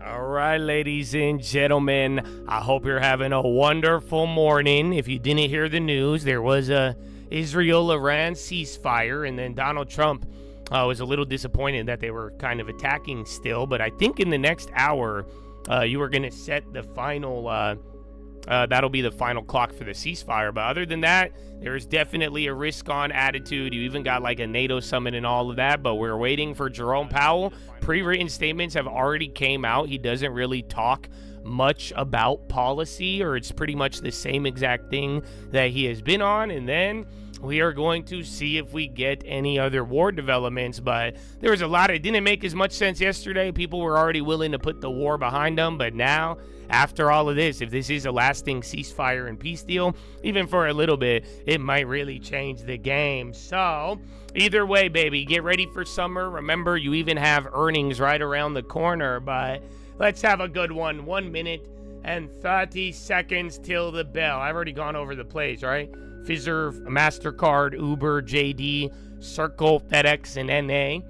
All right, ladies and gentlemen, I hope you're having a wonderful morning. If you didn't hear the news, there was a Israel-Iran ceasefire, and then Donald Trump was a little disappointed that they were kind of attacking still, but I think in the next hour, you are going to set the final, that'll be the final clock for the ceasefire. But other than that, there's definitely a risk-on attitude. You even got like a NATO summit and all of that, but we're waiting for Jerome Powell. Pre-written statements have already came out. He doesn't really talk much about policy, or it's pretty much the same exact thing that he has been on. And then we are going to see if we get any other war developments. But there was a lot. It didn't make as much sense yesterday. People were already willing to put the war behind them. But now, after all of this, if this is a lasting ceasefire and peace deal, even for a little bit, it might really change the game. So either way, baby, get ready for summer. Remember, you even have earnings right around the corner. But let's have a good one. 1 minute and 30 seconds till the bell. I've already gone over the plays, right? Fiserv, MasterCard, Uber, JD, Circle, FedEx, and NA.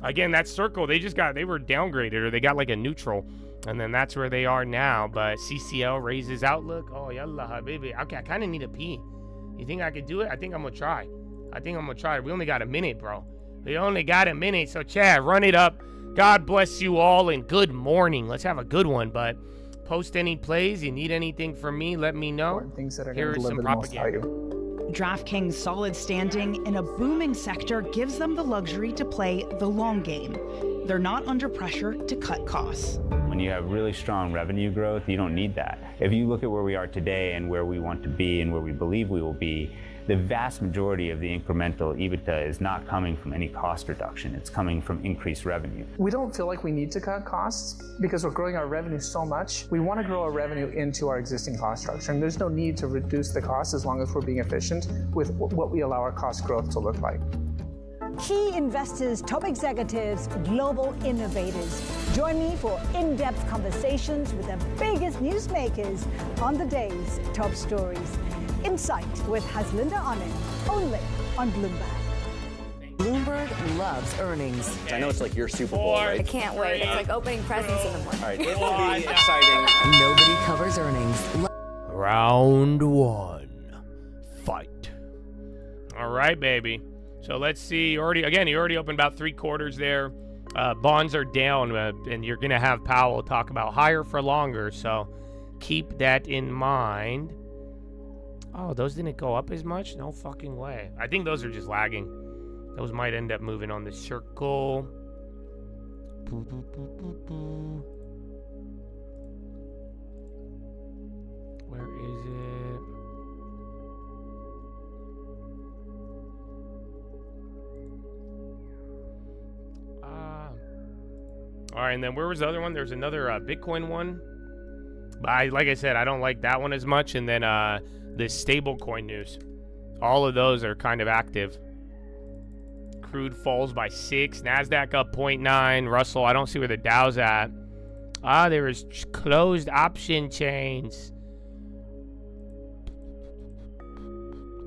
Again, that Circle, they were downgraded, or they got like a neutral. And then that's where they are now. But CCL raises outlook. Oh, yallah, habibi. Okay, I kind of need a pee. You think I could do it? I think I'm going to try. We only got a minute, bro. We only got a minute. So, Chad, run it up. God bless you all, and good morning. Let's have a good one. But post any plays. You need anything from me, let me know. Things that are Here is some propaganda. DraftKings' solid standing in a booming sector gives them the luxury to play the long game. They're not under pressure to cut costs. When you have really strong revenue growth, you don't need that. If you look at where we are today and where we want to be and where we believe we will be, the vast majority of the incremental EBITDA is not coming from any cost reduction. It's coming from increased revenue. We don't feel like we need to cut costs because we're growing our revenue so much. We want to grow our revenue into our existing cost structure, and there's no need to reduce the cost as long as we're being efficient with what we allow our cost growth to look like. Key investors, top executives, global innovators. Join me for in-depth conversations with the biggest newsmakers on the day's top stories. Insight with Haslinda Anand, only on Bloomberg. Bloomberg loves earnings. I know it's like your Super Bowl, right? I can't wait. It's like opening presents in the morning. All right, it will be exciting. Nobody covers earnings. Round one. Fight. All right, baby. So let's see. You already opened about 3/4 there. Bonds are down, and you're going to have Powell talk about higher for longer. So keep that in mind. Oh, those didn't go up as much? No fucking way. I think those are just lagging. Those might end up moving on the circle. Boo, boo, boo, boo, boo. Where is it? All right, and then where was the other one? There's another Bitcoin one. But like I said, I don't like that one as much. And then the stablecoin news. All of those are kind of active. Crude falls by 6. NASDAQ up 0.9. Russell, I don't see where the Dow's at. There is closed option chains.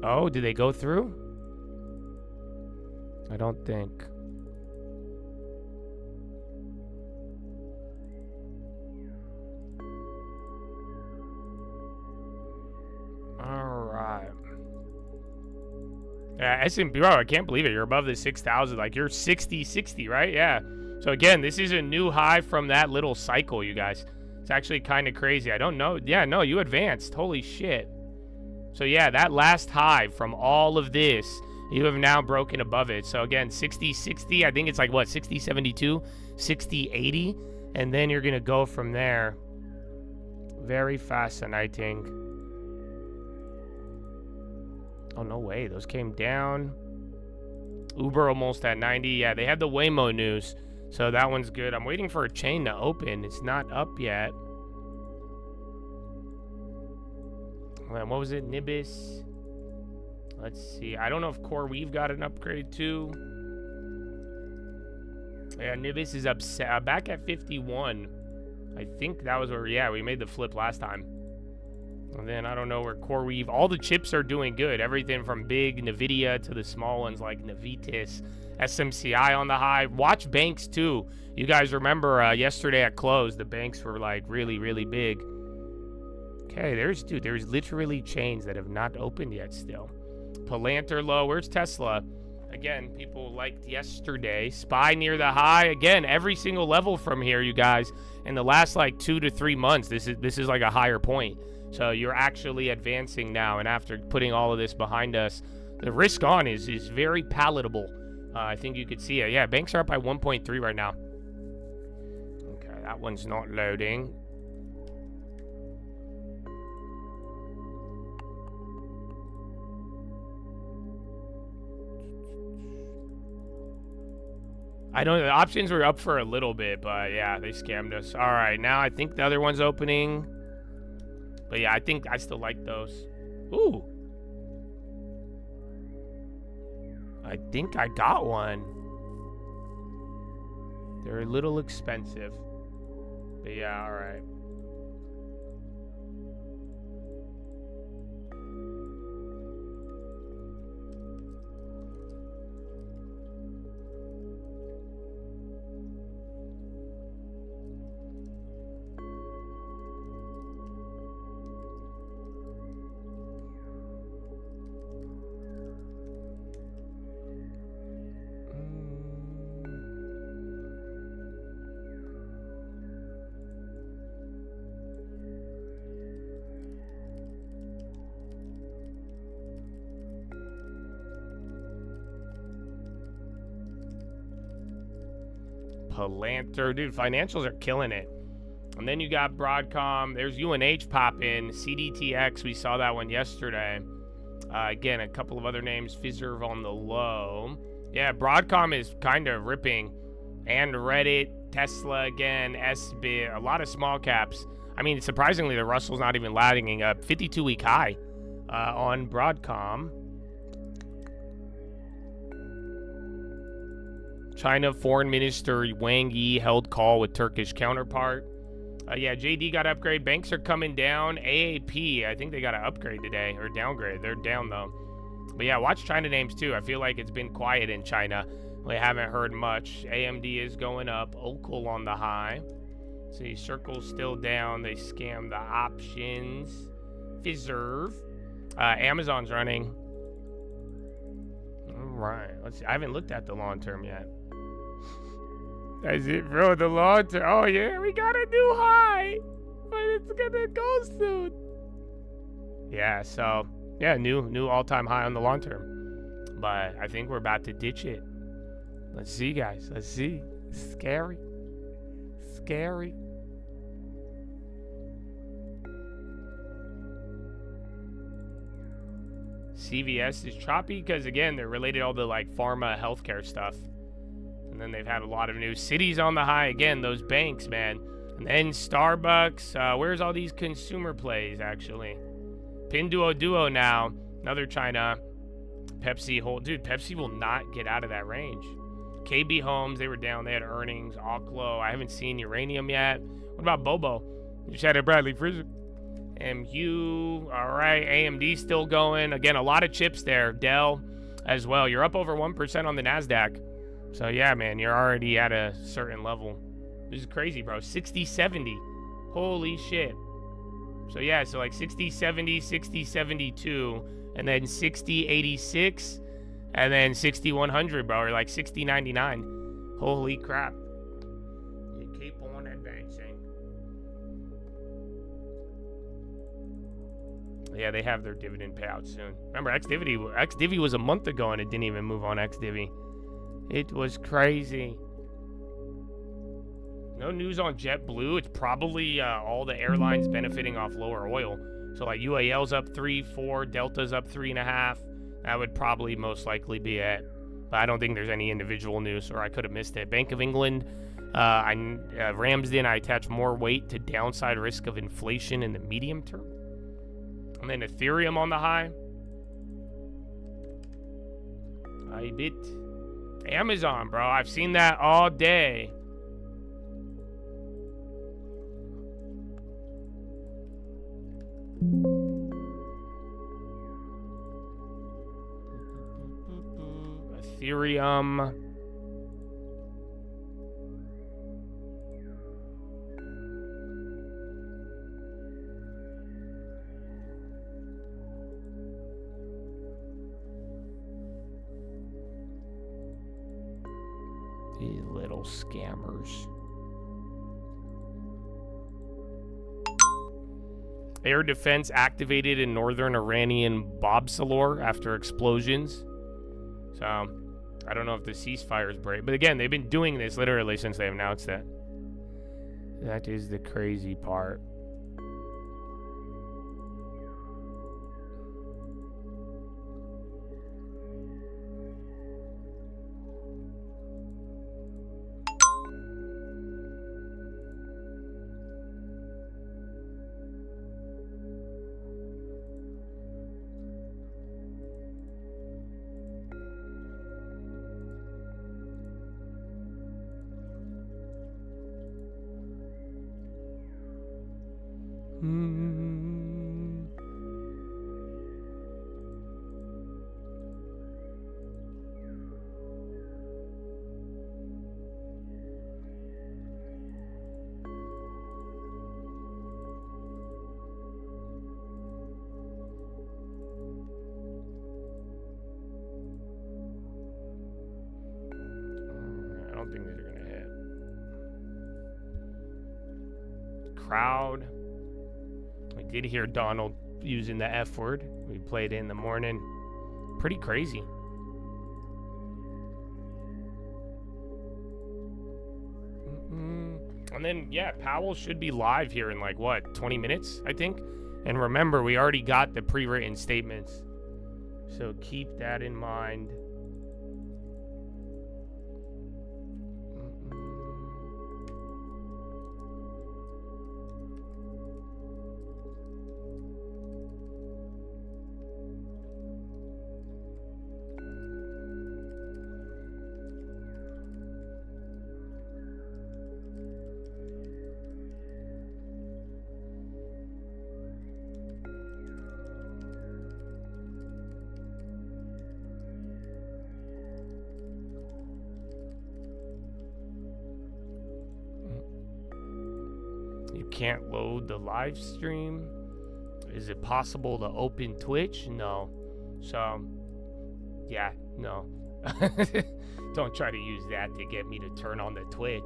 Oh, did they go through? I don't think. Yeah, S&P, bro, I can't believe it. You're above the 6,000. Like, you're 60, right? Yeah. So, again, this is a new high from that little cycle, you guys. It's actually kind of crazy. I don't know. Yeah, no, you advanced. Holy shit. So, yeah, that last high from all of this, you have now broken above it. So, again, 60, I think it's like, what, 60, 72, 60, 80. And then you're going to go from there. Very fascinating. Oh, no way. Those came down. Uber almost at 90. Yeah, they had the Waymo news. So that one's good. I'm waiting for a chain to open. It's not up yet. What was it? Nibis. Let's see. I don't know if CoreWeave got an upgrade too. Yeah, Nibis is back at 51. I think that was where, yeah, we made the flip last time. And then I don't know where CoreWeave. All the chips are doing good. Everything from big NVIDIA to the small ones like Navitas, SMCI on the high. Watch banks too. You guys remember yesterday at close, the banks were like really, really big. Okay, there's literally chains that have not opened yet still. Palantir low. Where's Tesla? Again, people liked yesterday. SPY near the high. Again, every single level from here, you guys, in the last like 2 to 3 months, this is like a higher point. So you're actually advancing now, and after putting all of this behind us, the risk on is very palatable. I think you could see it. Yeah, banks are up by 1.3 right now. Okay, that one's not loading. I don't know. The options were up for a little bit, but yeah, they scammed us. All right, now I think the other one's opening. But yeah, I think I still like those. Ooh. I think I got one. They're a little expensive. But yeah, all right. Palantir, dude, financials are killing it. And then you got Broadcom. There's UNH popping. CDTX, we saw that one yesterday. Again, a couple of other names. Fiserv on the low. Yeah, Broadcom is kind of ripping. And Reddit, Tesla again, SBIT, a lot of small caps. I mean, surprisingly, the Russell's not even lagging up. 52-week high on Broadcom. China Foreign Minister Wang Yi held call with Turkish counterpart. Yeah, JD got upgrade. Banks are coming down. AAP, I think they got an upgrade today, or downgrade. They're down, though. But yeah, watch China names, too. I feel like it's been quiet in China. We haven't heard much. AMD is going up. Okul on the high. See, Circle's still down. They scammed the options. Fiserv. Amazon's running. All right. Let's see. I haven't looked at the long term yet. That's it, bro. The long term. Oh, yeah. We got a new high. But it's going to go soon. Yeah, so, yeah, new all-time high on the long term. But I think we're about to ditch it. Let's see, guys. Let's see. It's scary. Scary. CVS is choppy because, again, they're related to all the, like, pharma healthcare stuff. And then they've had a lot of news. Cities on the high. Again, those banks, man. And then Starbucks. Where's all these consumer plays, actually? Pinduoduo now. Another China. Pepsi. Dude, Pepsi will not get out of that range. KB Homes, they were down. They had earnings. Oklo. I haven't seen uranium yet. What about Bobo? Just had a Bradley Fraser. MU. All right. AMD still going. Again, a lot of chips there. Dell as well. You're up over 1% on the NASDAQ. So, yeah, man, you're already at a certain level. This is crazy, bro. 60-70. Holy shit. So, yeah, so like 60-70, 60-72, and then 60-86, and then 60-100, bro, or like 60-99. Holy crap. You keep on advancing. Yeah, they have their dividend payout soon. Remember, XDivvy was a month ago, and it didn't even move on XDivvy. It was crazy. No news on JetBlue. It's probably all the airlines benefiting off lower oil. So like UAL's up 3.4, Delta's up 3.5. That would probably most likely be it. But I don't think there's any individual news, or I could have missed it. Bank of England, Ramsden, I attach more weight to downside risk of inflation in the medium term. And then Ethereum on the high. Ibit. Amazon, bro. I've seen that all day. Ethereum. These little scammers. Air defense activated in northern Iranian Bobsalor after explosions. So, I don't know if the ceasefire is break. But again, they've been doing this literally since they announced that. That is the crazy part. I don't think these are gonna hit. Crowd. We did hear Donald using the F word. We played it in the morning. Pretty crazy. And then, yeah, Powell should be live here in like, what, 20 minutes, I think? And remember, we already got the pre-written statements. So keep that in mind. Can't load the live stream. Is it possible to open Twitch? No. So, yeah, no. Don't try to use that to get me to turn on the Twitch.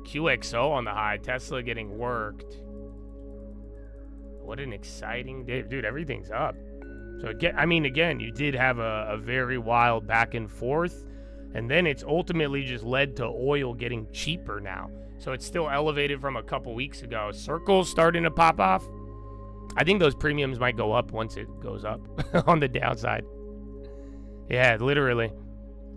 QXO on the high. Tesla getting worked. What an exciting day. Dude, everything's up. So, again, you did have a very wild back and forth. And then it's ultimately just led to oil getting cheaper now. So it's still elevated from a couple weeks ago. Circle's starting to pop off. I think those premiums might go up once it goes up on the downside. Yeah, literally.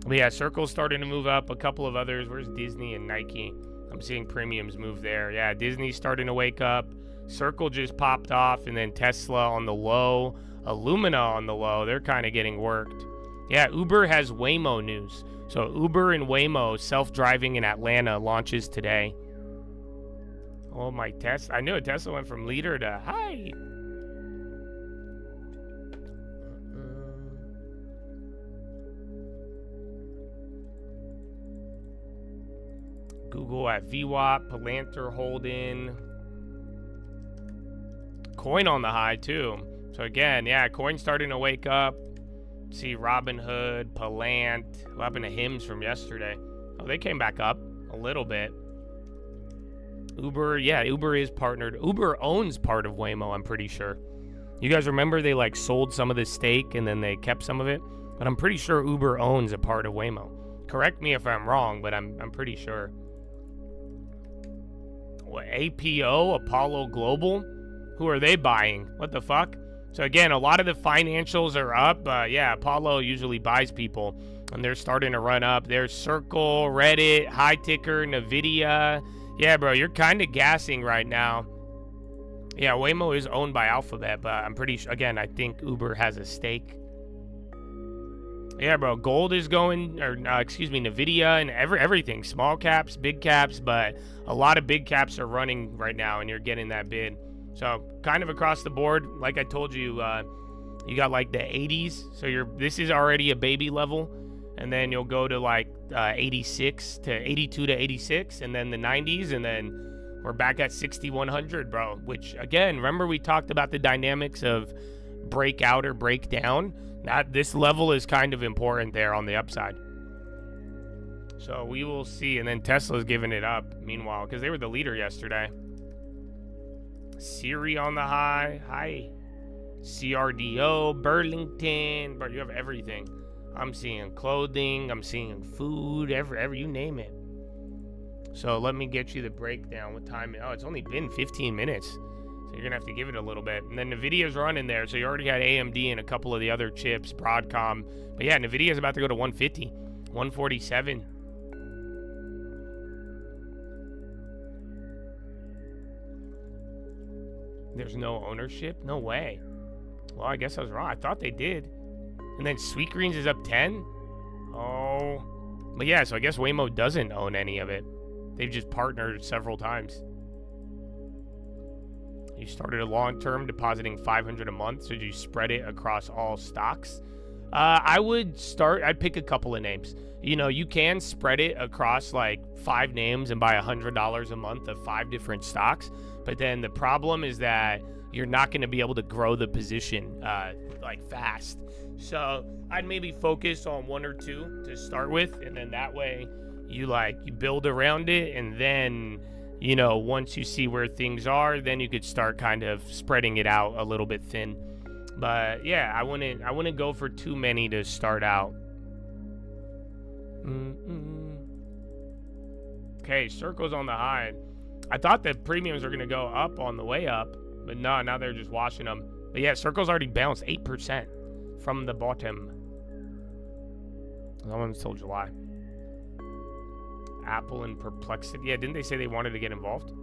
But yeah, Circle's starting to move up. A couple of others. Where's Disney and Nike? I'm seeing premiums move there. Yeah, Disney's starting to wake up. Circle just popped off. And then Tesla on the low. Illumina on the low. They're kind of getting worked. Yeah, Uber has Waymo news. So Uber and Waymo self-driving in Atlanta launches today. Oh, my Tesla. I knew a Tesla went from leader to high. Google at VWAP, Palantir holding. Coin on the high, too. So again, yeah, Coin starting to wake up. See Robinhood, Palant. What happened to Hims from yesterday? Oh, they came back up a little bit. Uber, yeah, Uber is partnered. Uber owns part of Waymo, I'm pretty sure. You guys remember they like sold some of the stake and then they kept some of it? But I'm pretty sure Uber owns a part of Waymo. Correct me if I'm wrong, but I'm pretty sure. What, APO, Apollo Global? Who are they buying? What the fuck? So again, a lot of the financials are up. Yeah, Apollo usually buys people, and they're starting to run up. There's Circle, Reddit, High Ticker, NVIDIA. Yeah, bro, you're kind of gassing right now. Yeah, Waymo is owned by Alphabet, but I'm pretty sure, again, I think Uber has a stake. Yeah, bro, gold is going, or NVIDIA and everything. Small caps, big caps, but a lot of big caps are running right now, and you're getting that bid. So kind of across the board, like I told you, you got like the 80s. So this is already a baby level. and then you'll go to like 86 to 82 to 86, and then the 90s, and then we're back at 6100, bro. Which again, remember we talked about the dynamics of breakout or breakdown. This level is kind of important there on the upside. So we will see. And then Tesla's giving it up meanwhile, because they were the leader yesterday. Siri on the high. Hi. CRDO, Burlington. But you have everything. I'm seeing clothing. I'm seeing food. Every you name it. So let me get you the breakdown. What time? Oh, it's only been 15 minutes. So you're going to have to give it a little bit. And then NVIDIA's running there. So you already got AMD and a couple of the other chips, Broadcom. But yeah, NVIDIA's about to go to 150, 147. There's no ownership? No way. Well, I guess I was wrong. I thought they did. And then Sweetgreens is up 10? Oh. But yeah, so I guess Waymo doesn't own any of it. They've just partnered several times. You started a long-term depositing $500 a month, so you spread it across all stocks. I'd pick a couple of names. You know, you can spread it across like 5 names and buy $100 a month of 5 different stocks. But then the problem is that you're not going to be able to grow the position like fast. So I'd maybe focus on 1 or 2 to start with, and then that way you build around it, and then, you know, once you see where things are, then you could start kind of spreading it out a little bit thin. But yeah, I wouldn't go for too many to start out. Okay, Circle's on the high. I thought the premiums were going to go up on the way up, but no, now they're just washing them. But yeah, Circle's already bounced 8% from the bottom. That one's till July. Apple and Perplexity. Yeah, didn't they say they wanted to get involved?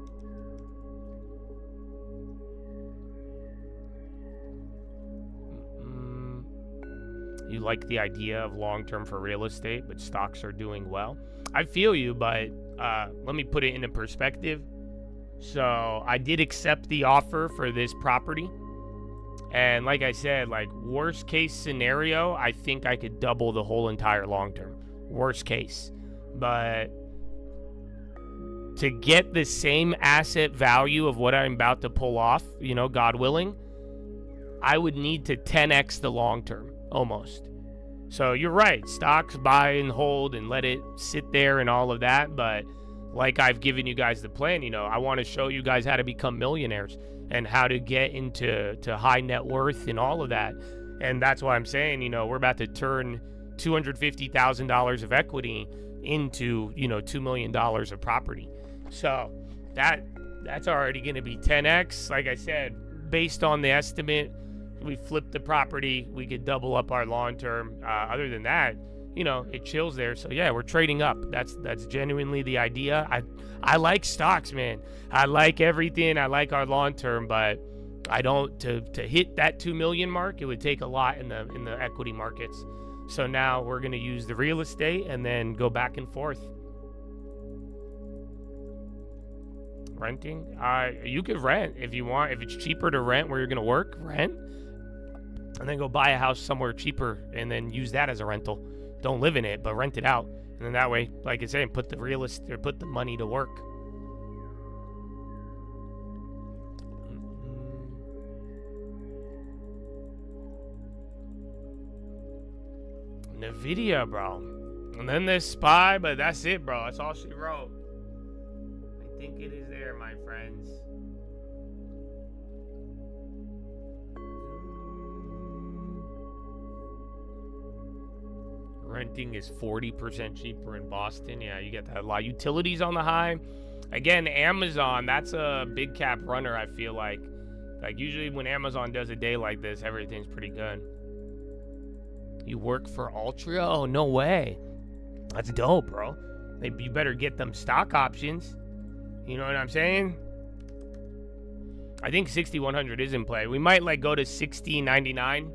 You like the idea of long-term for real estate, but stocks are doing well. I feel you, but let me put it into perspective. So I did accept the offer for this property. And like I said, like worst case scenario, I think I could double the whole entire long-term. Worst case. But to get the same asset value of what I'm about to pull off, you know, God willing, I would need to 10x the long-term. Almost. So you're right. Stocks, buy and hold and let it sit there and all of that. But like I've given you guys the plan, you know, I want to show you guys how to become millionaires and how to get into high net worth and all of that. And that's why I'm saying, you know, we're about to turn $250,000 of equity into, you know, $2 million of property. So that's already going to be 10x. Like I said, based on the estimate, we flip the property, we could double up our long term. Other than that, you know, it chills there. So yeah, we're trading up. That's genuinely the idea. I like stocks, man. I like everything. I like our long term, but I don't to hit that 2 million mark, it would take a lot in the equity markets. So now we're gonna use the real estate and then go back and forth. Renting? You could rent if you want. If it's cheaper to rent where you're gonna work, rent. And then go buy a house somewhere cheaper and then use that as a rental. Don't live in it, but rent it out. And then that way, like I said, put the money to work. NVIDIA, bro. And then this SPY, but that's it, bro. That's all she wrote. I think it is there, my friends. Renting is 40% cheaper in Boston. Yeah, you get that a lot. Utilities on the high. Again, Amazon, that's a big cap runner, I feel like. Like, usually when Amazon does a day like this, everything's pretty good. You work for Altria? Oh, no way. That's dope, bro. You better get them stock options. You know what I'm saying? I think 6,100 is in play. We might, like, go to 16.99,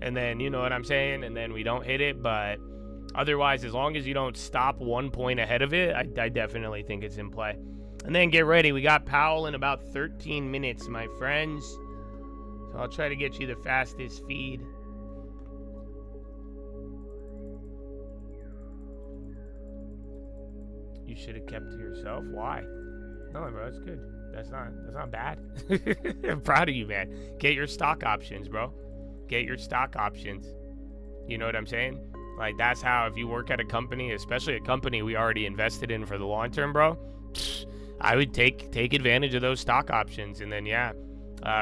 and then, you know what I'm saying? And then we don't hit it, but otherwise, as long as you don't stop 1 point ahead of it, I definitely think it's in play. And then get ready. We got Powell in about 13 minutes, my friends. So I'll try to get you the fastest feed. should have kept to yourself. Why? No, bro, that's good. That's not bad. I'm proud of you, man. Get your stock options, bro. Get your stock options. You know what I'm saying? Like, that's how, if you work at a company, especially a company we already invested in for the long term, bro, I would take advantage of those stock options. And then,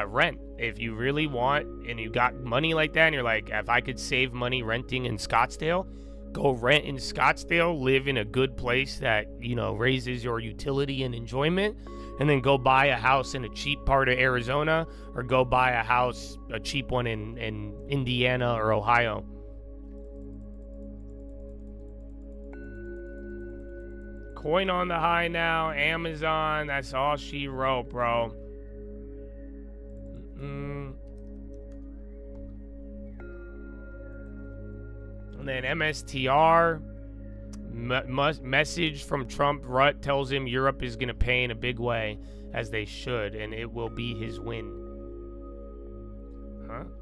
rent. If you really want and you got money like that and you're like, if I could save money renting in Scottsdale, go rent in Scottsdale, live in a good place that, you know, raises your utility and enjoyment, and then go buy a house in a cheap part of Arizona, or go buy a cheap one in Indiana or Ohio. Coin on the high now. Amazon, that's all she wrote, bro. And then MSTR, message from Trump. Rutt tells him Europe is going to pay in a big way, as they should, and it will be his win.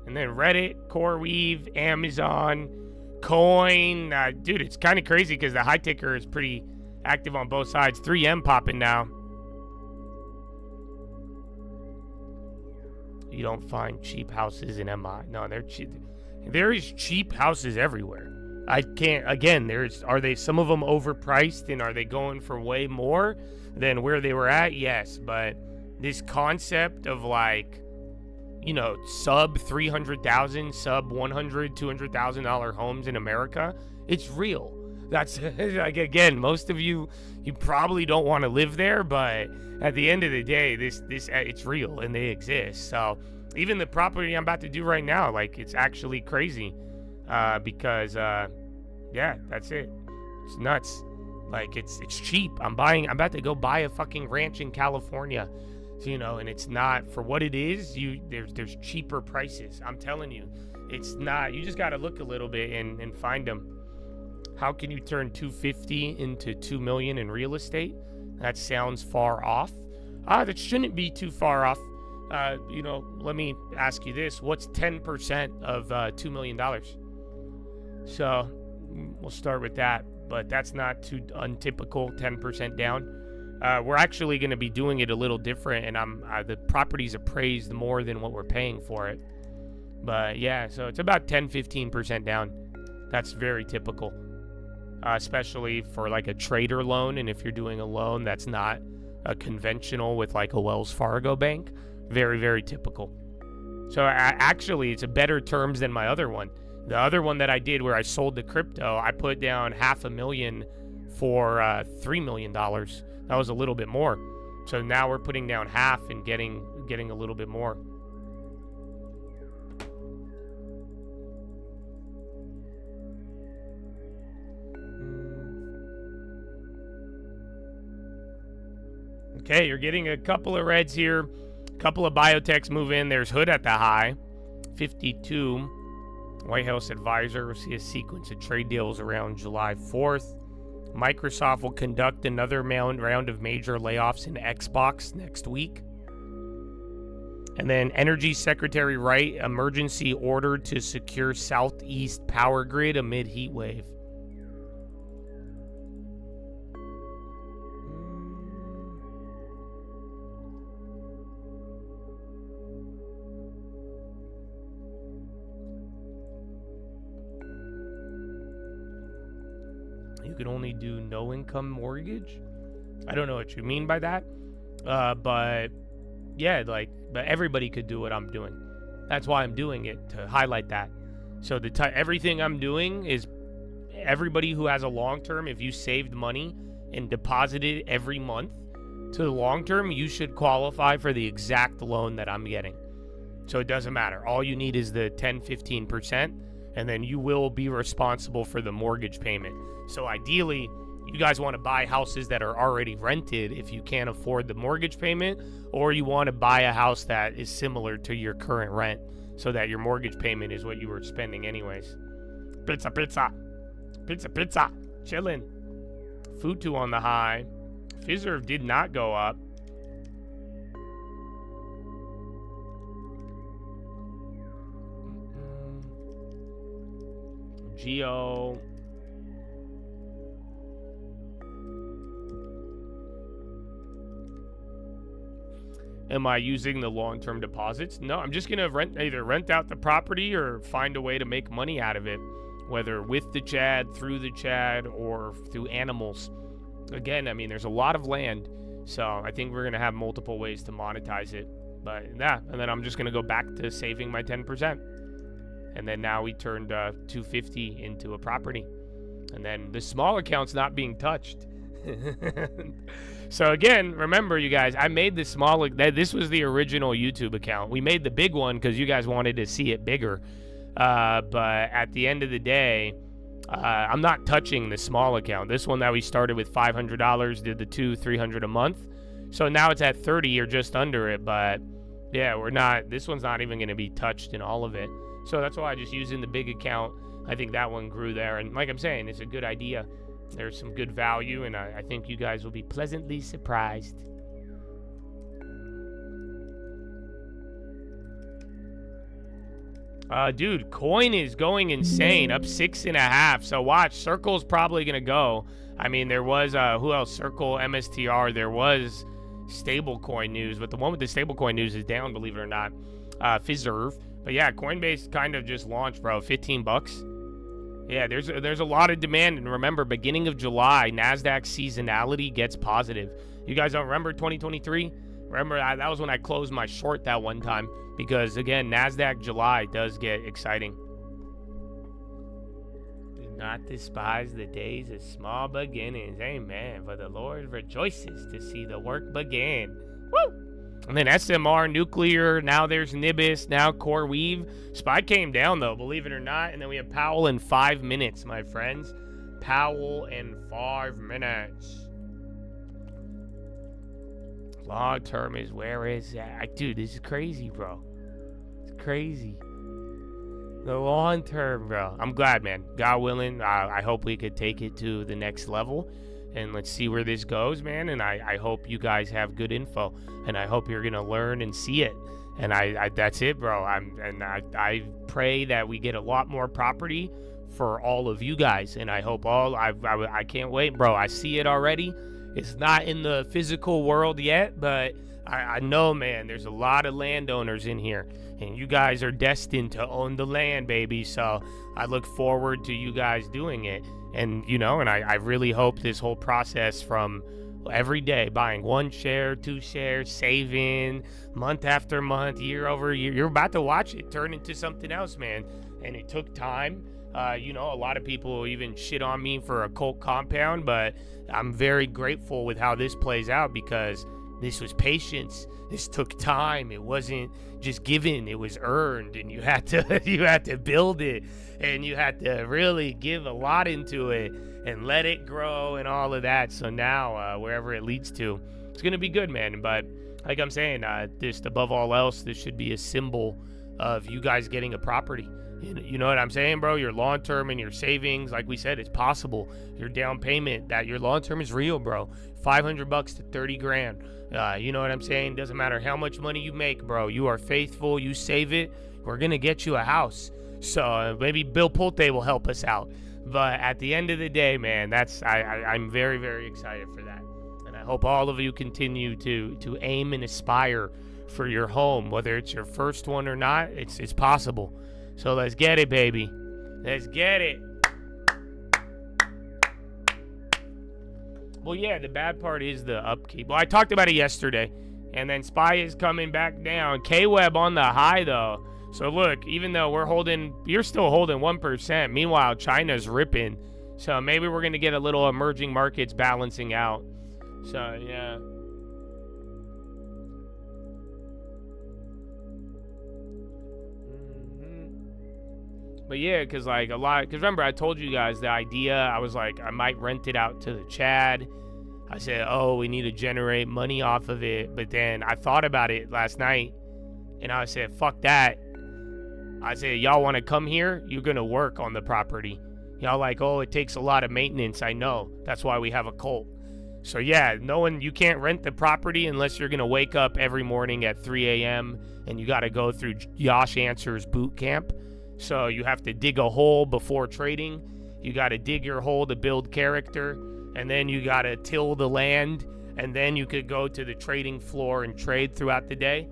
And then Reddit, CoreWeave, Amazon, Coin. Dude, it's kind of crazy because the high ticker is pretty active on both sides. 3M popping now. You don't find cheap houses in MI. No, they're cheap. There is cheap houses everywhere. I can't, again, are they some of them overpriced, and are they going for way more than where they were at? Yes, but this concept of, like, you know, sub $300,000, sub $100,000, $200,000 homes in America, it's real. That's, like, again, most of you probably don't want to live there, but at the end of the day, this it's real and they exist. So even the property I'm about to do right now, like, it's actually crazy, because yeah, that's it. It's nuts. Like, it's cheap. I'm about to go buy a fucking ranch in California, you know, and it's not for what it is. There's cheaper prices. I'm telling you, it's not. You just got to look a little bit and find them. How can you turn 250 into 2 million in real estate? That sounds far off. That shouldn't be too far off. You know, let me ask you this. What's 10% of $2 million? So we'll start with that, but that's not too untypical, 10% down. We're actually going to be doing it a little different, and the property's appraised more than what we're paying for it. But yeah, so it's about 10-15% down. That's very typical. Especially for like a trader loan, and if you're doing a loan that's not a conventional with like a Wells Fargo bank, very, very typical. So actually, it's a better terms than my other one. The other one that I did where I sold the crypto, I put down $500,000 for $3 million. That was a little bit more. So now we're putting down half and getting a little bit more. Okay, you're getting a couple of reds here. A couple of biotechs move in. There's Hood at the high, 52. White House advisor will see a sequence of trade deals around July 4th. Microsoft will conduct another round of major layoffs in Xbox next week. And then Energy Secretary Wright, emergency order to secure Southeast power grid amid heat wave. You can only do no-income mortgage. I don't know what you mean by that, but yeah, like, but everybody could do what I'm doing. That's why I'm doing it, to highlight that. So everything I'm doing is everybody who has a long-term. If you saved money and deposited every month to the long-term, you should qualify for the exact loan that I'm getting. So it doesn't matter. All you need is the 10-15%. And then you will be responsible for the mortgage payment. So ideally, you guys want to buy houses that are already rented if you can't afford the mortgage payment, or you want to buy a house that is similar to your current rent so that your mortgage payment is what you were spending anyways. Pizza. Chillin'. Futu on the high. Fiserv did not go up. Geo. Am I using the long-term deposits? No, I'm just gonna either rent out the property or find a way to make money out of it, whether with the Chad, through the Chad, or through animals. Again, I mean, there's a lot of land, so I think we're gonna have multiple ways to monetize it. But yeah, and then I'm just gonna go back to saving my 10%. And then now we turned 250 into a property. And then the small account's not being touched. So again, remember, you guys, I made the small, this was the original YouTube account. We made the big one because you guys wanted to see it bigger. But at the end of the day, I'm not touching the small account. This one that we started with $500 did the $300 a month. So now it's at 30 or just under it. But yeah, this one's not even going to be touched in all of it. So that's why I just using the big account. I think that one grew there. And like I'm saying, it's a good idea. There's some good value, and I think you guys will be pleasantly surprised. Dude, coin is going insane, up 6.5. So watch, Circle's probably gonna go. I mean, there was who else? Circle, MSTR. There was stablecoin news, but the one with the stablecoin news is down, believe it or not. Fiserv, but yeah, Coinbase kind of just launched, bro. $15. Yeah, there's a lot of demand, and remember, beginning of July, NASDAQ seasonality gets positive. You guys don't remember 2023? Remember, that was when I closed my short that one time, because, again, NASDAQ July does get exciting. Do not despise the days of small beginnings. Amen. For the Lord rejoices to see the work begin. Woo! And then SMR, Nuclear, now there's Nibis, now Core Weave. SPY came down, though, believe it or not. And then we have Powell in 5 minutes, my friends. Powell in 5 minutes. Long term is where is that? Dude, this is crazy, bro. It's crazy. The long term, bro. I'm glad, man. God willing, I hope we could take it to the next level. And let's see where this goes, man. And I hope you guys have good info. And I hope you're going to learn and see it. And that's it, bro. I pray that we get a lot more property for all of you guys. And I hope I can't wait, bro. I see it already. It's not in the physical world yet, but I know, man, there's a lot of landowners in here. And you guys are destined to own the land, baby. So I look forward to you guys doing it. And, you know, and I really hope this whole process from every day, buying 1 share, 2 shares, saving, month after month, year over year, you're about to watch it turn into something else, man. And it took time. You know, a lot of people even shit on me for a cult compound, but I'm very grateful with how this plays out because this was patience. This took time. It wasn't just given, it was earned, and you had to build it, and you had to really give a lot into it and let it grow and all of that. So now wherever it leads to, it's gonna be good, man. But like I'm saying, this above all else, this should be a symbol of you guys getting a property. You know what I'm saying, bro? Your long-term and your savings, like we said, it's possible. Your down payment, that your long-term is real, bro. $500 to 30 grand. You know what I'm saying? Doesn't matter how much money you make, bro. You are faithful. You save it. We're going to get you a house. So maybe Bill Pulte will help us out. But at the end of the day, man, I'm very, very excited for that. And I hope all of you continue to aim and aspire for your home. Whether it's your first one or not, it's possible. So let's get it, baby. Let's get it. Well, yeah, the bad part is the upkeep. Well, I talked about it yesterday. And then SPY is coming back down. K-Web on the high, though. So, look, even though you're still holding 1%. Meanwhile, China's ripping. So, maybe we're going to get a little emerging markets balancing out. So, yeah. But yeah, because remember I told you guys the idea, I was like, I might rent it out to the Chad. I said, oh, we need to generate money off of it. But then I thought about it last night and I said, fuck that. I said, y'all want to come here? You're going to work on the property. Y'all like, oh, it takes a lot of maintenance. I know. That's why we have a cult. So yeah, you can't rent the property unless you're going to wake up every morning at 3 a.m. and you got to go through Josh Answer's boot camp. So you have to dig a hole before trading. You got to dig your hole to build character. And then you got to till the land. and then you could go to the trading floor and trade throughout the day.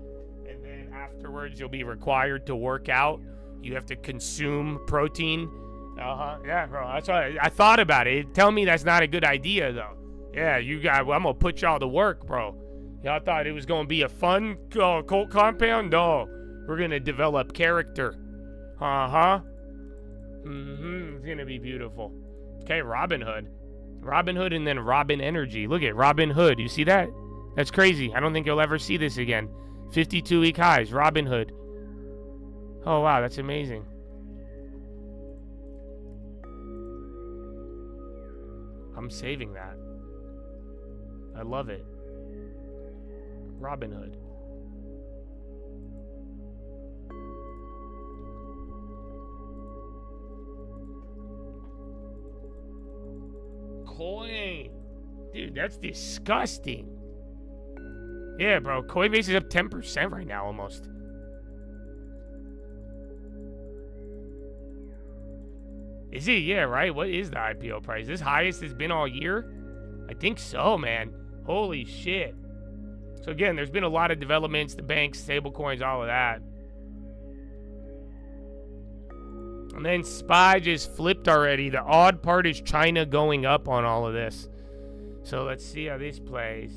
And then afterwards, you'll be required to work out. You have to consume protein. Yeah, bro. That's why I thought about it. Tell me that's not a good idea, though. Yeah, I'm gonna put y'all to work, bro. Y'all thought it was gonna be a fun cult compound? No, we're gonna develop character. It's gonna be beautiful. Okay, Robin Hood, and then Robin Energy. Look at Robin Hood. You see that? That's crazy. I don't think you'll ever see this again. 52-week highs, Robin Hood. Oh wow, that's amazing. I'm saving that. I love it. Robin Hood. Coin. Dude, that's disgusting. Yeah, bro. Coinbase is up 10% right now almost. Is it? Yeah, right? What is the IPO price? This highest it's been all year? I think so, man. Holy shit. So again, there's been a lot of developments, the banks, stablecoins, all of that. And then SPY just flipped already. The odd part is China going up on all of this. So let's see how this plays.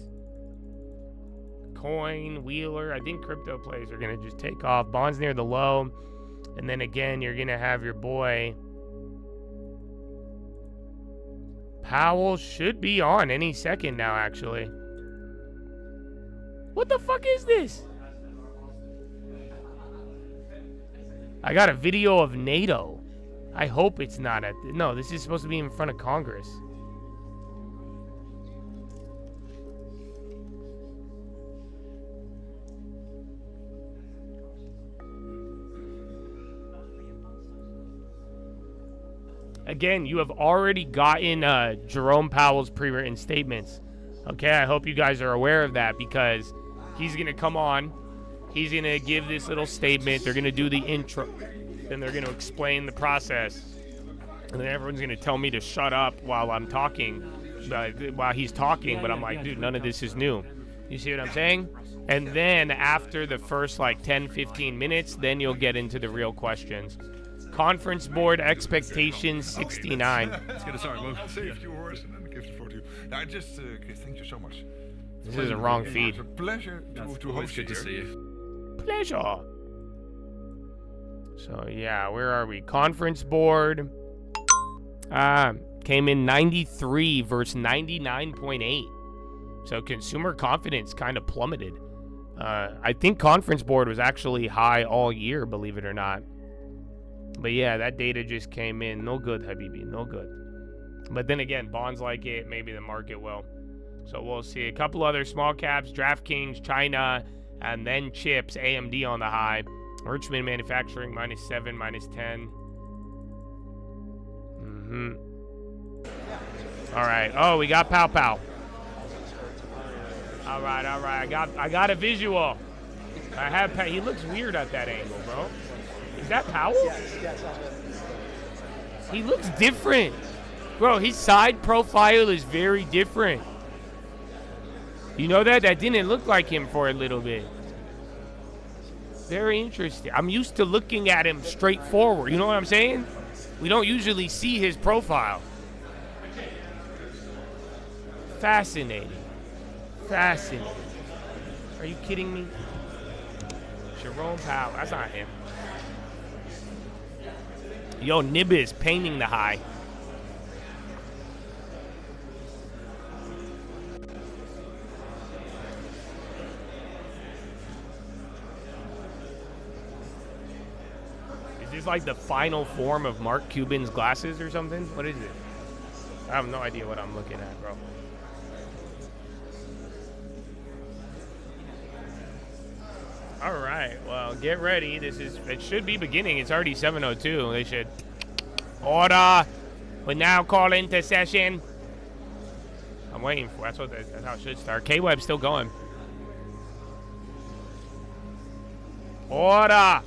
Coin, Wheeler. I think crypto plays are going to just take off. Bonds near the low. And then again, you're going to have your boy Powell should be on any second now, actually. What the fuck is this? I got a video of NATO. I hope it's not at... No, this is supposed to be in front of Congress. Again, you have already gotten Jerome Powell's pre-written statements. Okay, I hope you guys are aware of that because he's going to come on. He's going to give this little statement. They're going to do the intro. Then they're going to explain the process. And then everyone's going to tell me to shut up while I'm talking, while he's talking. But I'm like, dude, none of this is new. You see what I'm saying? And then after the first like 10, 15 minutes, then you'll get into the real questions. Conference board expectations 69. Let's get it started. Well, say a few words and then give the floor to you. I just thank you so much. This is a wrong feed. It's a pleasure to host you here. Good to see you. Pleasure. So yeah, where are we? Conference board came in 93 versus 99.8. So consumer confidence kind of plummeted. I think conference board was actually high all year, believe it or not. But yeah, that data just came in. No good, Habibi. No good. But then again, bonds like it. Maybe the market will. So we'll see. A couple other small caps. DraftKings, China, and then chips. AMD on the high. Richmond Manufacturing, -7, -10. All right. Oh, we got Pow Pow. All right. I got a visual. I have. He looks weird at that angle, bro. Is that Powell? Yes. He looks different. Bro, his side profile is very different. You know that? That didn't look like him for a little bit. Very interesting. I'm used to looking at him straight forward. You know what I'm saying? We don't usually see his profile. Fascinating. Are you kidding me? Jerome Powell. That's not him. Yo, Nib is painting the high. Is this like the final form of Mark Cuban's glasses or something? What is it? I have no idea what I'm looking at, bro. All right, well, get ready. It should be beginning. It's already 7:02. They should. Order. We now call into session. I'm waiting for. That's how it should start. K-Web's still going. Order.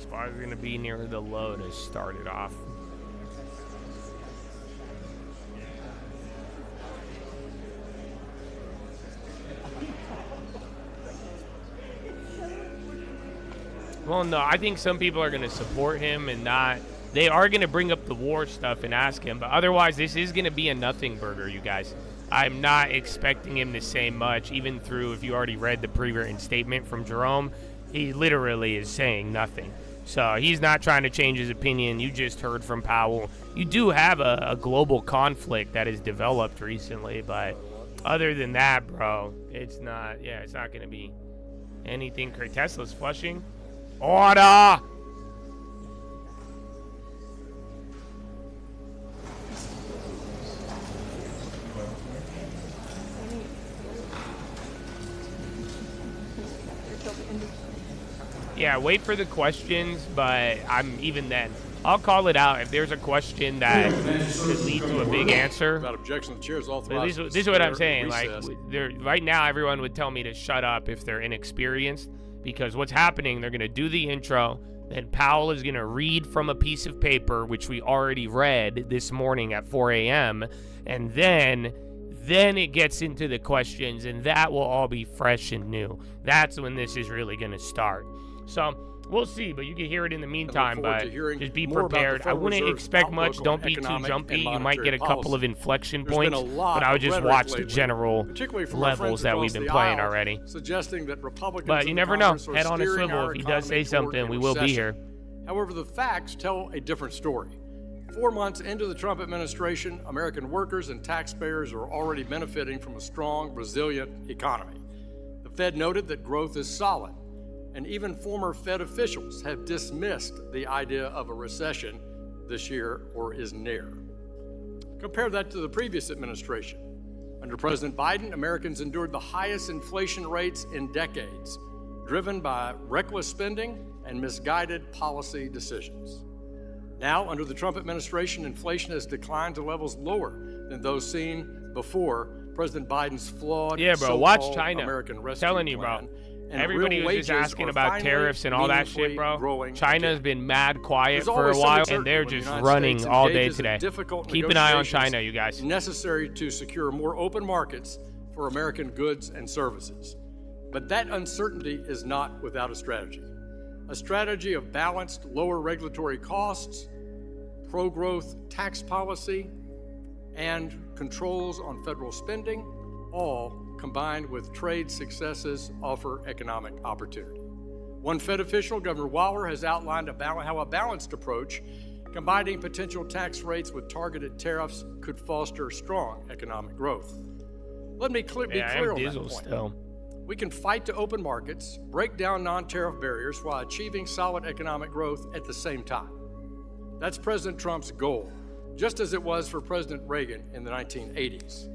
Spot is going to be near the low to start it off. Well, no, I think some people are going to support him and not. They are going to bring up the war stuff and ask him, but otherwise this is going to be a nothing burger, you guys. I'm not expecting him to say much, even through, if you already read the pre-written statement from Jerome, he literally is saying nothing. So he's not trying to change his opinion. You just heard from Powell. You do have a global conflict that has developed recently, but other than that, bro, it's not going to be anything crazy. Tesla's flushing. Order! Yeah, wait for the questions, but even then, I'll call it out if there's a question that could lead to a big answer. Without objection, the chair is This authorized. is what I'm saying. Like, right now, everyone would tell me to shut up if they're inexperienced, because what's happening, they're going to do the intro, then Powell is going to read from a piece of paper, which we already read this morning at 4 a.m., and then it gets into the questions, and that will all be fresh and new. That's when this is really going to start. So we'll see, but you can hear it in the meantime, but just be prepared. I wouldn't expect much. Don't be too jumpy. You might get a couple of inflection points, but I would just watch the general levels that we've been playing already. Suggesting that Republicans but you never know. Head on a swivel. If he does say something, we will be here. However, the facts tell a different story. 4 months into the Trump administration, American workers and taxpayers are already benefiting from a strong, resilient economy. The Fed noted that growth is solid, and even former Fed officials have dismissed the idea of a recession this year or is near. Compare that to the previous administration. Under President Biden, Americans endured the highest inflation rates in decades, driven by reckless spending and misguided policy decisions. Now, under the Trump administration, inflation has declined to levels lower than those seen before President Biden's flawed watch China. American Rescue Telling you, Plan. bro. Everybody was just asking about tariffs and all that shit, bro. China's been mad quiet for a while, and they're just running all day today. Keep an eye on China, you guys. Necessary to secure more open markets for American goods and services. But that uncertainty is not without a strategy of balanced, lower regulatory costs, pro-growth tax policy, and controls on federal spending, all combined with trade successes, offer economic opportunity. One Fed official, Governor Waller, has outlined how a balanced approach, combining potential tax rates with targeted tariffs, could foster strong economic growth. Let me be clear on that point. Still. We can fight to open markets, break down non-tariff barriers while achieving solid economic growth at the same time. That's President Trump's goal, just as it was for President Reagan in the 1980s.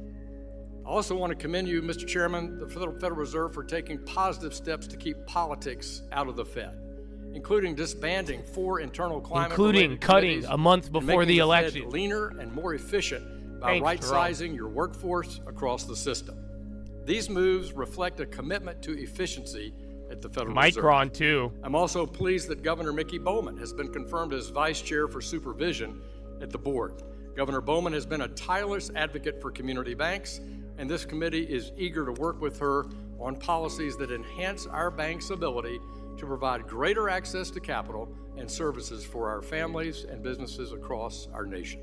I also want to commend you, Mr. Chairman, the Federal Reserve, for taking positive steps to keep politics out of the Fed, including disbanding 4 internal climate-related cutting a month before the election. Fed leaner and more efficient by right-sizing your workforce across the system. These moves reflect a commitment to efficiency at the Federal Reserve. Micron, too. I'm also pleased that Governor Mickey Bowman has been confirmed as Vice Chair for Supervision at the board. Governor Bowman has been a tireless advocate for community banks, and this committee is eager to work with her on policies that enhance our bank's ability to provide greater access to capital and services for our families and businesses across our nation.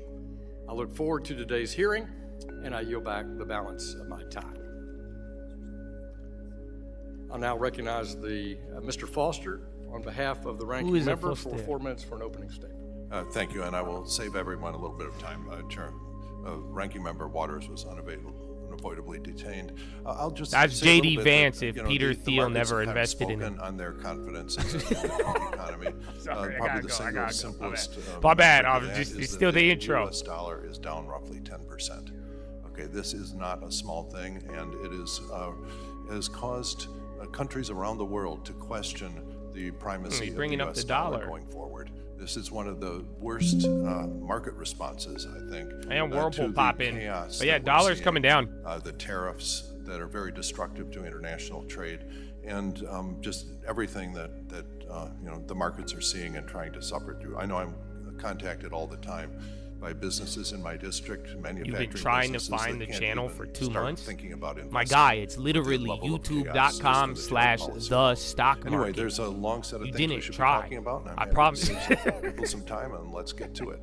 I look forward to today's hearing, and I yield back the balance of my time. I'll now recognize Mr. Foster on behalf of the ranking member for 4 minutes for an opening statement. Thank you, and I will save everyone a little bit of time. Ranking Member Waters was unavoidably detained. I'll just That's J.D. Vance if Peter Thiel never invested in him. On their confidence in the economy. Sorry, probably the single simplest. My bad. It's still the intro. The US dollar is down roughly 10%. Okay, this is not a small thing, and it has caused countries around the world to question the primacy of the US dollar going forward. This is one of the worst market responses, I think. And Whirlpool pop in. But yeah, dollar's coming down. The tariffs that are very destructive to international trade, and just everything that the markets are seeing and trying to suffer through. I know I'm contacted all the time by businesses in my district, manufacturing. You've been trying to find the channel for 2 months? Thinking about my guy, it's literally youtube.com/thestockmarket. Anyway, there's a long set of things we should be talking about. And I'm I promise. People some time, and let's get to it.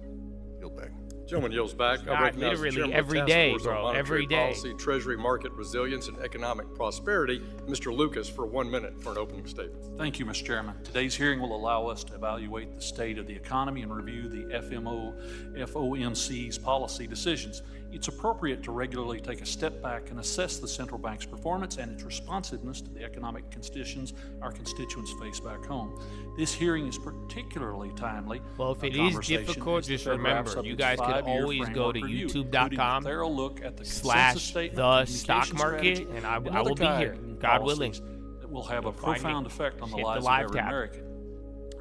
Yield back. Gentleman yields back. I recognize the literally Chairman of every Task day, Force on bro. Monetary Every day. Policy, Treasury market resilience, and economic prosperity, Mr. Lucas, for 1 minute for an opening statement. Thank you, Mr. Chairman. Today's hearing will allow us to evaluate the state of the economy and review the FOMC's policy decisions. It's appropriate to regularly take a step back and assess the central bank's performance and its responsiveness to the economic conditions our constituents face back home. This hearing is particularly timely. Well, if it is difficult, just remember, you guys could always go to youtube.com/thestockmarket, and I will be here, God willing. That will have a profound effect on the lives of every American.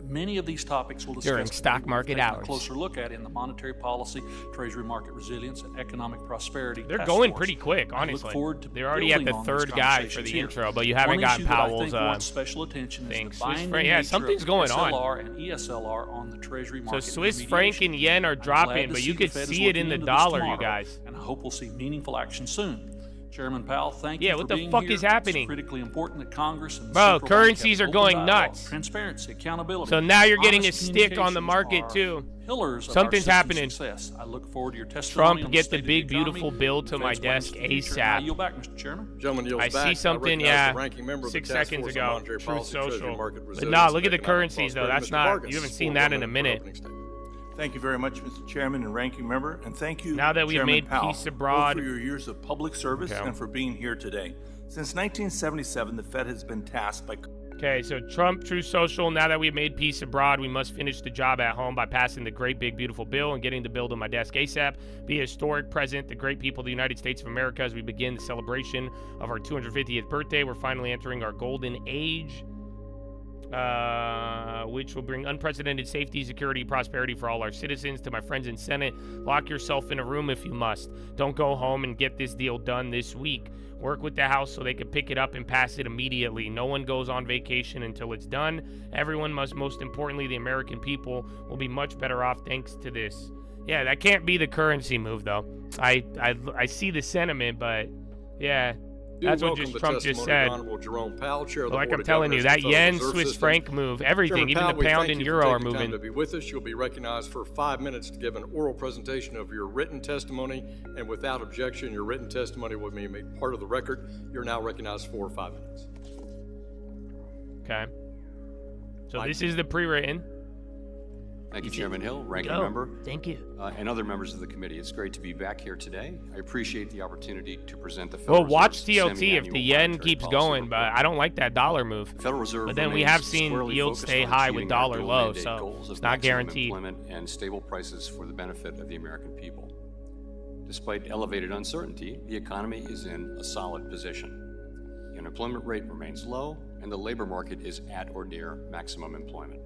Many of these topics will discuss during stock market hours. A closer look at in the monetary policy, treasury market resilience, and economic prosperity. They're going pretty quick, honestly. They're already at the third guy for the intro, but you haven't gotten Powell's special attention thing. Is the Swiss franc, yeah, something's going SLR and ESLR on the treasury market. So Swiss franc and yen are dropping, but you could see it in the dollar, you guys. And I hope we'll see meaningful action soon. Chairman Powell, thank you for what the being fuck here. is happening? It's critically important that Congress and the bro, central currencies bank are have going open nuts. dialogue, transparency, accountability. So now you're getting a honest stick on the market too. Pillars Something's of our happening. Success. I look forward to your testimony. Trump, get the big beautiful bill to my desk ASAP. I yield back, Mr. Chairman. Gentleman yields I back. see something, the 6 seconds ago. Truth Social. But nah, look at the currencies though. That's not. You haven't seen that in a minute. Thank you very much, Mr. Chairman and Ranking Member, and thank you, now that we've Chairman made Powell, peace abroad, both for your years of public service and for being here today. Since 1977, the Fed has been tasked by... Okay, so Trump, Truth Social, now that we've made peace abroad, we must finish the job at home by passing the great, big, beautiful bill and getting the bill to my desk ASAP. Be historic, present the great people of the United States of America as we begin the celebration of our 250th birthday. We're finally entering our golden age, which will bring unprecedented safety, security, prosperity for all our citizens. To my friends in Senate, lock yourself in a room if you must. Don't go home and get this deal done this week. Work with the House so they can pick it up and pass it immediately. No one goes on vacation until it's done. Everyone must, most importantly, the American people, will be much better off thanks to this. Yeah, that can't be the currency move, though. I see the sentiment, but yeah. That's what Trump just said. Jerome Powell, Chair of the like Board I'm of telling you, that Governors yen, of the Federal Swiss Reserve franc System. move, everything, Chairman even Powell, the pound and euro are taking moving. time to be with us. You'll be recognized for 5 minutes to give an oral presentation of your written testimony, and without objection, your written testimony will be made part of the record. You're now recognized for 5 minutes. Okay. So this is the pre-written. Thank you, Chairman Hill, Ranking Member. Thank you. And other members of the committee. It's great to be back here today. I appreciate the opportunity to present the Federal Well, watch Reserve's TLT if the yen keeps going, but I don't like that dollar move. Federal Reserve but then we have seen yields stay high with dollar low, so it's not guaranteed. Employment and stable prices for the benefit of the American people. Despite elevated uncertainty, the economy is in a solid position. The unemployment rate remains low, and the labor market is at or near maximum employment.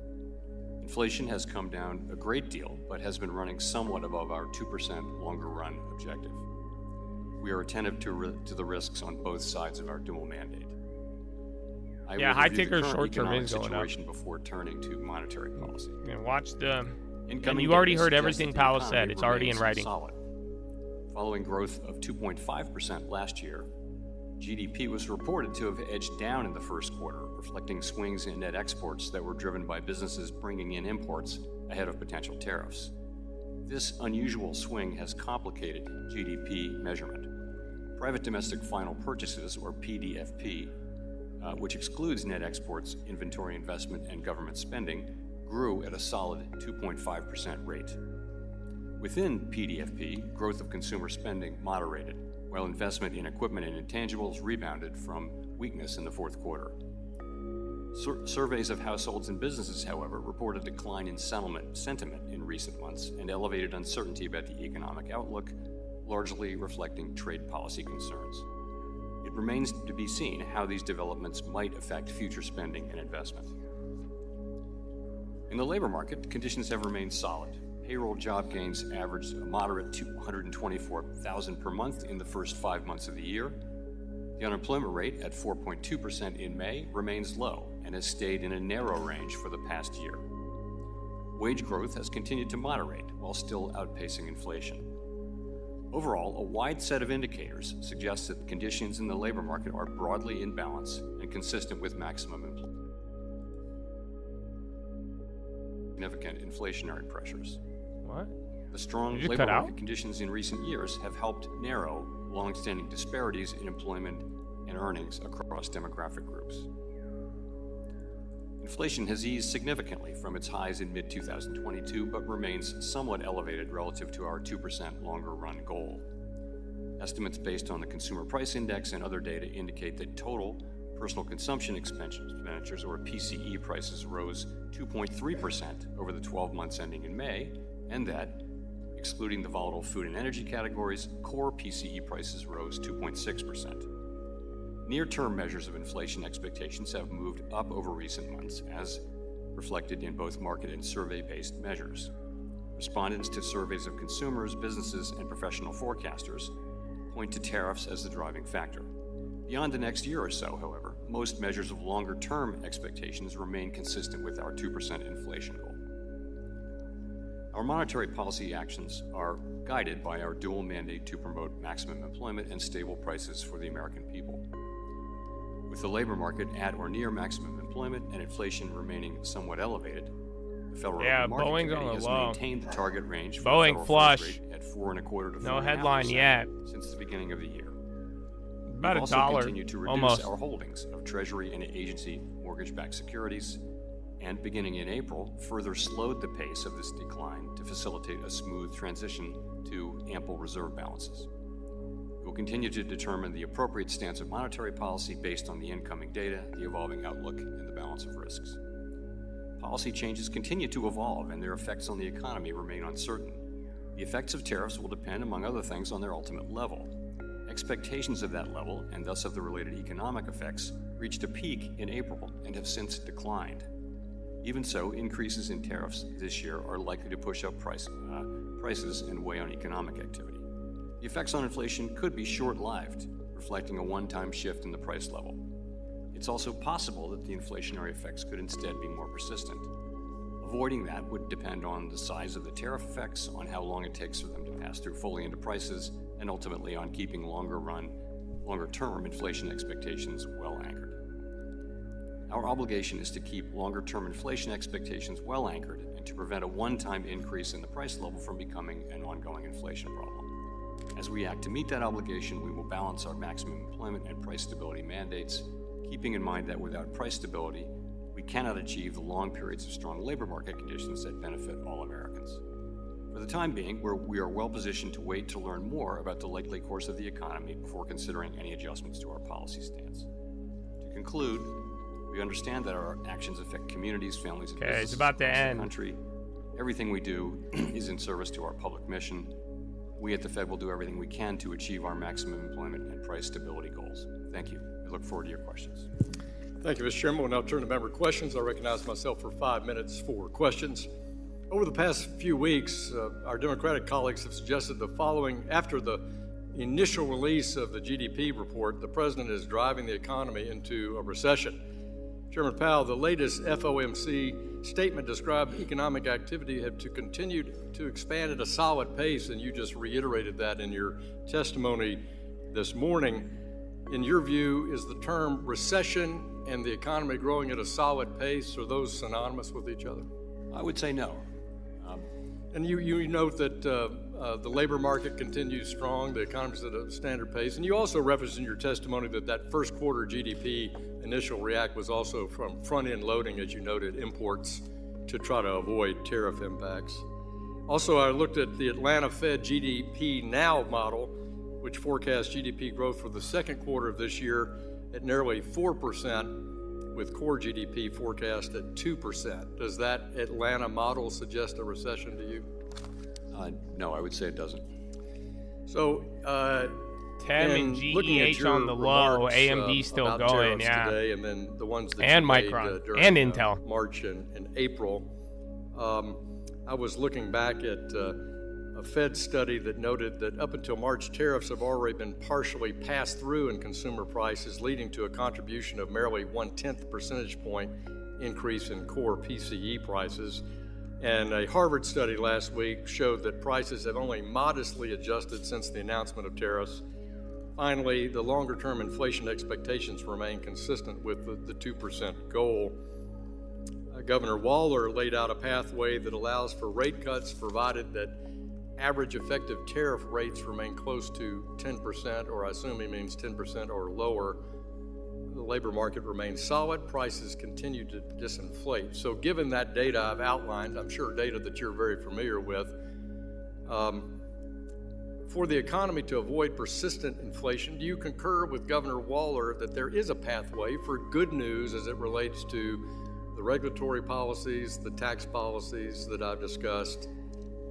Inflation has come down a great deal, but has been running somewhat above our 2% longer-run objective. We are attentive to the risks on both sides of our dual mandate. High ticker short-term is going up. Before turning to monetary policy. And watch the. And you already heard everything Powell said. It's already in writing. Solid. Following growth of 2.5% last year, GDP was reported to have edged down in the first quarter, reflecting swings in net exports that were driven by businesses bringing in imports ahead of potential tariffs. This unusual swing has complicated GDP measurement. Private domestic final purchases, or PDFP, which excludes net exports, inventory investment, and government spending, grew at a solid 2.5% rate. Within PDFP, growth of consumer spending moderated, while investment in equipment and intangibles rebounded from weakness in the fourth quarter. Surveys of households and businesses, however, report a decline in sentiment in recent months and elevated uncertainty about the economic outlook, largely reflecting trade policy concerns. It remains to be seen how these developments might affect future spending and investment. In the labor market, conditions have remained solid. Payroll job gains averaged a moderate 224,000 per month in the first 5 months of the year. The unemployment rate at 4.2% in May remains low and has stayed in a narrow range for the past year. Wage growth has continued to moderate while still outpacing inflation. Overall, a wide set of indicators suggests that conditions in the labor market are broadly in balance and consistent with maximum employment. Significant inflationary pressures. What? The strong labor market conditions in recent years have helped narrow long-standing disparities in employment and earnings across demographic groups. Inflation has eased significantly from its highs in mid-2022, but remains somewhat elevated relative to our 2% longer-run goal. Estimates based on the Consumer Price Index and other data indicate that total personal consumption expenditures, or PCE prices, rose 2.3% over the 12 months ending in May, and that, excluding the volatile food and energy categories, core PCE prices rose 2.6%. Near-term measures of inflation expectations have moved up over recent months, as reflected in both market and survey-based measures. Respondents to surveys of consumers, businesses, and professional forecasters point to tariffs as the driving factor. Beyond the next year or so, however, most measures of longer-term expectations remain consistent with our 2% inflation goal. Our monetary policy actions are guided by our dual mandate to promote maximum employment and stable prices for the American people. With the labor market at or near maximum employment and inflation remaining somewhat elevated, the Federal Open Market Boeing's Committee on the has low. maintained the target range for Boeing the federal flush. funds rate at 4.25% to 4.5% No headline yet. since the beginning of the year. About We've $1, also continued to reduce almost. our holdings of Treasury and agency mortgage-backed securities, and beginning in April, further slowed the pace of this decline to facilitate a smooth transition to ample reserve balances. We will continue to determine the appropriate stance of monetary policy based on the incoming data, the evolving outlook, and the balance of risks. Policy changes continue to evolve, and their effects on the economy remain uncertain. The effects of tariffs will depend, among other things, on their ultimate level. Expectations of that level, and thus of the related economic effects, reached a peak in April and have since declined. Even so, increases in tariffs this year are likely to push up prices and weigh on economic activity. The effects on inflation could be short-lived, reflecting a one-time shift in the price level. It's also possible that the inflationary effects could instead be more persistent. Avoiding that would depend on the size of the tariff effects, on how long it takes for them to pass through fully into prices, and ultimately on keeping longer-term inflation expectations well anchored. Our obligation is to keep longer-term inflation expectations well anchored and to prevent a one-time increase in the price level from becoming an ongoing inflation problem. As we act to meet that obligation, we will balance our maximum employment and price stability mandates, keeping in mind that without price stability, we cannot achieve the long periods of strong labor market conditions that benefit all Americans. For the time being, we are well positioned to wait to learn more about the likely course of the economy before considering any adjustments to our policy stance. To conclude, we understand that our actions affect communities, families, and businesses it's about to across the end. country. Everything we do is in service to our public mission. We at the Fed will do everything we can to achieve our maximum employment and price stability goals. Thank you. I look forward to your questions. Thank you, Mr. Chairman. We'll now turn to member questions. I recognize myself for 5 minutes for questions. Over the past few weeks, our Democratic colleagues have suggested the following. After the initial release of the GDP report, the president is driving the economy into a recession. Chairman Powell, the latest FOMC statement described economic activity had to continue to expand at a solid pace, and you just reiterated that in your testimony this morning. In your view, is the term recession and the economy growing at a solid pace, are those synonymous with each other? I would say no. And you note that the labor market continues strong, the economy's at a standard pace, and you also referenced in your testimony that first quarter GDP initial react was also from front-end loading, as you noted, imports to try to avoid tariff impacts. Also, I looked at the Atlanta Fed GDP Now model, which forecasts GDP growth for the second quarter of this year at nearly 4%, with core GDP forecast at 2%. Does that Atlanta model suggest a recession to you? No, I would say it doesn't. So, TEM and GEH on the low, AMD still going, yeah. Today, and then the ones that and you Micron made, during, and Intel. March and April. I was looking back at a Fed study that noted that up until March, tariffs have already been partially passed through in consumer prices, leading to a contribution of merely 1/10 percentage point increase in core PCE prices. And a Harvard study last week showed that prices have only modestly adjusted since the announcement of tariffs. Finally, the longer-term inflation expectations remain consistent with the 2% goal. Governor Waller laid out a pathway that allows for rate cuts provided that average effective tariff rates remain close to 10%, or I assume he means 10% or lower. The labor market remains solid, prices continue to disinflate. So given that data I've outlined, I'm sure data that you're very familiar with, for the economy to avoid persistent inflation, do you concur with Governor Waller that there is a pathway for good news as it relates to the regulatory policies, the tax policies that I've discussed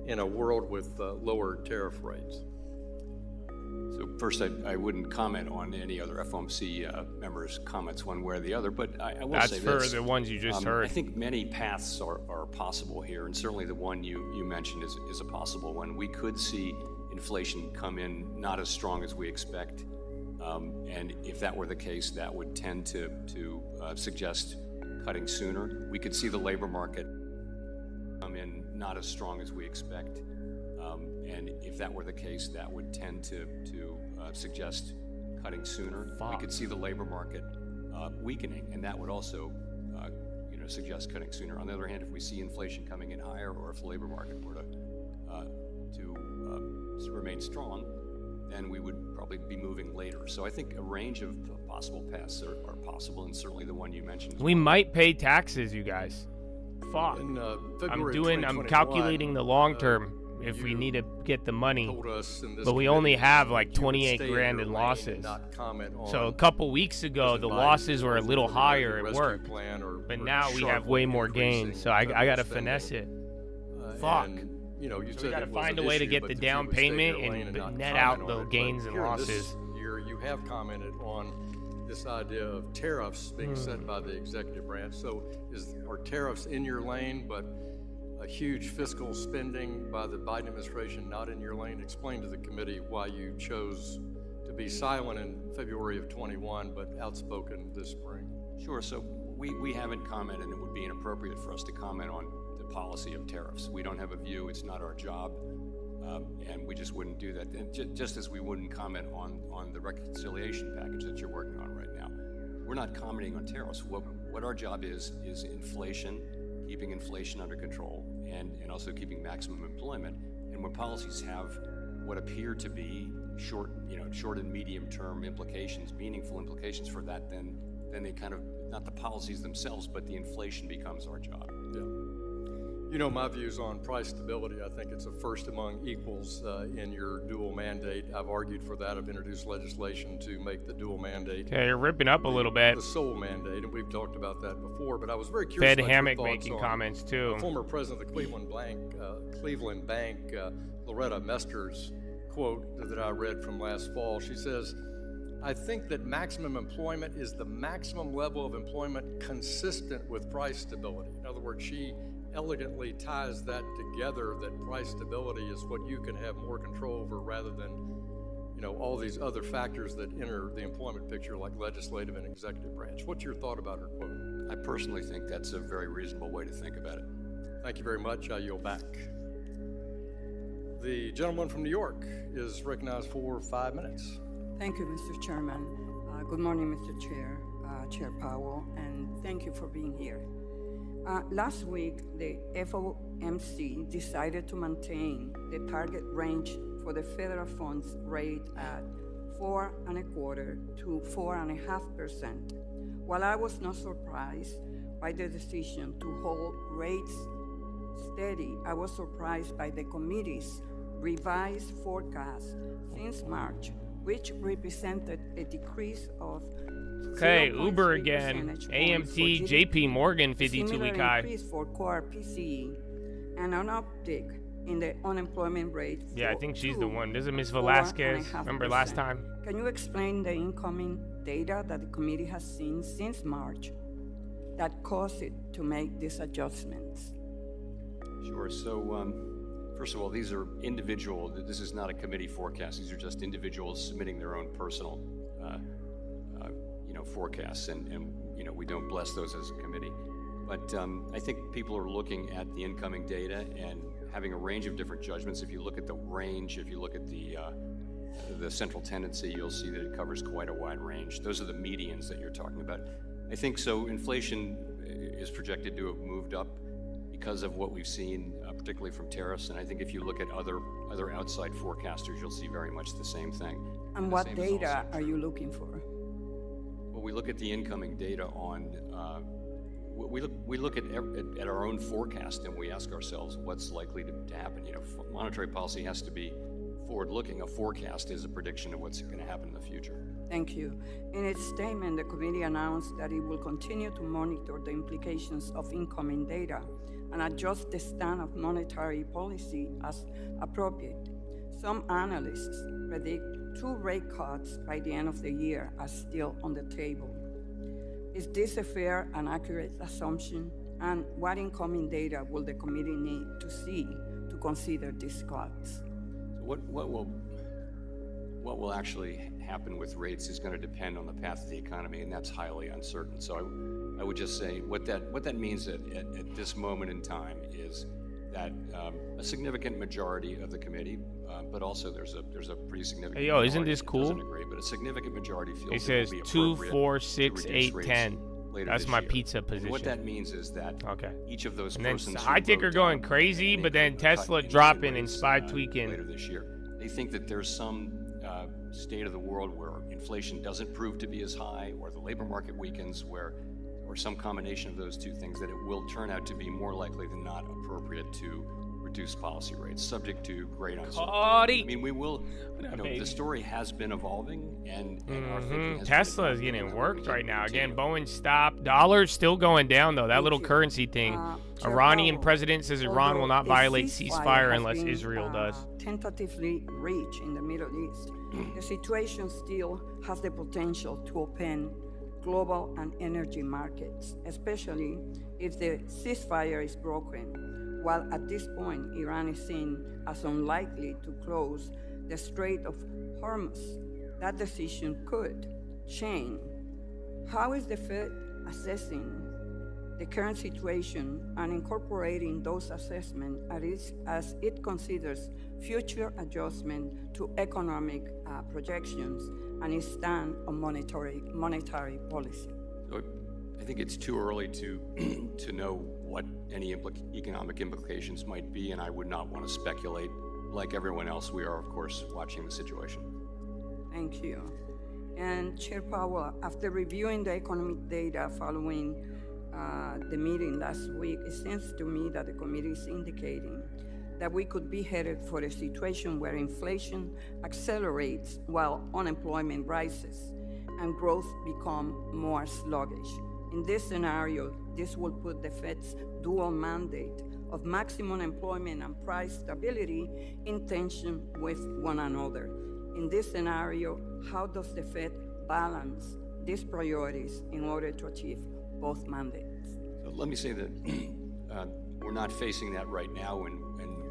in a world with lower tariff rates? So first, I wouldn't comment on any other FOMC members' comments one way or the other, but I will say this. That's for the ones you just heard. I think many paths are possible here, and certainly the one you mentioned is a possible one. We could see inflation come in not as strong as we expect, and if that were the case, that would tend to suggest cutting sooner. We could see the labor market come in not as strong as we expect, and if that were the case, that would tend to suggest cutting sooner. We could see the labor market weakening, and that would also suggest cutting sooner. On the other hand, if we see inflation coming in higher, or if the labor market were to remain strong, then we would probably be moving later. So I think a range of possible paths are possible, and certainly the one you mentioned. We might pay taxes, you guys. Fuck. I'm calculating the long term if we need to get the money, but we only have like 28 grand in losses. So a couple weeks ago, the losses were a little higher at work, but now we have way more gains. So I gotta finesse it. Fuck. So we gotta find a way to get the down payment and net out the gains and losses. You have commented on this idea of tariffs being set by the executive branch. So are tariffs in your lane, but a huge fiscal spending by the Biden administration not in your lane? Explain to the committee why you chose to be silent in February of 21, but outspoken this spring. Sure. So we haven't commented, and it would be inappropriate for us to comment on the policy of tariffs. We don't have a view. It's not our job. And we just wouldn't do that. And just as we wouldn't comment on the reconciliation package that you're working on right now. We're not commenting on tariffs. What our job is inflation, keeping inflation under control, and also keeping maximum employment. And when policies have what appear to be short and medium term implications, meaningful implications for that, then they kind of, not the policies themselves, but the inflation becomes our job. Yeah. You know my views on price stability. I think it's a first among equals in your dual mandate. I've argued for that. I've introduced legislation to make the dual mandate. Okay, you're ripping up a little bit. The sole mandate, and we've talked about that before. But I was very curious. Fed Hammock making comments too. Former president of the Cleveland Bank, Loretta Mester's quote that I read from last fall. She says, "I think that maximum employment is the maximum level of employment consistent with price stability." In other words, she elegantly ties that together, that price stability is what you can have more control over rather than, all these other factors that enter the employment picture like legislative and executive branch. What's your thought about her quote? I personally think that's a very reasonable way to think about it. Thank you very much. I yield back. The gentleman from New York is recognized for 5 minutes. Thank you, Mr. Chairman. Good morning, Mr. Chair, Chair Powell, and thank you for being here. Last week, the FOMC decided to maintain the target range for the federal funds rate at 4.25% to 4.5%. While I was not surprised by the decision to hold rates steady, I was surprised by the committee's revised forecast since March, which represented a decrease of Okay, Uber again. AMT, JP Morgan, 52-week high. Increase for core PCE and an uptick in the unemployment rate. Yeah, I think she's the one. This is Ms. Velasquez. Remember last time? Can you explain the incoming data that the committee has seen since March that caused it to make these adjustments? Sure. So First of all, these are individual. This is not a committee forecast. These are just individuals submitting their own personal, forecasts, and we don't bless those as a committee. But I think people are looking at the incoming data and having a range of different judgments. If you look at the range, if you look at the central tendency, you'll see that it covers quite a wide range. Those are the medians that you're talking about. I think so. Inflation is projected to have moved up because of what we've seen, particularly from tariffs. And I think if you look at other outside forecasters, you'll see very much the same thing. And what data are you looking for? Well, we look at the incoming data on. We look at our own forecast, and we ask ourselves what's likely to happen. Monetary policy has to be forward-looking. A forecast is a prediction of what's going to happen in the future. Thank you. In its statement, the committee announced that it will continue to monitor the implications of incoming data and adjust the stand of monetary policy as appropriate. Some analysts predict 2 rate cuts by the end of the year are still on the table. Is this a fair and accurate assumption? And what incoming data will the committee need to see to consider these cuts? What will actually happen with rates is going to depend on the path of the economy, and that's highly uncertain. So I would just say what that means at this moment in time is that a significant majority of the committee, but also there's a pretty significant. Hey, yo, isn't this cool? Doesn't agree, but a significant majority feels it says 2, 4, 6, 8, 10. That's my pizza position. And what that means is that each of those and persons. And then I think are going crazy, but then Tesla dropping and SPY tweaking later this year. They think that there's some state of the world where inflation doesn't prove to be as high, or the labor market weakens, or some combination of those two things, that it will turn out to be more likely than not appropriate to reduce policy rates, subject to great uncertainty. I mean, we will. The story has been evolving, and our thinking has Tesla is getting worked right now. Again, Boeing stopped. Dollar's still going down though. That little currency thing. Iranian president says Iran will not violate ceasefire unless Israel does. Tentatively reached in the Middle East. The situation still has the potential to open global and energy markets, especially if the ceasefire is broken. While at this point, Iran is seen as unlikely to close the Strait of Hormuz, that decision could change. How is the Fed assessing the current situation and incorporating those assessments as it considers future adjustment to economic projections and its stand on monetary policy? So I think it's too early to know what any economic implications might be, and I would not want to speculate. Like everyone else, we are, of course, watching the situation. Thank you. And Chair Powell, after reviewing the economic data following the meeting last week, it seems to me that the committee is indicating that we could be headed for a situation where inflation accelerates while unemployment rises and growth become more sluggish. In this scenario, this will put the Fed's dual mandate of maximum employment and price stability in tension with one another. In this scenario, how does the Fed balance these priorities in order to achieve both mandates? So let me say that we're not facing that right now, and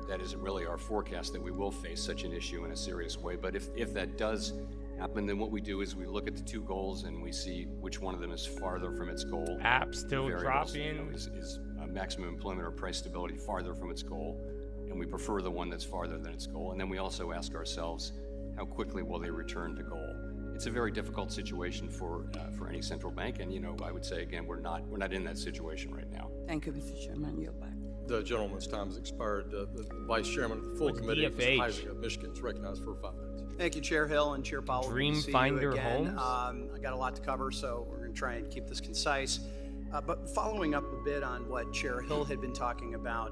that isn't really our forecast that we will face such an issue in a serious way. But if that does happen, then what we do is we look at the two goals and we see which one of them is farther from its goal. App still dropping. Is maximum employment or price stability farther from its goal, and we prefer the one that's farther than its goal. And then we also ask ourselves, how quickly will they return to goal? It's a very difficult situation for any central bank, and I would say again, we're not in that situation right now. Thank you, Mr. Chairman. You're back. The gentleman's time has expired. The Vice Chairman of the full committee, Mr. Heising of Michigan, is recognized for 5 minutes. Thank you, Chair Hill and Chair Powell. Dreamfinder Homes. I got a lot to cover, so we're going to try and keep this concise. But following up a bit on what Chair Hill had been talking about,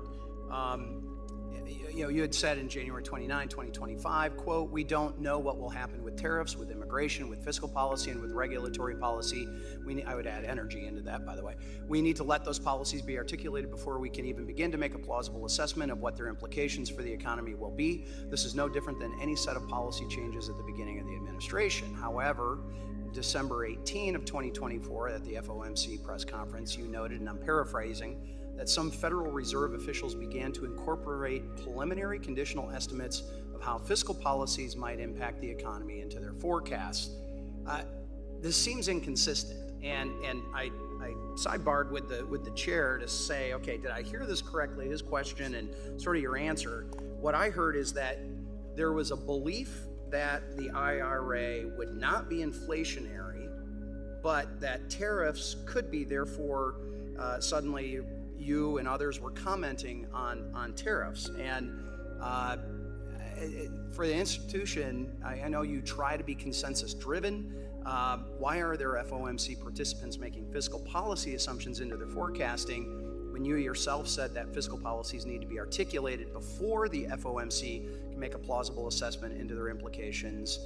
you had said in January 29, 2025, quote, "We don't know what will happen with tariffs, with immigration, with fiscal policy, and with regulatory policy." I would add energy into that, by the way. "We need to let those policies be articulated before we can even begin to make a plausible assessment of what their implications for the economy will be. This is no different than any set of policy changes at the beginning of the administration. However, December 18 of 2024 at the FOMC press conference, you noted, and I'm paraphrasing, that some Federal Reserve officials began to incorporate preliminary conditional estimates of how fiscal policies might impact the economy into their forecasts. This seems inconsistent, and I sidebarred with the chair to say, okay, did I hear this correctly, his question and sort of your answer? What I heard is that there was a belief that the IRA would not be inflationary, but that tariffs could be. Therefore, suddenly you and others were commenting on tariffs. And for the institution, I know you try to be consensus driven. Why are there FOMC participants making fiscal policy assumptions into their forecasting when you yourself said that fiscal policies need to be articulated before the FOMC can make a plausible assessment into their implications,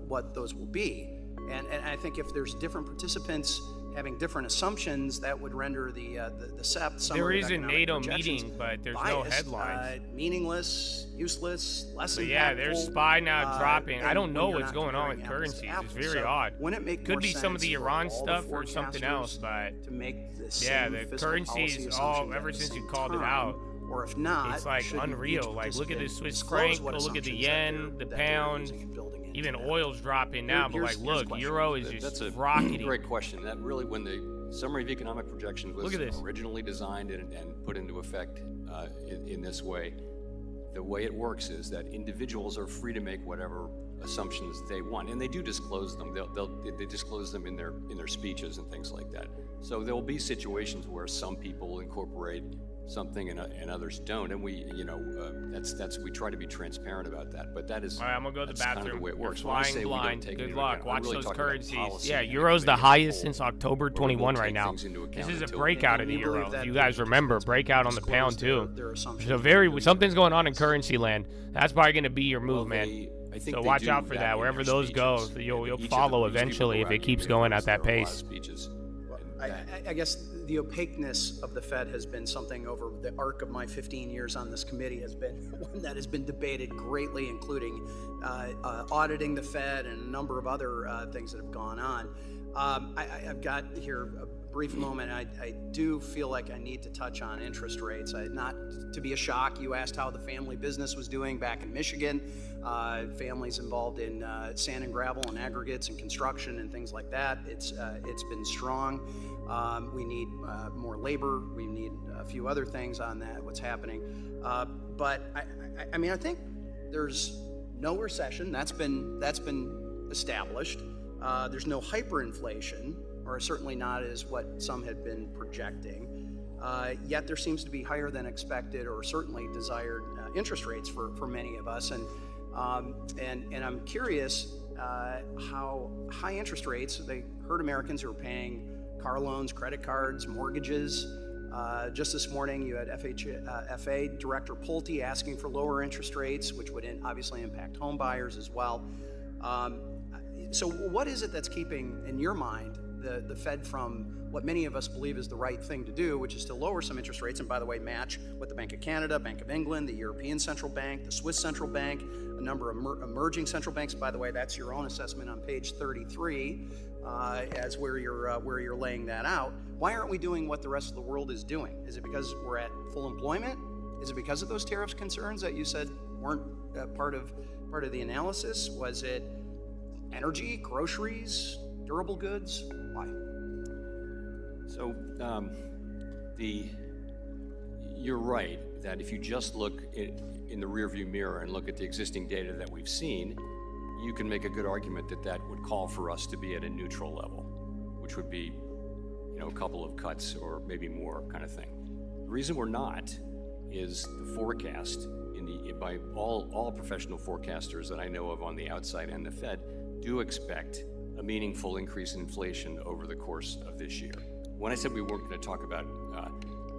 what those will be? And I think if there's different participants having different assumptions, that would render the SEP summary There is of a economic NATO projections meeting, but there's biased, no headlines. Meaningless, useless, less But impactful. yeah, there's SPY now dropping. I don't know when you're what's not going on with comparing apples to currencies. It's apples. very So odd. wouldn't it make Could more be some of the sense for Iran all stuff the or something else, but to make the yeah, same the fiscal currencies policy all assumptions ever at the since you same called it time? out. Or if not, It's like shouldn't each unreal. Like look at the participant Swiss disclose franc, what go look at the assumptions that yen, the they're pound, using and building into even that. oil's dropping now. But like, Here's look, the question. euro is That's just a rocketing. great question. That really, when the summary of economic projections was Look at this. originally designed and put into effect in this way, the way it works is that individuals are free to make whatever assumptions they want, and they do disclose them. They disclose them in their speeches and things like that. So there will be situations where some people incorporate something and others don't, and we try to be transparent about that. But that is All right, I'm gonna go to the that's kind of bathroom. the way it You're works. When I flying say we don't blind. take Good into luck. account, I'm Watch really those talking about currencies. policy Yeah, and euro's the everything as a highest whole, since October where we 21 won't right take now. things into This account is a until- breakout of the You believe euro. that If you the guys remember, breakout on the pound too. Their assumptions So something's going on in currency land. That's probably going to be your move, man. I think So they watch do out for that. in Wherever their those go, speeches. you'll Each of follow these people eventually go if out it and keeps give going at that there are a lot of pace. speeches. I guess the opaqueness of the Fed has been something over the arc of my 15 years on this committee has been one that has been debated greatly, including auditing the Fed and a number of other things that have gone on. I've got here a brief moment. I do feel like I need to touch on interest rates. Not to be a shock, you asked how the family business was doing back in Michigan. Families involved in sand and gravel and aggregates and construction and things like that. It's been strong. We need more labor. We need a few other things on that, what's happening. But I mean, I think there's no recession. That's been established. There's no hyperinflation, or certainly not as what some had been projecting. Yet there seems to be higher than expected, or certainly desired interest rates for many of us. And I'm curious how high interest rates, they hurt Americans who are paying car loans, credit cards, mortgages. Just this morning, you had FHFA Director Pulte asking for lower interest rates, which would obviously impact home buyers as well. So what is it that's keeping, in your mind, the Fed from what many of us believe is the right thing to do, which is to lower some interest rates, and by the way, match what the Bank of Canada, Bank of England, the European Central Bank, the Swiss Central Bank, a number of emerging central banks. By the way, that's your own assessment on page 33, as where you're laying that out. Why aren't we doing what the rest of the world is doing? Is it because we're at full employment? Is it because of those tariffs concerns that you said weren't part of the analysis? Was it energy, groceries, durable goods? Why? So you're right that if you just look in the rearview mirror and look at the existing data that we've seen, you can make a good argument that would call for us to be at a neutral level, which would be, a couple of cuts or maybe more kind of thing. The reason we're not is the forecast by all professional forecasters that I know of on the outside and the Fed do expect a meaningful increase in inflation over the course of this year. When I said we weren't going to talk about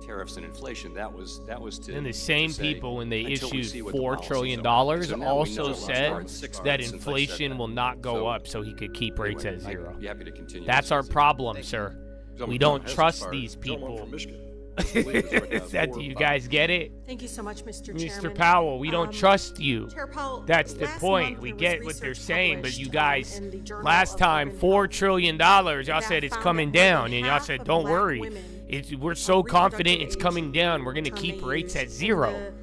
tariffs and inflation, that was to. And the same to say, people, when they until we issued see what the $4 policies trillion, are. So now we also know said since that I said inflation will not go up, so he could keep rates Anyway, at zero. I'd be happy to continue. That's our problem, sir. We don't trust these people. Do you guys get it? Thank you so much, Mr. Chairman. Mr. Powell, we don't trust you. Chair Powell, that's the point. We get what they're saying, but you guys, last time, $4 trillion, y'all said it's coming down, and y'all said, don't worry. We're so confident it's coming down. We're going to keep rates at 0.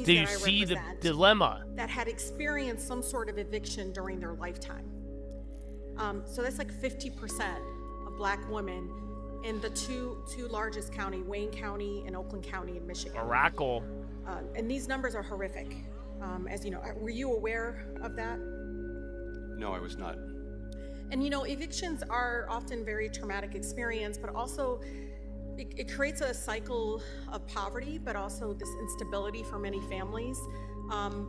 Do you see the dilemma? That had experienced some sort of eviction during their lifetime. So that's like 50% of black women in the two largest county, Wayne County and Oakland County in Michigan. Miracle. And these numbers are horrific. As you know, were you aware of that? No, I was not. And you know, evictions are often very traumatic experience, but also it creates a cycle of poverty, but also this instability for many families.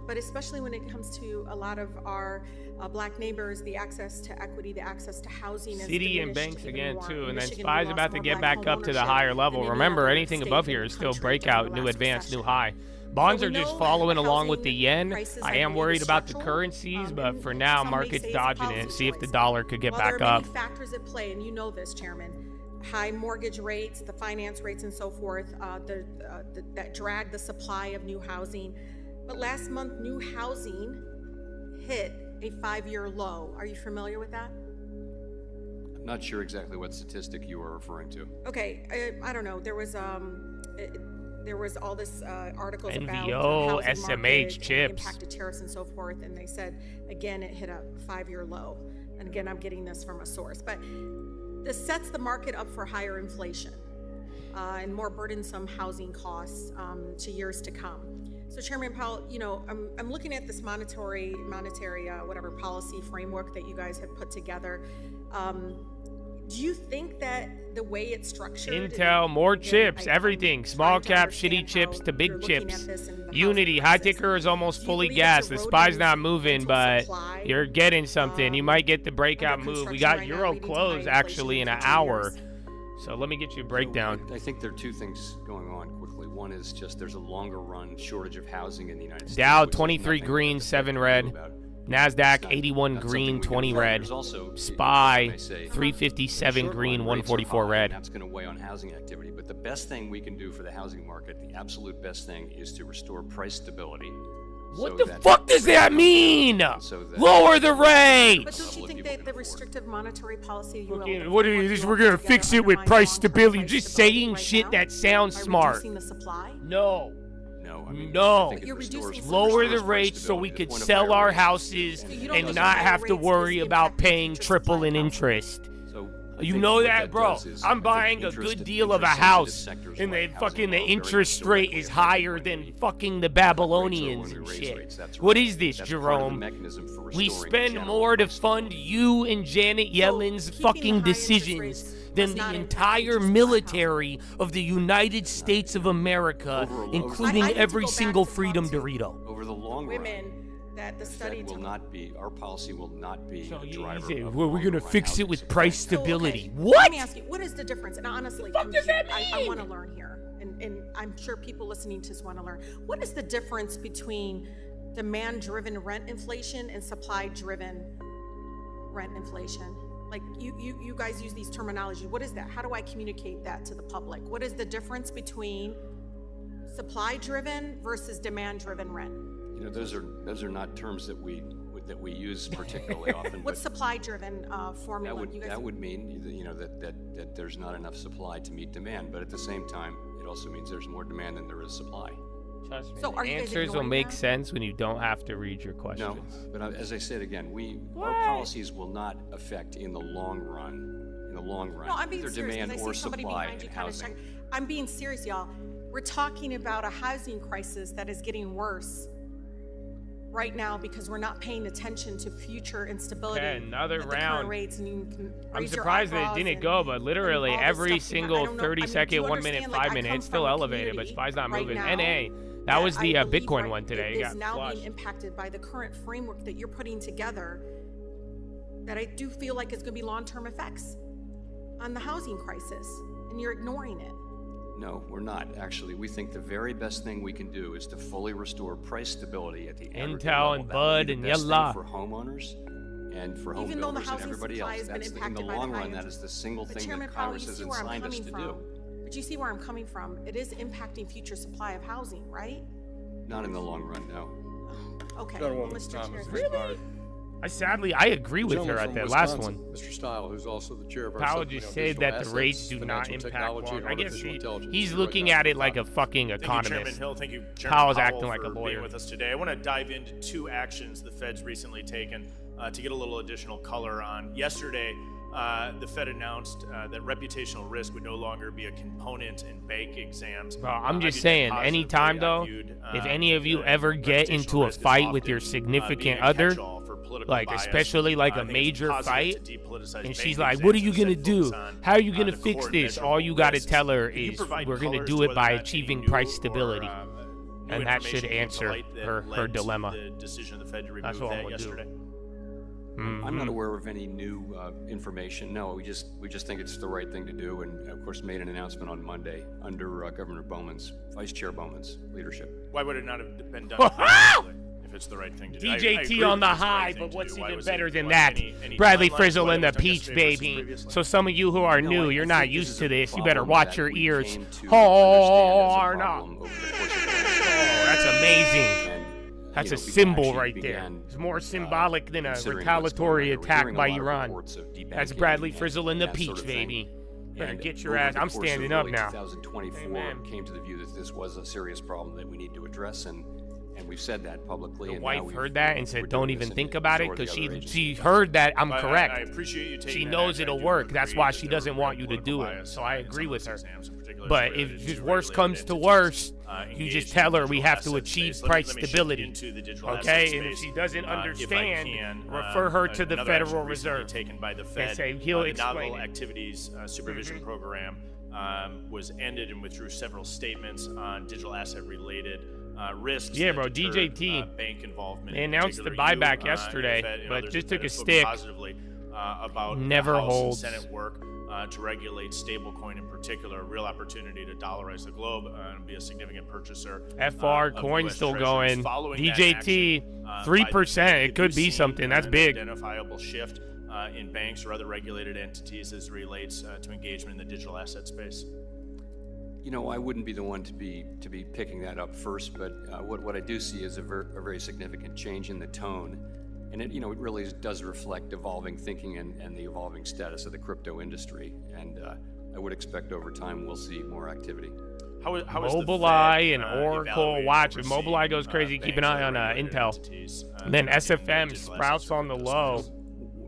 But especially when it comes to a lot of our black neighbors, the access to equity, the access to housing. City and banks again too, and then SPY's about to get back up to the higher level. Remember, anything above here is still breakout, new advance, new high. Bonds are just following along with the yen. I am worried about the currencies, but for now, market's dodging it. See if the dollar could get back up. There are many factors at play, and you know this, Chairman. High mortgage rates, the finance rates, and so forth, that drag the supply of new housing. But last month, new housing hit a 5-year low. Are you familiar with that? I'm not sure exactly what statistic you are referring to. Okay, I don't know. There was all this articles NVO, about the housing SMH, market, chips, impacted tariffs, and so forth. And they said again it hit a 5-year low. And again, I'm getting this from a source, but this sets the market up for higher inflation and more burdensome housing costs to years to come. So Chairman Powell, you know, I'm looking at this monetary whatever policy framework that you guys have put together. Do you think that the way it's structured, Intel, more chips, everything, small cap, shitty chips to big chips, Unity, high ticker is almost fully gassed. The SPY's not moving, but you're getting something. You might get the breakout move. We got Euro close actually in an hour. So let me get you a breakdown. I think there are two things going on quickly. One is just there's a longer run shortage of housing in the United States. Dow 23 green, 7 red. NASDAQ 81 green, 20 red. SPY 357 green, 144 red. That's going to weigh on housing activity. But the best thing we can do for the housing market, the absolute best thing, is to restore price stability. What the fuck does that mean? Lower the rates. But don't you think that the restrictive monetary policy what are you, we're gonna fix it with price stability? You're just saying shit that sounds smart. Reducing the supply? No. No, I mean, no. I think it Lower the rates so we could sell our houses and not have to worry about paying triple in interest. You know that, bro? I'm buying a good deal of a house, and the interest rate is higher than fucking the Babylonians and shit. What is this, Jerome? We spend more to fund you and Janet Yellen's fucking decisions than the entire military of the United States of America, including every single Freedom Dorito. Over the long run, that the study will not be, our policy will not be a driver. We're going to fix it with price stability. So, what? Let me ask you, what is the difference? And honestly, what does that mean? I want to learn here, and I'm sure people listening to this want to learn. What is the difference between demand-driven rent inflation and supply-driven rent inflation? Like you guys use these terminology. What is that? How do I communicate that to the public? What is the difference between supply-driven versus demand-driven rent? You know, those are not terms that we use particularly often. What's supply-driven formula? That would mean, you know, that there's not enough supply to meet demand, but at the same time, it also means there's more demand than there is supply. Trust me, so answers will make sense when you don't have to read your questions. No, but as I said again, our policies will not affect in the long run. No, I'm being serious. Demand or supply in housing. I'm being serious, y'all. We're talking about a housing crisis that is getting worse right now because we're not paying attention to future instability. Okay, another round. Rates, and you can I'm surprised that it didn't go, but literally every single 30-second, 1 minute, 5 minute, it's still elevated, but SPY's not moving. NA, that was the Bitcoin one today. It is now being impacted by the current framework that you're putting together that I do feel like is going to be long-term effects on the housing crisis, and you're ignoring it. No, we're not. Actually, we think the very best thing we can do is to fully restore price stability at the Intel and Bud and Yalla for homeowners and for home builders and everybody else. That's in the long run. That is the single thing that Congress has assigned us to do. But you see where I'm coming from. It is impacting future supply of housing, right? Not in the long run, no. Okay, Mr. Chair. Really? I agree with her at that last one. Mr. Stile, who's also the chair of our Powell just said that the rates do not impact long. I guess he's looking at it like a fucking economist. Thank you, Chairman Hill. Thank you, Chairman Powell's Powell, acting like a for lawyer. being with us today. I want to dive into two actions the Fed's recently taken to get a little additional color on. Yesterday, the Fed announced that reputational risk would no longer be a component in bank exams. Bro, I'm just saying, anytime though, if any of you ever get into a fight with your significant other, like especially like a major fight, and she's like, what are you going to do? How are you going to fix this? All you got to tell her is we're going to do it by achieving price stability. And that should answer her dilemma. That's what I'm going to do. I'm not aware of any new information. No, we just think it's the right thing to do, and of course made an announcement on Monday under Governor Bowman's, Vice Chair Bowman's leadership. Why would it not have been done previously if it's the right thing to do? DJT on the high, but what's even better than that? Bradley Frizzle and the Peach Baby. So some of you who are new, you're not used to this. You better watch your ears. Oh, that's amazing. That's a symbol right there. It's more symbolic than a retaliatory attack by Iran. That's Bradley Frizzle and the Peach Baby. Better get your ass. I'm standing up now. 2024 came to the view that this was a serious problem that we need to address, and we've said that publicly. The wife heard that and said, "Don't even think about it," because she heard that I'm correct. I appreciate you taking she that knows action. it'll work. That's why she doesn't want you to do it. So I agree with her. But if worse comes to worse, you just tell her we have to achieve price stability. Okay? And if she doesn't understand, refer her to the Federal Reserve and say he'll explain the Novel it. Activities Supervision Program was ended and withdrew several statements on digital asset related risks. Yeah, bro, DJT. Bank involvement. They announced the buyback yesterday, but just took a stick. Positively about Never House holds. and Senate work to regulate stablecoin in particular, a real opportunity to dollarize the globe and be a significant purchaser. FR coin still going. DJT 3%. It could be something. That's big. Identifiable shift in banks or other regulated entities as it relates to engagement in the digital asset space. You know, I wouldn't be the one to be picking that up first, but what I do see is a very significant change in the tone, and it really does reflect evolving thinking and the evolving status of the crypto industry, and I would expect over time we'll see more activity. How is Mobileye and Oracle watch. If Mobileye goes crazy, keep an eye on Intel. And then SFM sprouts on the low.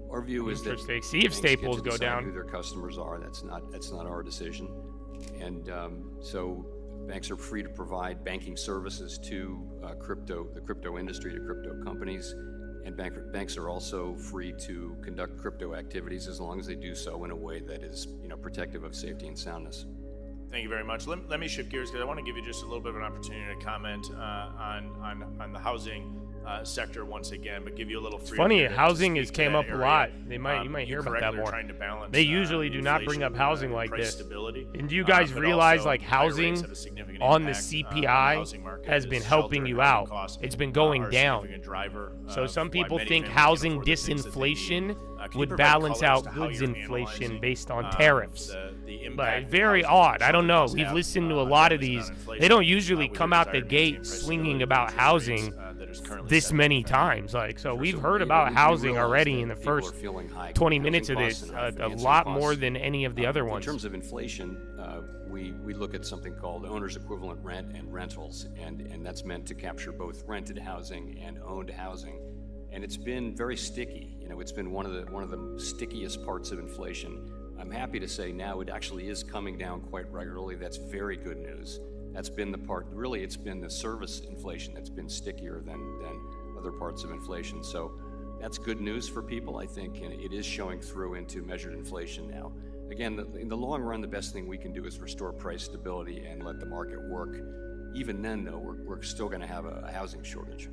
Our view is that see if staples go down. Who their customers are. That's not our decision. And so banks are free to provide banking services to the crypto industry, to crypto companies, and banks are also free to conduct crypto activities as long as they do so in a way that is protective of safety and soundness. Thank you very much. Let me shift gears because I want to give you just a little bit of an opportunity to comment on the housing sector once again, but give you a little free. It's funny, housing has came up a lot. You might hear about that more. Balance, they usually do not bring up housing like this. Stability. And do you guys realize like housing on the CPI has been helping you out? It's been going down. So some people think housing disinflation would balance out goods inflation based on tariffs. But very odd. I don't know. We've listened to a lot of these. They don't usually come out the gate swinging about housing this many times. So we've heard about housing already in the first 20 minutes of this, a lot more than any of the other ones. In terms of inflation, we look at something called owner's equivalent rent and rentals, and that's meant to capture both rented housing and owned housing. And it's been very sticky. It's been one of the stickiest parts of inflation. I'm happy to say now it actually is coming down quite regularly. That's very good news. That's been the part, really it's been the service inflation that's been stickier than other parts of inflation. So that's good news for people, I think, and it is showing through into measured inflation now. Again, in the long run, the best thing we can do is restore price stability and let the market work. Even then, though, we're still going to have a housing shortage.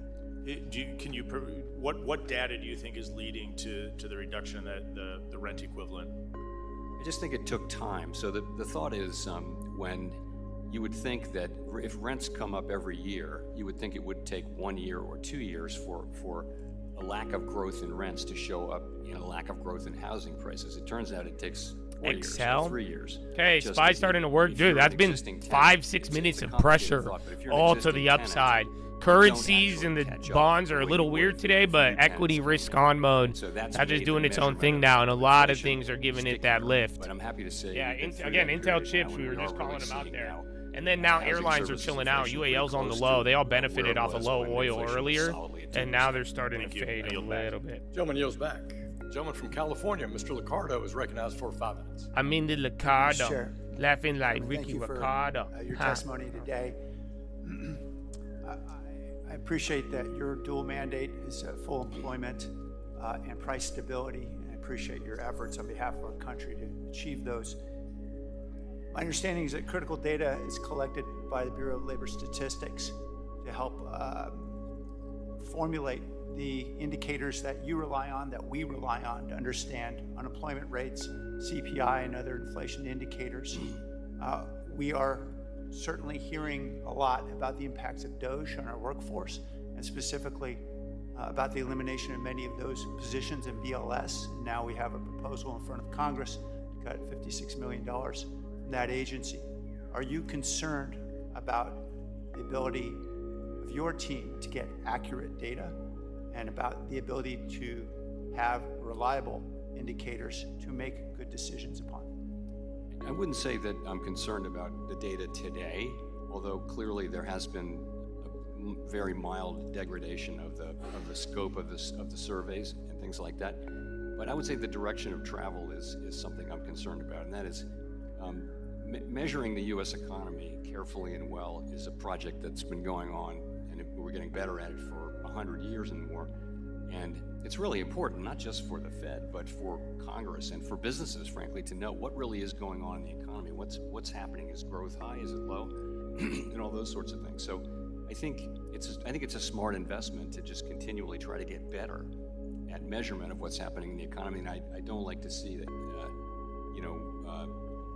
What data do you think is leading to the reduction in the rent equivalent? I just think it took time. So the thought is when you would think that if rents come up every year, you would think it would take 1 year or 2 years for a lack of growth in rents to show up in a lack of growth in housing prices. It turns out it takes 4 years, Excel? or 3 years. Okay, Just SPY if starting to you- work. if Dude, you're that's an been existing tenant, 5-6 it's minutes a of complicated pressure, thought, but if you're an all to existing the tenant, upside. you don't Currencies actually and the catch up bonds the are a way little you weird would today, if but new equity tenants risk come in. on mode. So that's Just made doing the its own thing measurement now, and a lot of inflation things are giving it sticky that now. lift. But I'm happy to say Yeah, we've been through again, that Intel period chips, now, we and were we just are calling really them out seeing there. now And then now housing airlines are services chilling out. inflation UAL's on the pretty low. close They all to benefited where it off of was low when oil inflation was earlier, solidly at and now 2%. they're starting Thank to you. fade I a yield back. little bit. Gentleman yields back. Gentleman from California, Mr. Licardo, is recognized for 5 minutes. I'm in the Licardo, Sure. laughing like Thank Ricky you for Ricardo. your Huh. testimony today. I appreciate that your dual mandate is full employment and price stability, and I appreciate your efforts on behalf of our country to achieve those. My understanding is that critical data is collected by the Bureau of Labor Statistics to help formulate the indicators that you rely on, that we rely on to understand unemployment rates, CPI, and other inflation indicators. We are certainly hearing a lot about the impacts of DOGE on our workforce, and specifically about the elimination of many of those positions in BLS. And now we have a proposal in front of Congress to cut $56 million from that agency. Are you concerned about the ability of your team to get accurate data and about the ability to have reliable indicators to make good decisions upon? I wouldn't say that I'm concerned about the data today, although clearly there has been a very mild degradation of the scope of the surveys and things like that. But I would say the direction of travel is something I'm concerned about, and that is measuring the U.S. economy carefully and well is a project that's been going on, and we're getting better at it for 100 years and more. And it's really important, not just for the Fed, but for Congress and for businesses, frankly, to know what really is going on in the economy. What's happening? Is growth high? Is it low? And all those sorts of things. So I think it's a smart investment to just continually try to get better at measurement of what's happening in the economy. And I don't like to see that,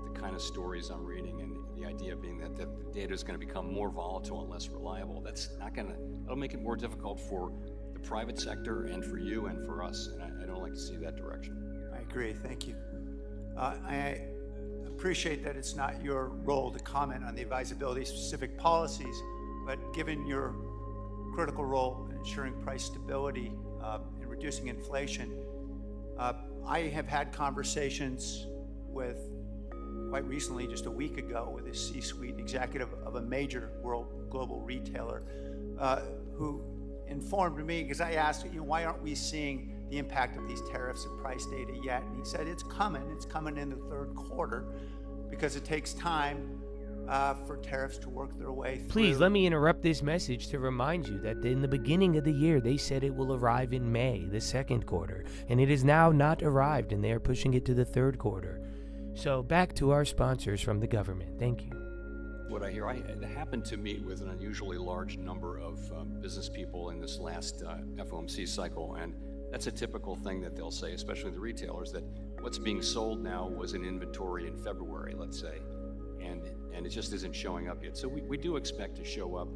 the kind of stories I'm reading and the idea being that the data is going to become more volatile and less reliable. That'll make it more difficult for the private sector and for you and for us, and I don't like to see that direction. I agree, thank you. I appreciate that it's not your role to comment on the advisability of specific policies, but given your critical role in ensuring price stability and reducing inflation, I have had conversations with, quite recently, just a week ago, with a C-suite executive of a major global retailer who informed me, because I asked, why aren't we seeing the impact of these tariffs and price data yet? And he said, it's coming in the third quarter, because it takes time for tariffs to work their way through. Please let me interrupt this message to remind you that in the beginning of the year, they said it will arrive in May, the second quarter, and it has now not arrived, and they are pushing it to the third quarter. So back to our sponsors from the government. Thank you. What I hear, I happened to meet with an unusually large number of business people in this last FOMC cycle, and that's a typical thing that they'll say, especially the retailers, that what's being sold now was in inventory in February, let's say, and it just isn't showing up yet. So we do expect to show up,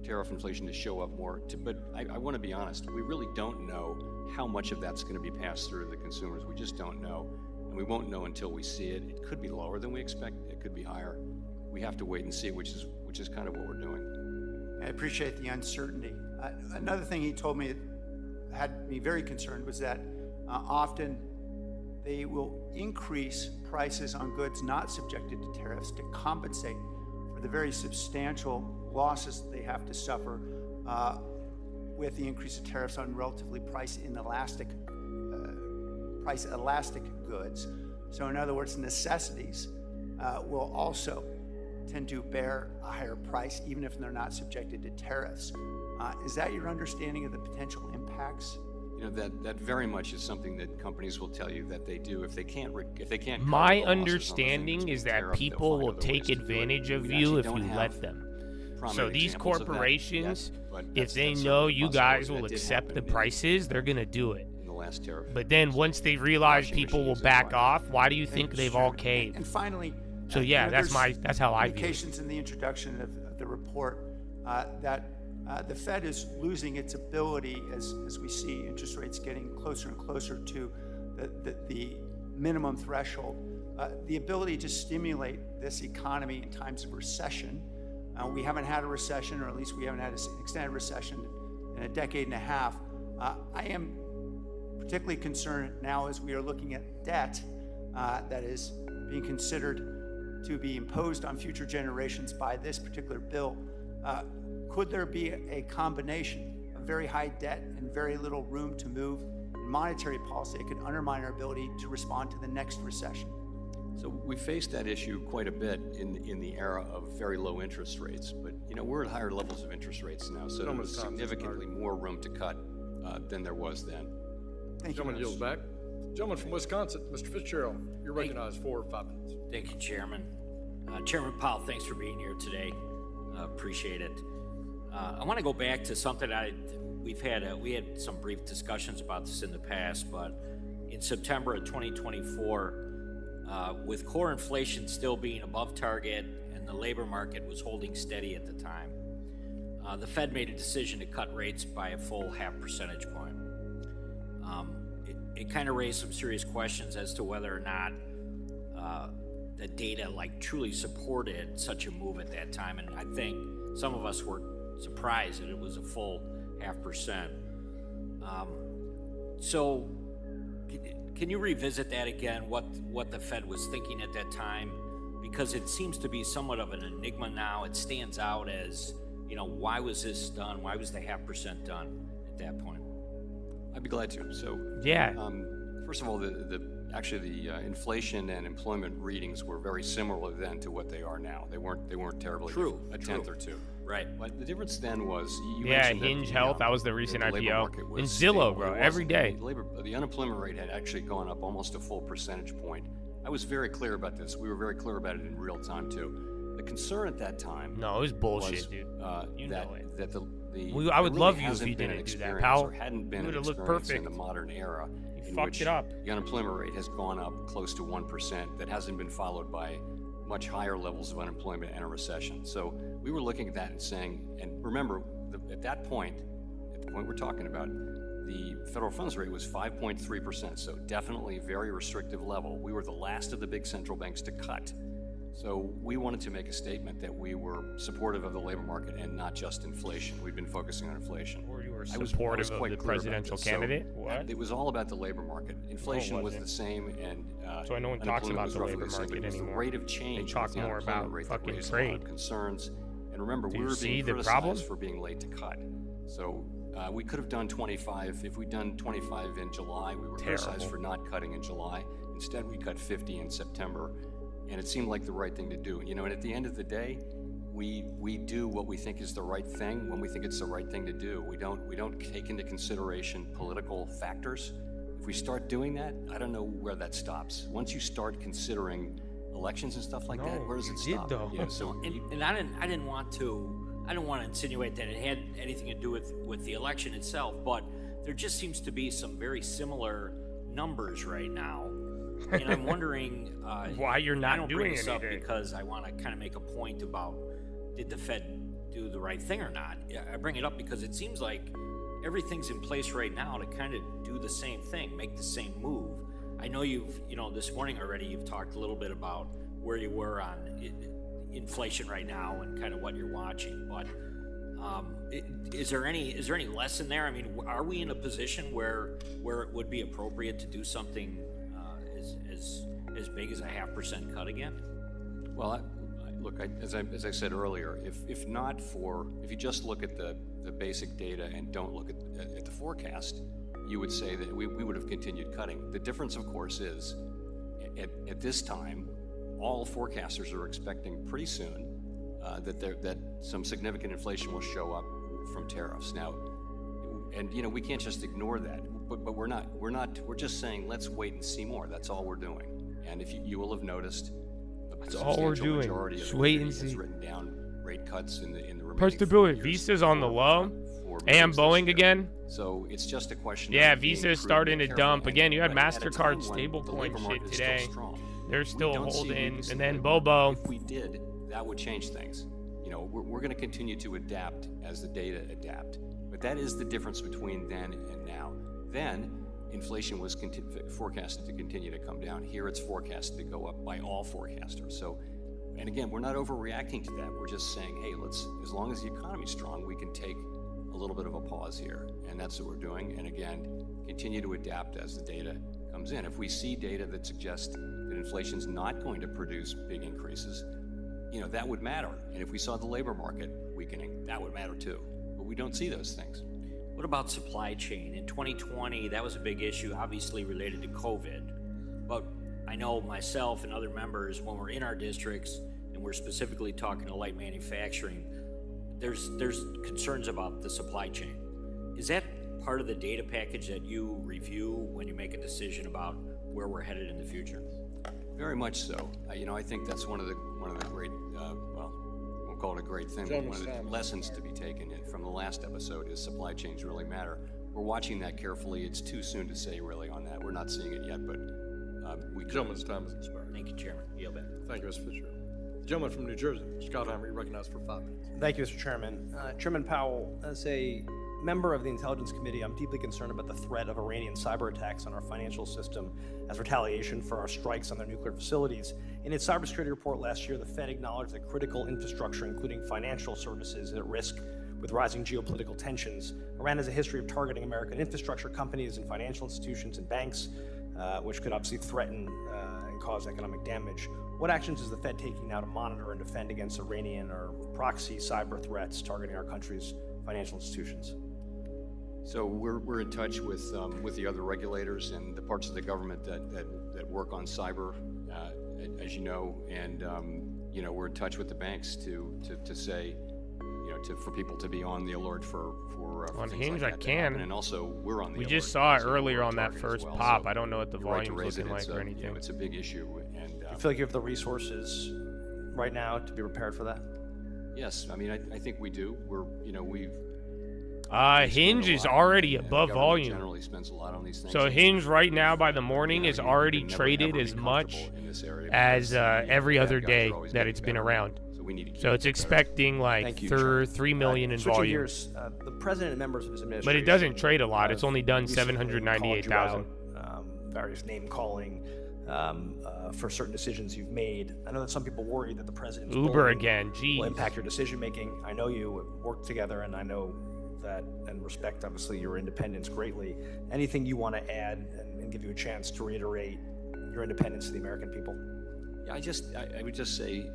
tariff inflation to show up more, but I want to be honest, we really don't know how much of that's going to be passed through to the consumers. We just don't know, and we won't know until we see it. It could be lower than we expect, it could be higher. We have to wait and see, which is kind of what we're doing. I appreciate the uncertainty. Another thing he told me that had me very concerned was that often they will increase prices on goods not subjected to tariffs to compensate for the very substantial losses that they have to suffer with the increase of tariffs on relatively price elastic goods. So in other words, necessities will also tend to bear a higher price, even if they're not subjected to tariffs. Is that your understanding of the potential impacts? That very much is something that companies will tell you that they do if they can't. My understanding is that people will take advantage of you if you let them. So these corporations, if they know you guys will accept the prices, they're gonna do it. But then once they realize people will back off, why do you think they've all caved? And finally, so yeah, that's how I view it. Indications in the introduction of the report that the Fed is losing its ability as we see interest rates getting closer and closer to the minimum threshold the ability to stimulate this economy in times of recession. We haven't had a recession, or at least we haven't had an extended recession in a decade and a half. I am particularly concerned now as we are looking at debt that is being considered to be imposed on future generations by this particular bill. Could there be a combination of very high debt and very little room to move in monetary policy that could undermine our ability to respond to the next recession? So we faced that issue quite a bit in the era of very low interest rates, but we're at higher levels of interest rates now, so there's significantly more room to cut than there was then. Thank you. Gentleman yields back. Gentleman from Wisconsin, Mr. Fitzgerald, you're recognized for 5 minutes. Thank you, Chairman. Chairman Powell, thanks for being here today. Appreciate it. I want to go back to something we had some brief discussions about this in the past, but in September of 2024, with core inflation still being above target and the labor market was holding steady at the time, the Fed made a decision to cut rates by a full 0.5 percentage point. It kind of raised some serious questions as to whether or not the data truly supported such a move at that time, and I think some of us were surprised that it was a full 0.5%. So can you revisit that again, what the Fed was thinking at that time? Because it seems to be somewhat of an enigma now. It stands out as, why was this done? Why was the 0.5% done at that point? I'd be glad to. So, yeah. First of all, the inflation and employment readings were very similar then to what they are now. They weren't terribly a tenth or two. Right. But the difference then was Hinge Health, that was the recent IPO. And Zillow, bro, every day. The unemployment rate had actually gone up almost a full percentage point. I was very clear about this. We were very clear about it in real time too. The concern at that time. No, it was bullshit, dude. That I would love you if you didn't do that, pal. Hadn't been an experience perfect in the modern era. You fucked it up. The unemployment rate has gone up close to 1%. That hasn't been followed by much higher levels of unemployment and a recession. So we were looking at that and saying, and remember, at the point we're talking about, the federal funds rate was 5.3%, so definitely a very restrictive level. We were the last of the big central banks to cut. So we wanted to make a statement that we were supportive of the labor market and not just inflation. We've been focusing on inflation. Or you were supportive of the presidential candidate? What? It was all about the labor market. Inflation was the same, and so no one talks about the labor market anymore. The rate of change. They talk more about fucking trade. Concerns. And remember, we were being criticized for being late to cut. So we could have done 25. If we'd done 25 in July, we were criticized for not cutting in July. Instead, we cut 50 in September. And it seemed like the right thing to do. And at the end of the day, we do what we think is the right thing when we think it's the right thing to do. We don't take into consideration political factors. If we start doing that, I don't know where that stops. Once you start considering elections and stuff like that, where does it stop? Though. Yeah, so and I didn't want to insinuate that it had anything to do with the election itself, but there just seems to be some very similar numbers right now. And I'm wondering why you're not I don't doing bring this up anything. because I want to kind of make a point about did the Fed do the right thing or not. I bring it up because it seems like everything's in place right now to kind of do the same thing, make the same move. I know this morning already you've talked a little bit about where you were on inflation right now and kind of what you're watching, but is there any lesson there? I mean, are we in a position where it would be appropriate to do something as big as a 0.5% cut again? Well, as I said earlier, if you just look at the basic data and don't look at the forecast, you would say that we would have continued cutting. The difference, of course, is at this time, all forecasters are expecting pretty soon that some significant inflation will show up from tariffs. Now, and we can't just ignore that. But we're not. We're just saying let's wait and see more. That's all we're doing. And if you will have noticed, that's all we're doing. Just wait and see. Has written down rate cuts in the remaining price stability. Visa's on the low. And Boeing again. So it's just a question. Yeah, Visa is starting to dump again. You had MasterCard stablecoin shit today. They're still holding, and then Bobo. If we did, that would change things. We're going to continue to adapt as the data adapt. But that is the difference between then and now. Then, inflation was forecasted to continue to come down. Here it's forecasted to go up by all forecasters. So, and again, we're not overreacting to that. We're just saying, hey, as long as the economy's strong, we can take a little bit of a pause here. And that's what we're doing. And again, continue to adapt as the data comes in. If we see data that suggests that inflation's not going to produce big increases, that would matter. And if we saw the labor market weakening, that would matter too. But we don't see those things. What about supply chain? In 2020, that was a big issue, obviously related to COVID. But I know myself and other members, when we're in our districts and we're specifically talking to light manufacturing, there's concerns about the supply chain. Is that part of the data package that you review when you make a decision about where we're headed in the future? Very much so. I think that's one of the great, we'll call it a great thing, but one of the lessons to be taken from the last episode is supply chains really matter. We're watching that carefully. It's too soon to say really on that. We're not seeing it yet, but Gentleman's time has expired. Thank you, Chairman. Yield back. Thank you, Mr. Fitzgerald. The gentleman from New Jersey, Mr. Gottheimer, you're recognized for 5 minutes. Thank you, Mr. Chairman. Chairman Powell, as a member of the Intelligence Committee, I'm deeply concerned about the threat of Iranian cyber attacks on our financial system as retaliation for our strikes on their nuclear facilities. In its cybersecurity report last year, the Fed acknowledged that critical infrastructure, including financial services, is at risk with rising geopolitical tensions. Iran has a history of targeting American infrastructure companies and financial institutions and banks, which could obviously threaten and cause economic damage. What actions is the Fed taking now to monitor and defend against Iranian or proxy cyber threats targeting our country's financial institutions? So we're in touch with the other regulators and the parts of the government that work on cyber, as you know, and we're in touch with the banks to say, for people to be on the alert for on things Hinge like I that can, and also we're on the we alert. just saw it So earlier we're on that targeted first as well. pop. So I don't know what the you're right to volume's raise looking it. like or anything. It's a big issue, and Do you feel like you have the resources right now to be prepared for that? yes, I mean I think we do. We've Hinge is already above government volume. generally spends a lot on these things. So Hinge right now by the morning is already traded as much as every other day that it's been around. So it's expecting like 3 million in Switching volume. gears, the president and members of his administration. But it doesn't trade a lot. It's have only done recently 798,000. called you out, various name calling for certain decisions you've made. I know that some people worry that the president's Uber bullying again, geez. will impact your decision making. I know you work together, and I know that and respect obviously your independence greatly. Anything you want to add and give you a chance to reiterate your independence to the American people? Yeah, I would just say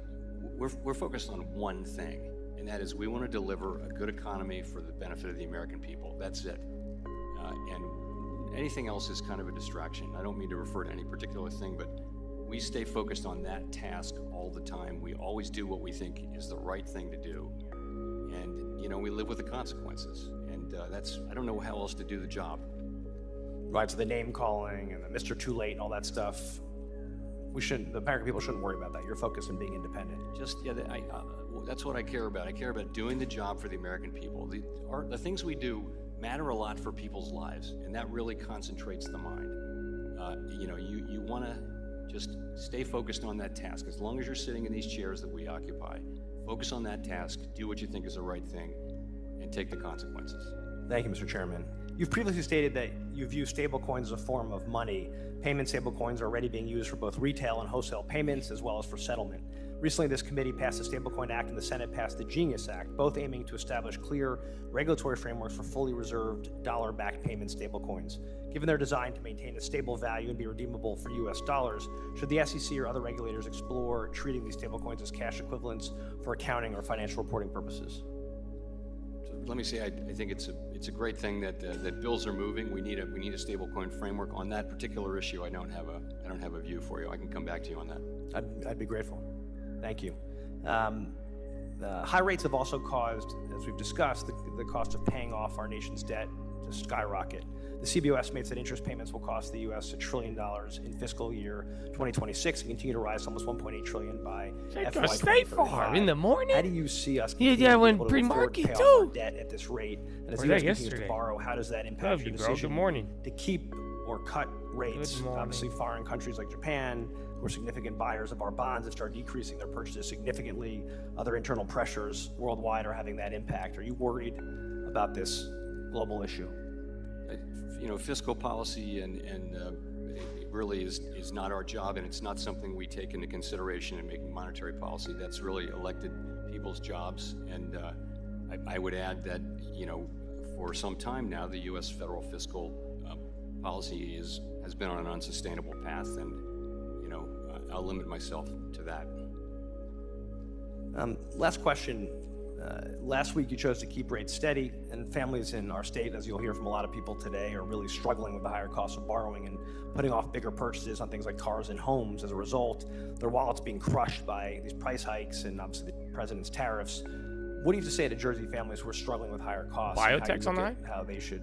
we're focused on one thing, and that is we want to deliver a good economy for the benefit of the American people. That's it. And anything else is kind of a distraction. I don't mean to refer to any particular thing, but we stay focused on that task all the time. We always do what we think is the right thing to do. And, we live with the consequences. And I don't know how else to do the job. Right, so the name calling and the Mr. Too Late and all that stuff, the American people shouldn't worry about that. You're focused on being independent. That's what I care about. I care about doing the job for the American people. The things we do matter a lot for people's lives, and that really concentrates the mind. You want to just stay focused on that task. As long as you're sitting in these chairs that we occupy, focus on that task, do what you think is the right thing, and take the consequences. Thank you, Mr. Chairman. You've previously stated that you view stablecoins as a form of money. Payment stablecoins are already being used for both retail and wholesale payments, as well as for settlement. Recently, this committee passed the Stablecoin Act and the Senate passed the Genius Act, both aiming to establish clear regulatory frameworks for fully reserved dollar-backed payment stablecoins. Given their design to maintain a stable value and be redeemable for U.S. dollars, should the SEC or other regulators explore treating these stablecoins as cash equivalents for accounting or financial reporting purposes? Let me say, I think it's a great thing that bills are moving. We need a stablecoin framework on that particular issue. I don't have a view for you. I can come back to you on that. I'd be grateful. Thank you. High rates have also caused, as we've discussed, the cost of paying off our nation's debt to skyrocket. The CBO estimates that interest payments will cost the U.S. $1 trillion in fiscal year 2026 and continue to rise to almost $1.8 trillion by FY 2035. In the morning? How do you see us when pre-market too. Debt at this rate? And as Or the U.S. that continues yesterday. to borrow, how does that impact your decision Good morning. to keep or cut rates? Obviously, foreign countries like Japan, who are significant buyers of our bonds, have started decreasing their purchases significantly. Other internal pressures worldwide are having that impact. Are you worried about this global issue? fiscal policy and it really is not our job, and it's not something we take into consideration in making monetary policy. That's really elected people's jobs. And I would add that, for some time now, the U.S. federal fiscal policy has been on an unsustainable path, and I'll limit myself to that. Last question. Last week you chose to keep rates steady, and families in our state, as you'll hear from a lot of people today, are really struggling with the higher cost of borrowing and putting off bigger purchases on things like cars and homes. As a result, their wallets being crushed by these price hikes and obviously the president's tariffs. What do you have to say to Jersey families who are struggling with higher costs? Biotech's on the high? How they should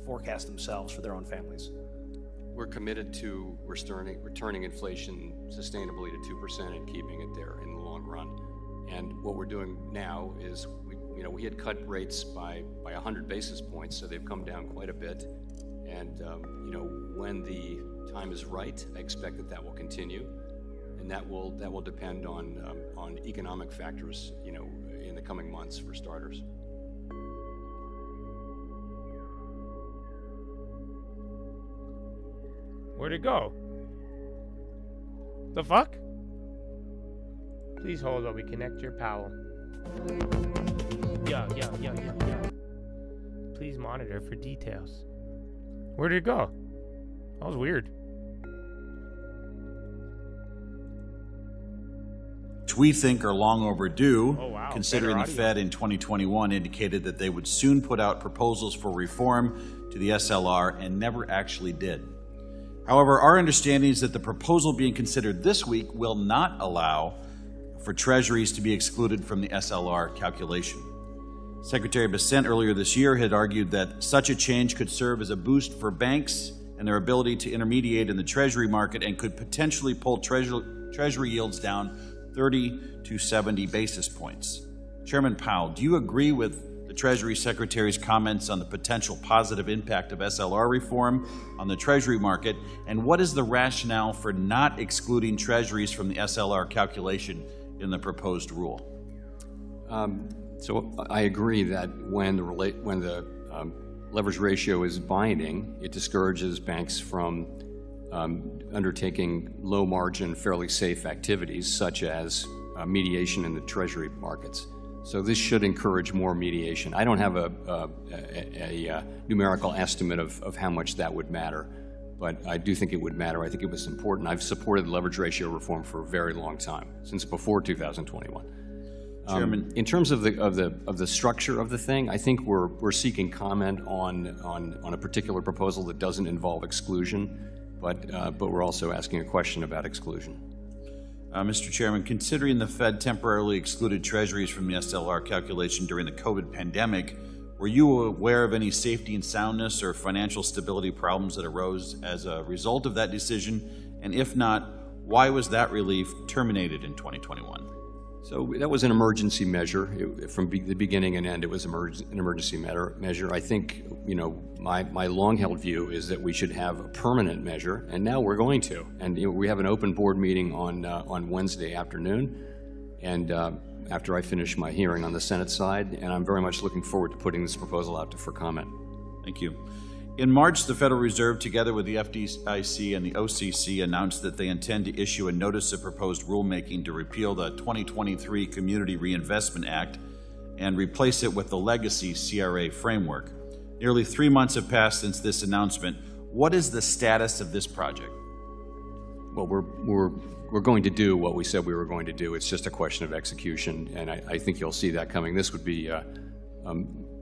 forecast themselves for their own families? We're committed to returning inflation sustainably to 2% and keeping it there in the long run. And what we're doing now is we had cut rates by 100 basis points, so they've come down quite a bit. And when the time is right, I expect that will continue, and that will depend on economic factors, in the coming months for starters. Where'd it go? The fuck? Please hold while we connect your Powell. Yeah. Please monitor for details. Where did it go? That was weird. Which we think are long overdue, Better considering the audio. Fed in 2021 indicated that they would soon put out proposals for reform to the SLR and never actually did. However, our understanding is that the proposal being considered this week will not allow for treasuries to be excluded from the SLR calculation. Secretary Bessent earlier this year had argued that such a change could serve as a boost for banks and their ability to intermediate in the treasury market and could potentially pull treasury yields down 30 to 70 basis points. Chairman Powell, do you agree with the Treasury Secretary's comments on the potential positive impact of SLR reform on the Treasury market, and what is the rationale for not excluding treasuries from the SLR calculation in the proposed rule? So I agree that when the leverage ratio is binding, it discourages banks from undertaking low margin, fairly safe activities such as mediation in the treasury markets. So this should encourage more mediation. I don't have a numerical estimate of how much that would matter, but I do think it would matter. I think it was important. I've supported leverage ratio reform for a very long time, since before 2021. Chairman, in terms of the structure of the thing, I think we're seeking comment on a particular proposal that doesn't involve exclusion, but we're also asking a question about exclusion. Mr. Chairman, considering the Fed temporarily excluded treasuries from the SLR calculation during the COVID pandemic, were you aware of any safety and soundness or financial stability problems that arose as a result of that decision? And if not, why was that relief terminated in 2021? So that was an emergency measure. From the beginning and end, it was an emergency measure. I think, my long-held view is that we should have a permanent measure, and now we're going to. And we have an open board meeting on Wednesday afternoon, and after I finish my hearing on the Senate side, and I'm very much looking forward to putting this proposal out for comment. Thank you. In March, the Federal Reserve, together with the FDIC and the OCC, announced that they intend to issue a notice of proposed rulemaking to repeal the 2023 Community Reinvestment Act and replace it with the legacy CRA framework. Nearly 3 months have passed since this announcement. What is the status of this project? Well, we're going to do what we said we were going to do. It's just a question of execution, and I think you'll see that coming. This would be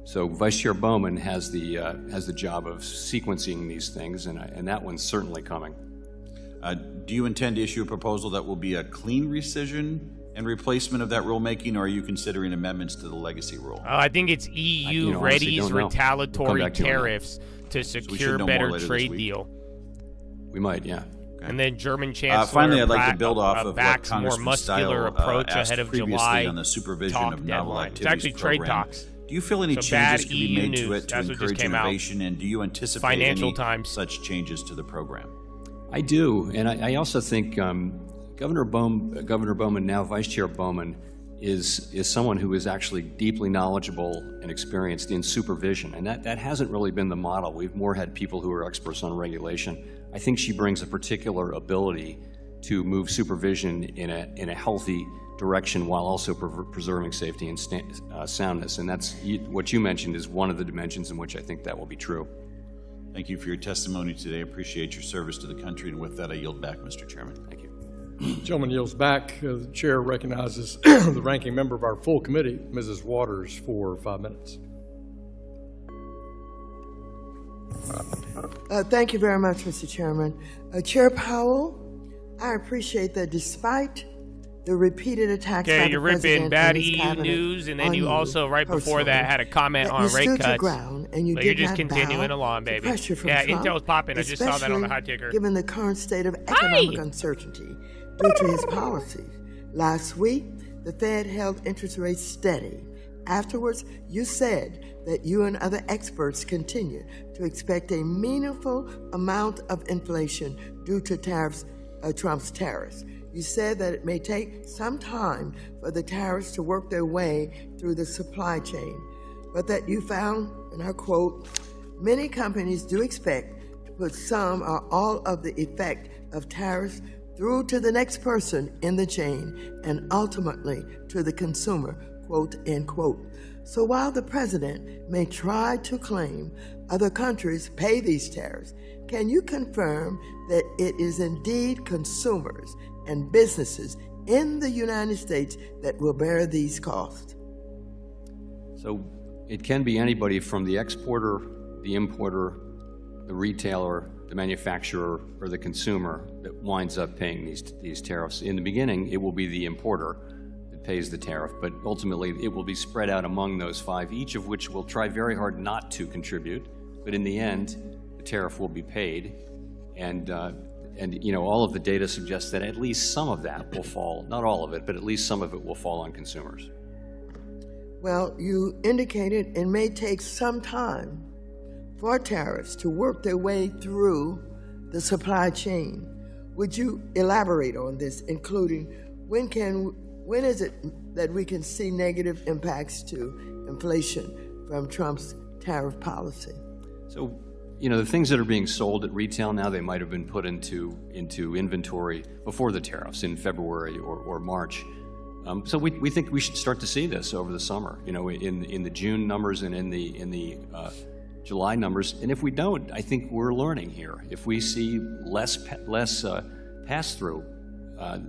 so Vice Chair Bowman has the job of sequencing these things, and that one's certainly coming. Do you intend to issue a proposal that will be a clean rescission and replacement of that rulemaking, or are you considering amendments to the legacy rule? I think it's EU readies retaliatory tariffs to secure better trade deal. We might, yeah. And then German Chancellor finally, I'd like to build off of what backs more Congressman muscular Steil approach asked ahead of previously July on the supervision talk of novel deadline. It's activities actually trade program. talks. Do you feel any So changes bad could be EU made to news. it to That's what just encourage came out. innovation, and do you anticipate Financial any Times. such changes to the program? I do, and I also think Governor Bowman, now Vice Chair Bowman, is someone who is actually deeply knowledgeable and experienced in supervision, and that hasn't really been the model. We've more had people who are experts on regulation. I think she brings a particular ability to move supervision in a healthy direction while also preserving safety and soundness, and that's what you mentioned is one of the dimensions in which I think that will be true. Thank you for your testimony today. I appreciate your service to the country, and with that, I yield back, Mr. Chairman. Thank you. Gentleman yields back. The chair recognizes the ranking member of our full committee, Mrs. Waters, for 5 minutes. Thank you very much, Mr. Chairman. Chair Powell, I appreciate that despite the repeated attacks by the you're president ripping bad and his EU cabinet news, and then you on also, right before personally, that, had a comment on you rate stood your cuts. ground and you But did you're just not continuing bow along, to baby. pressure from Yeah, Trump, Intel's popping. I just saw that on the hot especially ticker. given the current state of economic uncertainty due to his policies. Last week, the Fed held interest rates steady. Afterwards, you said that you and other experts continue to expect a meaningful amount of inflation due to Trump's tariffs. You said that it may take some time for the tariffs to work their way through the supply chain, but that you found, and I quote, many companies do expect to put some or all of the effect of tariffs through to the next person in the chain and ultimately to the consumer, quote, end quote. So while the president may try to claim other countries pay these tariffs, can you confirm that it is indeed consumers and businesses in the United States that will bear these costs? So it can be anybody from the exporter, the importer, the retailer, the manufacturer, or the consumer that winds up paying these tariffs. In the beginning, it will be the importer that pays the tariff, but ultimately it will be spread out among those 5, each of which will try very hard not to contribute, but in the end, the tariff will be paid, and all of the data suggests that at least some of that will fall, not all of it, but at least some of it will fall on consumers. Well, you indicated it may take some time for tariffs to work their way through the supply chain. Would you elaborate on this, including when is it that we can see negative impacts to inflation from Trump's tariff policy? So, the things that are being sold at retail now, they might have been put into inventory before the tariffs in February or March. So we think we should start to see this over the summer, in the June numbers and in the July numbers. And if we don't, I think we're learning here. If we see less pass-through,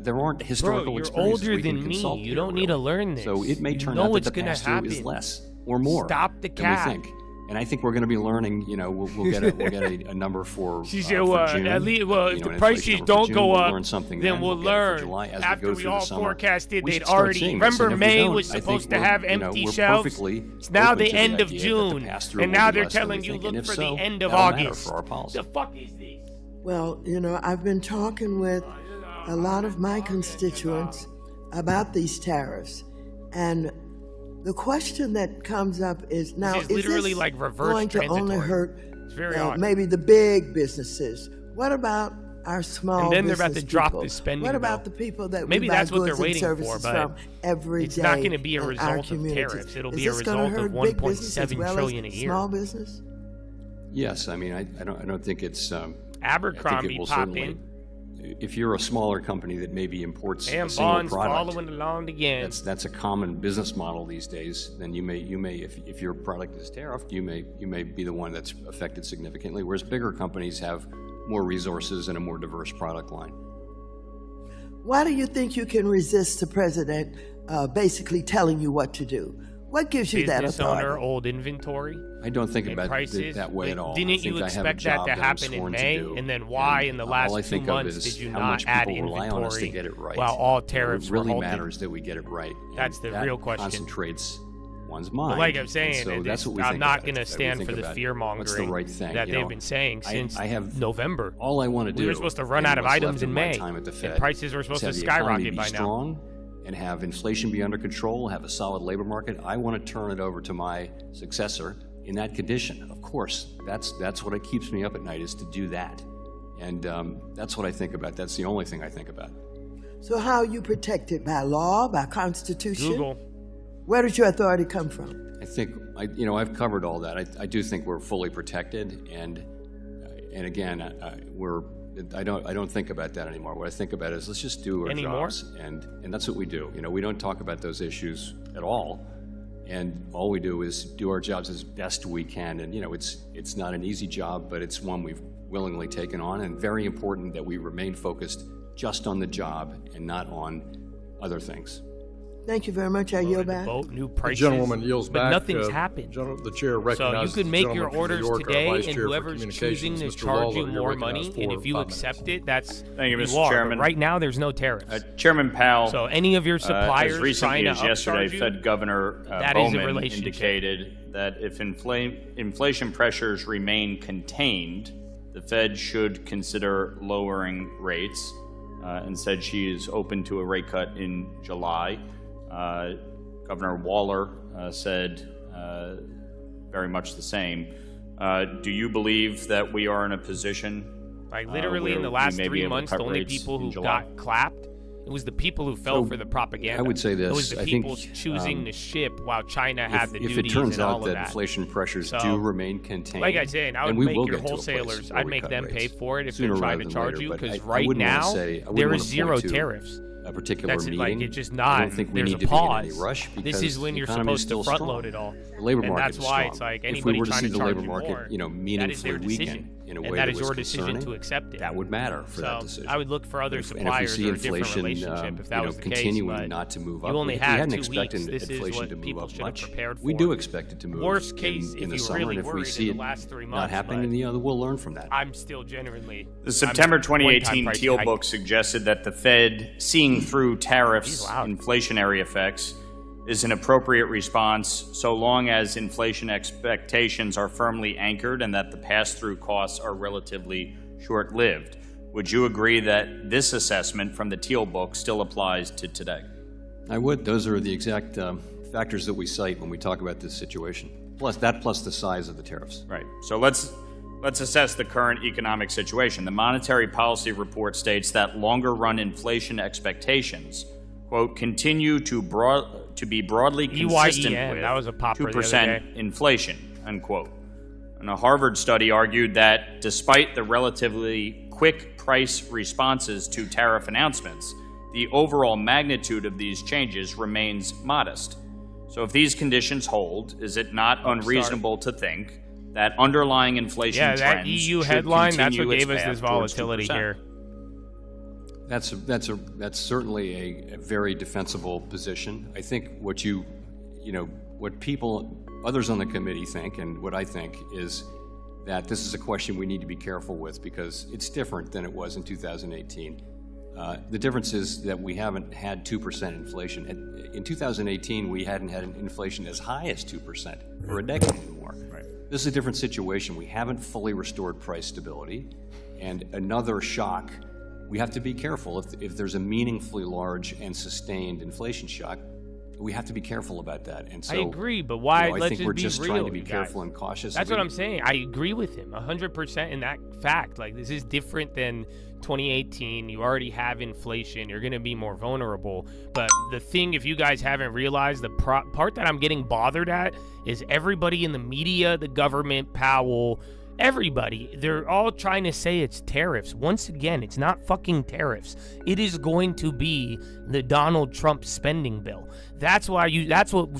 there aren't historical experiences older we can than me. consult. You don't need to learn this. So it may turn know out that what's the gonna pass-through is happen. less or more Stop the than cap. we think. And I think we're going to be learning. We'll get a number for She for said, June. at least, if the an prices inflation number don't for go June. up, We'll learn something then we'll get it for learn. July as After we go we through all the summer. forecasted We they'd should start already seeing this. remember And if we May don't, was I think supposed to we're- have empty we're shelves. perfectly It's now open the to end of idea that the June, pass-through and will now be they're less than telling we you think. look And if for so, the end of that'll matter August. for our policy. The fuck is this? Well, I've been talking with a lot of my constituents about these tariffs, and the question that comes up is now, This is literally this like reverse going to only transitory. hurt It's very odd. maybe the big businesses? What about our small And then they're about to business drop people? the spending What about bill. the people that Maybe we buy that's what goods they're and waiting for, services but from every it's day not going to be a in our result of communities? tariffs. It'll Is be a this gonna result of hurt big business as 1.7 well trillion a as year. small business? Yes, I mean, I don't think it's Abercrombie I think it will popping. certainly, if you're a smaller company that maybe imports a And single bonds product, following along again. that's a common business model these days. Then you may if your product is tariffed, you may be the one that's affected significantly. Whereas bigger companies have more resources and a more diverse product line. Why do you think you can resist the president basically telling you what to do? What gives you that Business authority? owner, old inventory. I don't think and about prices. it that way at all. Didn't I think you I have a expect that job to I'm happen in sworn to May? do, And then why in the last all I 2 think of months is did you how not much add people rely on us to inventory get it right. while all tariffs It really were halted? matters that we get it right. That's And the that real question. Concentrates one's But mind. like I'm And saying, so that's what we I'm think not about going to it. We stand think for the about fear what's the mongering right thing. that You they've know, been saying since I have November. all I want to do. We were supposed to run in out of what's items left in of my May, time at the and Fed prices were is supposed have to the economy skyrocket be by now. strong and have inflation be under control, have a solid labor market. I want to turn it over to my successor in that condition. Of course, that's what keeps me up at night, is to do that. And that's what I think about. That's the only thing I think about. So how are you protected? By law, by Constitution? Google. Where does your authority come from? I think, I've covered all that. I do think we're fully protected, and again, I don't think about that anymore. What I think about is let's just do our jobs, and that's what we do. We don't talk about those issues at all, and all we do is do our jobs as best we can. And it's not an easy job, but it's one we've willingly taken on, and very important that we remain focused just on the job and not on other things. Thank you very much. I yield back. New prices, the gentleman yields but back. nothing's happened. The chair recognizes so you can make the your gentleman from orders New York, today, Vice and Chair for whoever's choosing to Communications, Mr. charge you Lawler, you're more recognized money, and for if you 5 accept minutes. it, that's Thank you, you Mr. are. Chairman. But right now, there's no tariffs. Chairman Powell. So any of your suppliers as recently trying to as yesterday, upcharge you, Fed Governor that is a Bowman relationship. indicated that if inflation pressures remain contained, the Fed should consider lowering rates, and said she is open to a rate cut in July. Governor Waller said very much the same. Do you believe that we are in a position literally in the last 3 months, the only people who got clapped, it was the people who fell for the propaganda. I would say this. It was the I people think, choosing to ship while China had the duties if it turns and all out of that that. inflation pressures do remain contained, like I said, I would and we make will your get to a place wholesalers, where I'd we make cut them rates pay for it if sooner they're trying rather to than charge later, you, but because I right wouldn't wanna now say- I wouldn't there wanna is zero point to tariffs. a particular That's meeting. like it's just I not. don't think we There's need a to be in any pause. rush This because is when the you're economy is supposed to still front strong. load it all. The labor and market that's is why strong. it's like If we anybody were to trying see to the charge labor you market, more, meaningfully that is their decision. weaken in a And way that that is was your decision concerning, to accept it. that would matter for that So decision. I would look for other And if we suppliers see or a different inflation, relationship if that was the case. continuing But not to move you up, only we have hadn't 2 expected weeks. This is inflation what to move people up should have much. prepared for. We do expect it to move. Worst case, in if the you summer, really and if we worried see in it the last 3 not months, happening in the other, we'll learn from that. I'm still genuinely. The September I'm 2018 one-time Teal price book suggested that the Fed, seeing through tariffs' inflationary effects, is an appropriate response so long as inflation expectations are firmly anchored and that the pass-through costs are relatively short-lived. Would you agree that this assessment from the Teal book still applies to today? I would. Those are the exact factors that we cite when we talk about this situation. Plus the size of the tariffs. Right. So let's assess the current economic situation. The Monetary Policy Report states that longer-run inflation expectations, quote, continue to be broadly consistent with that was a popper 2% inflation, unquote. And a Harvard study argued that despite the relatively quick price responses to tariff announcements, the overall magnitude of these changes remains modest. So if these conditions hold, is it not unreasonable to think that underlying inflation trends that EU should headline, that's continue what its gave us path this towards volatility 2%? here. That's certainly a very defensible position. I think what others on the committee think, and what I think, is that this is a question we need to be careful with because it's different than it was in 2018. The difference is that we haven't had 2% inflation. In 2018, we hadn't had an inflation as high as 2% for a decade anymore. Right. This is a different situation. We haven't fully restored price stability, and another shock. We have to be careful. If there's a meaningfully large and sustained inflation shock, we have to be careful about that. And so I agree, but why? I Let's think we're just just be trying real, to be you careful guys. and cautious. That's what I'm saying. I agree with him 100% in that fact. Like, this is different than 2018. You already have inflation. You're going to be more vulnerable. But the thing, if you guys haven't realized, the part that I'm getting bothered at is everybody in the media, the government, Powell, everybody, they're all trying to say it's tariffs. Once again, it's not fucking tariffs. It is going to be the Donald Trump spending bill. That's what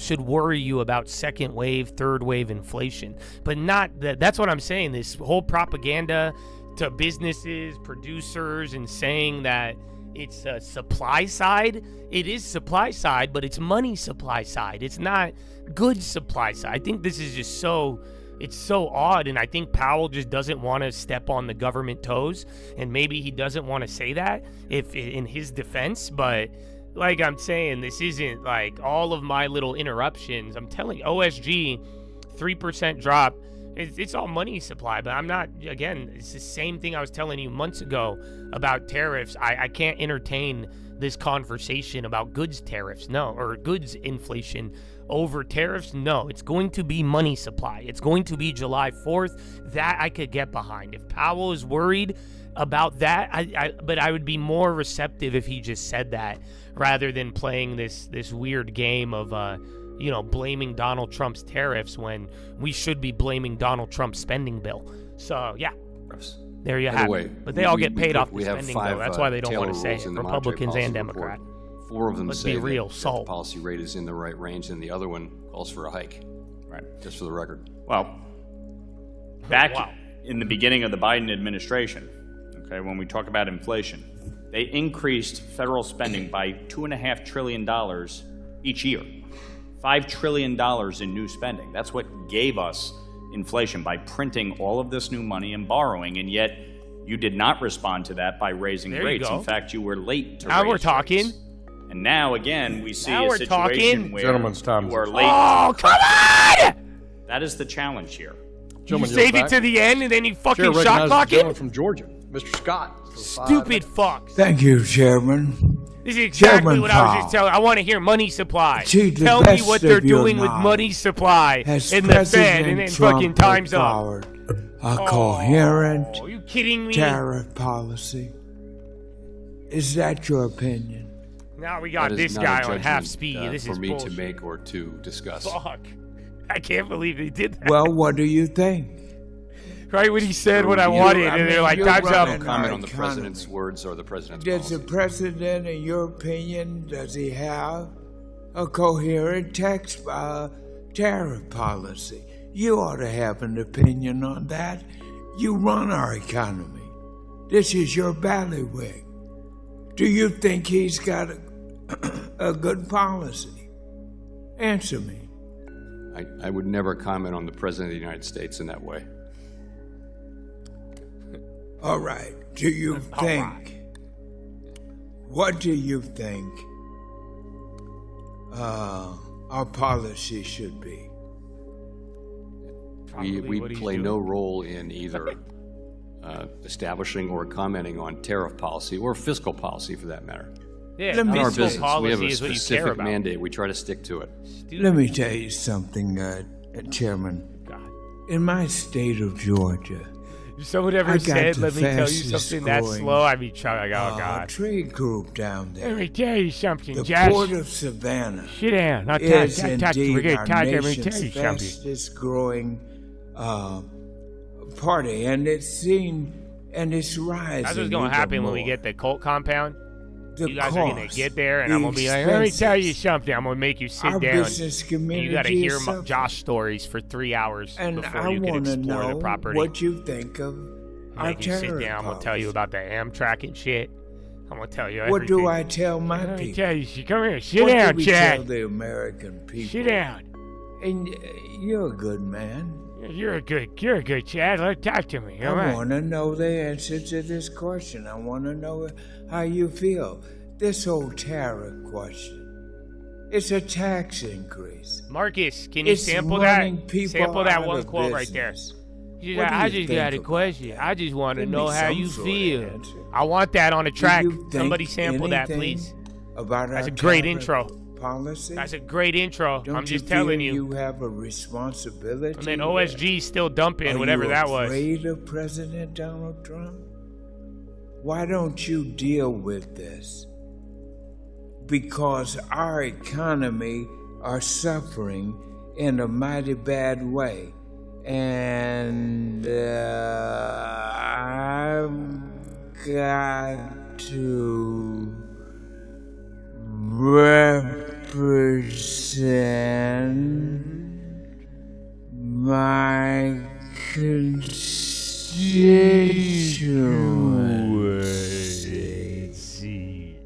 should worry you about second wave, third wave inflation. But not that. That's what I'm saying. This whole propaganda to businesses, producers, and saying that it's a supply side. It is supply side, but it's money supply side. It's not goods supply side. I think this is just it's so odd, and I think Powell just doesn't want to step on the government toes, and maybe he doesn't want to say that if in his defense, but like I'm saying, this isn't like all of my little interruptions. I'm telling you, OSG, 3% drop, it's all money supply, but I'm not, again, it's the same thing I was telling you months ago about tariffs. I can't entertain this conversation about goods tariffs, or goods inflation, over tariffs? No, it's going to be money supply. It's going to be July 4th. That I could get behind. If Powell is worried about that, but I would be more receptive if he just said that rather than playing this weird game of blaming Donald Trump's tariffs when we should be blaming Donald Trump's spending bill. So yeah, there you have it. But they all get paid off the spending bill. That's why they don't want to say it, Republicans and Democrats. 4 of them Let's say be real, that salt. the policy rate is in the right range, and the other one calls for a hike. Right. Just for the record. Well, back in the beginning of the Biden administration, okay, when we talk about inflation, they increased federal spending by $2.5 trillion each year. $5 trillion in new spending. That's what gave us inflation, by printing all of this new money and borrowing, and yet you did not respond to that by raising rates. In fact, you were late to now raise we're talking. rates. And now, again, we see Now a we're situation talking. where Gentleman's time you are is late. Oh, come on! That is the challenge here. You save it to the end and then you fucking Chair shot recognizes the clock it? gentleman from Georgia, Mr. Scott. Stupid fucks. Thank you, Chairman. This is exactly Chairman what I was Powell. just telling. I want to hear money supply. To the Tell me best what they're of your doing with knowledge, money supply has in the Fed, President and then Trump fucking time's put up. forward a coherent Are you kidding me? tariff policy? Is that your opinion? Now we got That this is not guy a on half judgment, speed. This for is me bullshit. to make or to discuss. Fuck. I can't believe they did that. Well, what do you think? Right when he said what I wanted, and they're like, time's up. No comment on the president's words or the president's Does policy. the president, in your opinion, does he have a coherent tariff policy? You ought to have an opinion on that. You run our economy. This is your bailiwick. Do you think he's got a good policy? Answer me. I would never comment on the president of the United States in that way. All right. Do you think? What do you think our policy should be? We play no role in either establishing or commenting on tariff policy or fiscal policy, for that matter. Yeah, Not our fiscal business. policy We have a is what you care specific about. mandate. We try to stick to it. Let me tell you something, Chairman. In my state of Georgia, If someone ever I got said, the let me tell you fastest something that growing, slow, I'd be like, oh, God. trade group down there. Let me tell you something, The Josh. Port of Savannah Sit down. Not is we're indeed going our to talk. Let me nation's tell you something. fastest growing party, and it's rising. That's what's going to even happen when we more. get the Colt compound. The You guys are going to cost, get there, and the I'm going to be like, let me tell you expenses. something. I'm going to make you sit Our down. business And you community got to hear is suffering. Josh stories for 3 hours And before I you can want to explore the know property. what you think of our Make you sit tariff down. I'm going to tell policy. you about the Amtrak and shit. I'm going to tell you What everything. do I tell my Let me people? tell you. Come here. Sit What down, do we Chad. tell the American people? Sit down. And you're a good man. You're a good Chad. Let talk to me. All I right. want to know the answer to this question. I want to know how you feel. This whole tariff question. It's a tax increase. Marcus, can you It's sample that? running people Sample that out one of quote right there. business. She's What like, do I you just think got a about question. I just want to Give me know how some you sort of feel. answer. I want that on a track. Do you think Somebody sample that, anything please. About That's our a great tariff intro. policy? That's a great intro. Don't I'm just feel telling you. You have a responsibility. And then OSG still dumping, whatever that was. Are you afraid of President Donald Trump? Why don't you deal with this? Because our economy are suffering in a mighty bad way. And I've got to represent my constituency.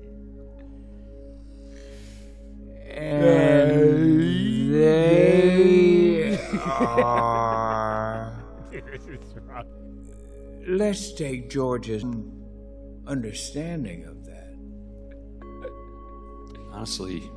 And they are. Let's take Georgia's understanding of that. Honestly,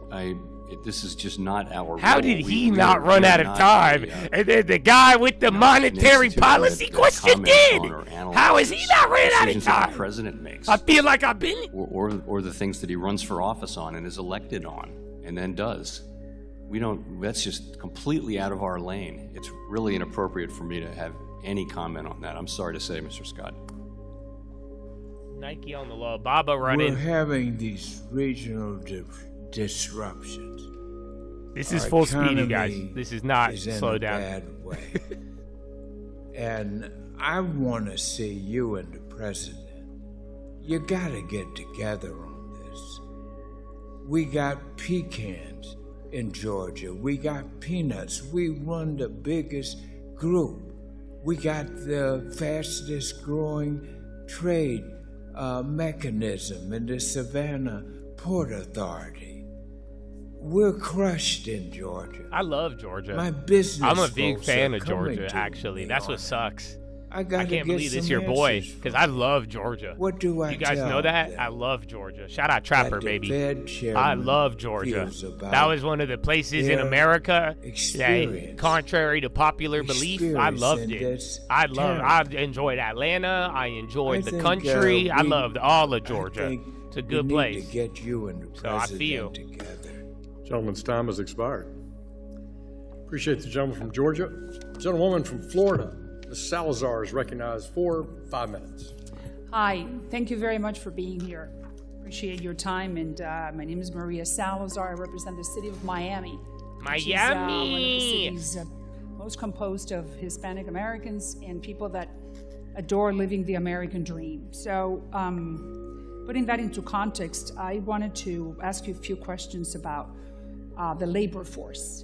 this is just not our How role. did We- he we not are- run we are out of not time? a, And then the guy with the monetary institute policy that question comments did. on or analyzes How is he not running out of decisions that time? the president makes, I feel like I've been. or the things that he runs for office on and is elected on, and then does. that's just completely out of our lane. It's really inappropriate for me to have any comment on that. I'm sorry to say, Mr. Scott. Nike on the low. Baba running. We're having these regional disruptions. This is Our full speed, you economy guys. This is not slow down. Bad way. And I want to see you and the president. You got to get together on this. We got pecans in Georgia. We got peanuts. We run the biggest group. We got the fastest growing trade mechanism in the Savannah Port Authority. We're crushed in Georgia. I love Georgia. My business I'm a big folks fan are of coming Georgia, to actually. me That's on what it. sucks. I can't believe this your boy, because I love Georgia. What do I You guys tell know that? them? I love Georgia. Shout out Trapper, the baby. Fed chairman I love Georgia. feels about That was one of the places in their America that, experience. contrary to popular belief, I loved Experience it. in I this enjoyed Atlanta. I enjoyed the think, country. I we- loved all of Georgia. I think It's a we good need place. to get you and the So I president feel. together. Gentleman's time has expired. Appreciate the gentleman from Georgia. Gentlewoman from Florida, Ms. Salazar, is recognized for 5 minutes. Hi, thank you very much for being here. Appreciate your time. And my name is Maria Salazar. I represent the city of Miami. Which is, one of the cities most composed of Hispanic Americans and people that adore living the American dream. So, putting that into context, I wanted to ask you a few questions about the labor force.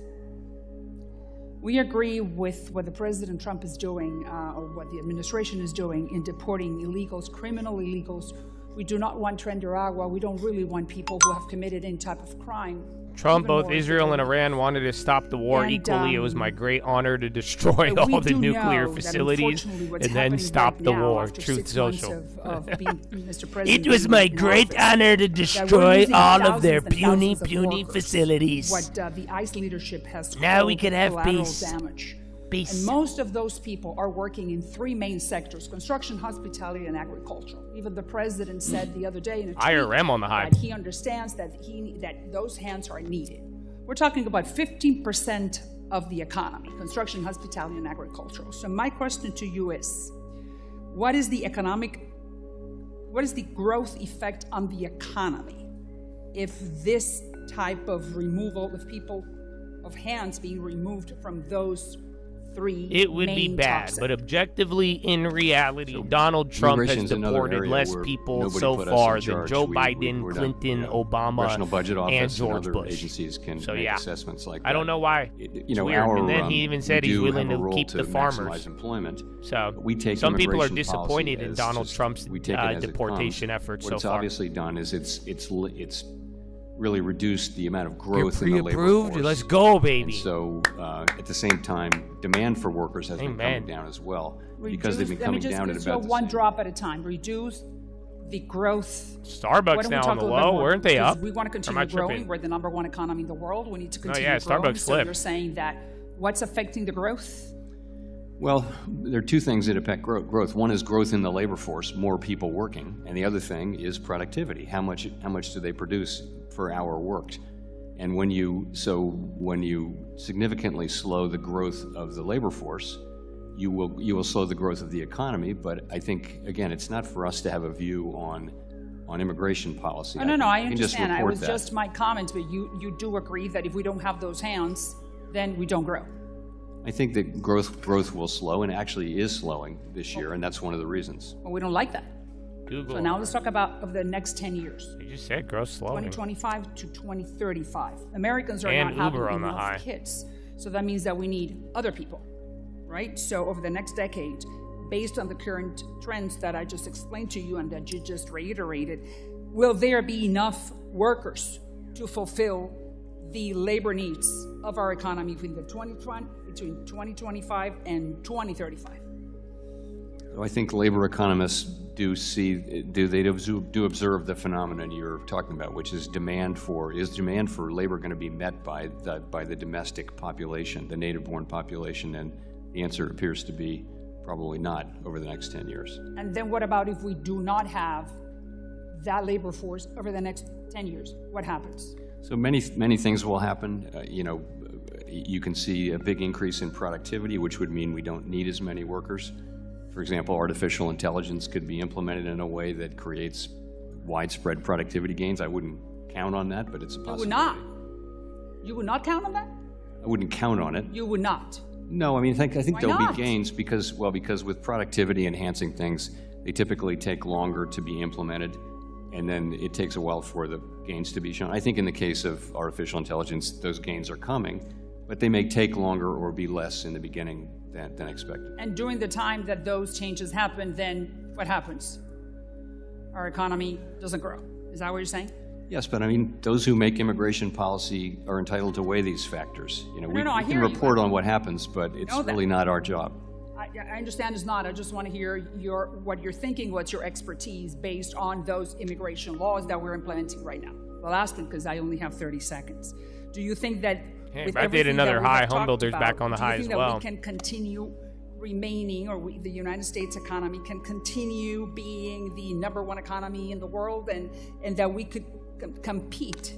We agree with what the President Trump is doing, or what the administration is doing in deporting illegals, criminal illegals. We do not want Trenderagua. We don't really want people who have committed any type of crime. Trump, even both more Israel and importantly. Iran wanted to stop the war And, equally. It was my great honor to destroy But we all the do nuclear know that facilities unfortunately what's and then happening stop right the now war. after Truth 6 months Social. of being Mr. President It was my in great office, honor to that we're destroy losing all of thousands their and puny, thousands of puny workers. facilities. What the ICE leadership has Now we called can have collateral peace. damage. Peace. And most of those people are working in 3 main sectors: construction, hospitality, and agriculture. Even the president said the other day in a tweet IRM on the high. that he understands that those hands are needed. We're talking about 15% of the economy: construction, hospitality, and agriculture. So my question to you is, what is the growth effect on the economy if this type of removal of people, of hands being removed from those 3 It would be main bad, top but objectively, in reality, Donald Trump has immigration's another deported area less where people nobody so put us far in than charge. Joe We're Biden, not, Clinton, Obama, Congressional Budget Office and George other Bush. agencies can So, make yeah. assessments like that. I don't know why. You know, It's weird. our, And then he even said we he's do willing have a to role keep the farmers. maximize employment. So we take some people are immigration disappointed policy in as Donald just- Trump's we take it as it deportation comes. efforts What so it's far. obviously done is it's really reduced the amount of growth in the labor pre-approved? force. Let's go, baby. And so at the same time, demand for workers has been Amen. coming down as well because they've been Let me coming just down at go about the one same. drop at a time. Reduce the growth. Why Starbucks don't we now talk on a the little bit low, more? weren't they Because up? We want to Or am I continue growing. tripping? We're the number 1 economy in the world. We need to Oh, continue yeah, growing. Starbucks So flipped. you're saying that what's affecting the growth? Well, there are 2 things that affect growth. One is growth in the labor force, more people working, and the other thing is productivity. How much do they produce per hour worked? And when you significantly slow the growth of the labor force, you will slow the growth of the economy. But I think again, it's not for us to have a view on immigration policy. Oh, no, I can just understand. It report was that. just my comments, but you do agree that if we don't have those hands, then we don't grow. I think that growth will slow, and actually is slowing this year, and that's one of the reasons. Well, we don't like that. Google. So now let's talk about of the next 10 years. You just said growth slowing. 2025 to 2035. Americans are And not Uber having on the high. enough kids. So that means that we need other people, right? So over the next decade, based on the current trends that I just explained to you and that you just reiterated, will there be enough workers to fulfill the labor needs of our economy between 2025 and 2035? I think labor economists do observe the phenomenon you're talking about, which is demand for labor going to be met by the domestic population, the native-born population? And the answer appears to be probably not over the next 10 years. And then what about if we do not have that labor force over the next 10 years? What happens? So many things will happen. You can see a big increase in productivity, which would mean we don't need as many workers. For example, artificial intelligence could be implemented in a way that creates widespread productivity gains. I wouldn't count on that, but it's a possibility. You would not? You would not count on that? I wouldn't count on it. You would not? No, I mean, I think Why there'll not? be gains because with productivity enhancing things, they typically take longer to be implemented, and then it takes a while for the gains to be shown. I think in the case of artificial intelligence, those gains are coming, but they may take longer or be less in the beginning than expected. And during the time that those changes happen, then what happens? Our economy doesn't grow. Is that what you're saying? Yes, but I mean, those who make immigration policy are entitled to weigh these factors. We I can hear report you. on what happens, but it's really not our job. I understand it's not. I just want to hear what you're thinking, what's your expertise based on those immigration laws that we're implementing right now. The last one, because I only have 30 seconds. Do you think that with I did everything another that we high. have Home talked builders about, back on the high do you as think well. that we can continue remaining, or the United States economy can continue being the #1 economy in the world, and that we could compete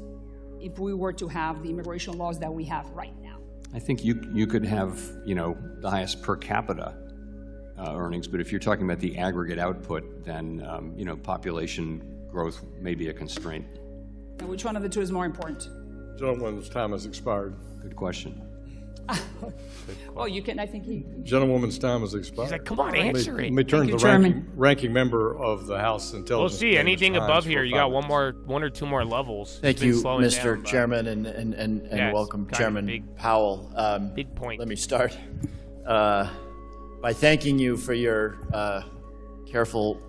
if we were to have the immigration laws that we have right now? I think you could have, the highest per capita earnings, but if you're talking about the aggregate output, then, population growth may be a constraint. And which one of the two is more important? Gentleman's time has expired. Good question. Oh, you can, I think he... Gentlewoman's time has expired. He's like, come on, answer it. Let me turn to the ranking member of the House Intelligence. We'll see. Committee, Anything Mr. above Hines, here, for you got 5 minutes. one or two more levels. Thank It's been you, slowing Mr. down, but- Chairman, and Yes, welcome, kind of Chairman big- Powell. Big point. Let me start by thanking you for your careful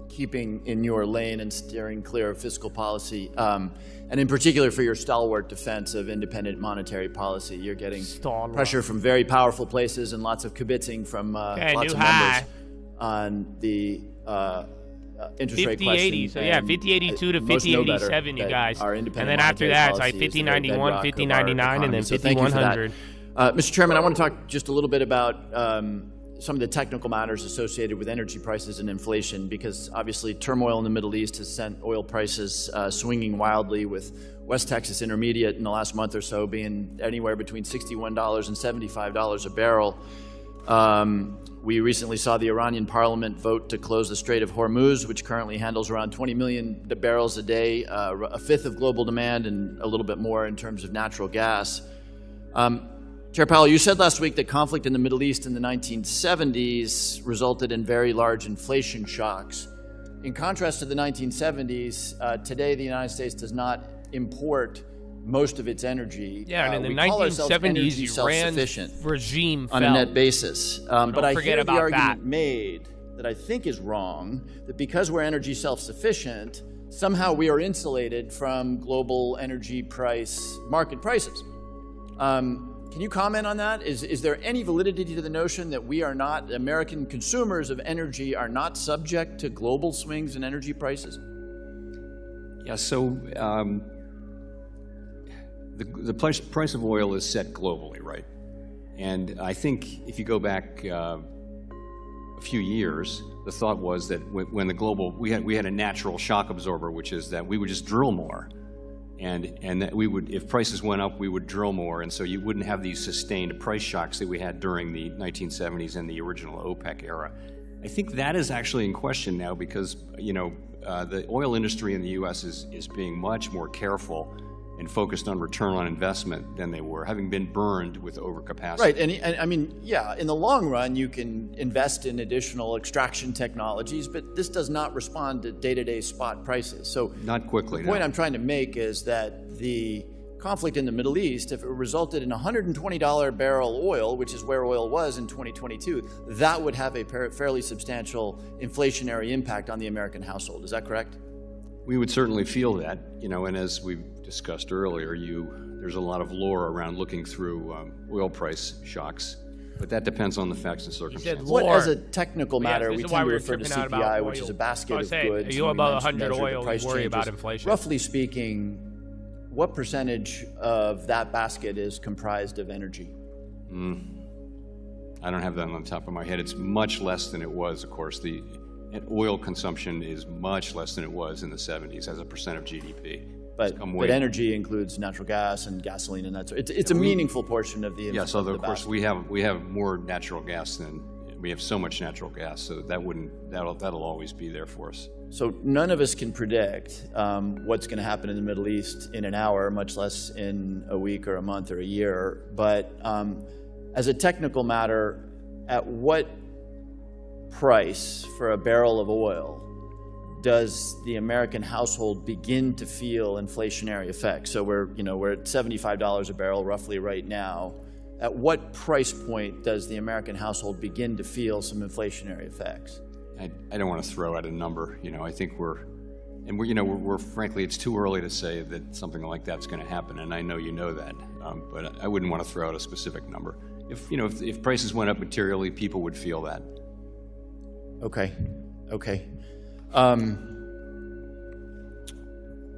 keeping in your lane and steering clear of fiscal policy, and in particular for your stalwart defense of independent monetary policy. You're getting pressure from very powerful places and lots of kibitzing from lots of members on the interest rate question. 50-80, so yeah, 50-82 to most know better 50-87, you that guys. our And independent then after monetary that, it's like policy is the very 50-91, bedrock of our 50-99, and economy. then So thank you for that. 50-100. Mr. Chairman, I want to talk just a little bit about some of the technical matters associated with energy prices and inflation, because obviously turmoil in the Middle East has sent oil prices swinging wildly, with West Texas Intermediate in the last month or so being anywhere between $61 and $75 a barrel. We recently saw the Iranian parliament vote to close the Strait of Hormuz, which currently handles around 20 million barrels a day, a fifth of global demand, and a little bit more in terms of natural gas. Chair Powell, you said last week that conflict in the Middle East in the 1970s resulted in very large inflation shocks. In contrast to the 1970s, today the United States does not import most of its energy. Yeah, and in the we call ourselves 1970s, energy Iran's self-sufficient regime on fell. a net basis. Don't But I forget hear the about argument that. made that I think is wrong, that because we're energy self-sufficient, somehow we are insulated from global energy market prices. Can you comment on that? Is there any validity to the notion that we are not, American consumers of energy are not subject to global swings in energy prices? Yeah, so the price of oil is set globally, right? And I think if you go back a few years, the thought was that when the global, we had a natural shock absorber, which is that we would just drill more. And that we would, if prices went up, we would drill more, and so you wouldn't have these sustained price shocks that we had during the 1970s and the original OPEC era. I think that is actually in question now because, the oil industry in the U.S. is being much more careful and focused on return on investment than they were, having been burned with overcapacity. Right, and I mean, yeah, in the long run, you can invest in additional extraction technologies, but this does not respond to day-to-day spot prices. So not quickly. The point I'm trying to make is that the conflict in the Middle East, if it resulted in $120 barrel oil, which is where oil was in 2022, that would have a fairly substantial inflationary impact on the American household. Is that correct? We would certainly feel that, and as we've discussed earlier, there's a lot of lore around looking through oil price shocks, but that depends on the facts and circumstances. What, as a technical matter, we this is why tend to we were refer to tripping out about CPI, which oil. is a basket of saying, goods. you and we above measure 100 the oil, price you worry about changes. inflation. Roughly speaking, what percentage of that basket is comprised of energy? I don't have that on the top of my head. It's much less than it was, of course. And oil consumption is much less than it was in the 70s as a percent of GDP. But energy includes natural gas and gasoline, and that's it's a meaningful portion of the. Yes, although of course we have more natural gas than we have so much natural gas, so that'll always be there for us. So none of us can predict what's going to happen in the Middle East in an hour, much less in a week or a month or a year. But as a technical matter, at what price for a barrel of oil does the American household begin to feel inflationary effects? So we're at $75 a barrel roughly right now. At what price point does the American household begin to feel some inflationary effects? I don't want to throw out a number. I think we're frankly, it's too early to say that something like that's going to happen, and I know you know that. But I wouldn't want to throw out a specific number. If prices went up materially, people would feel that. Okay.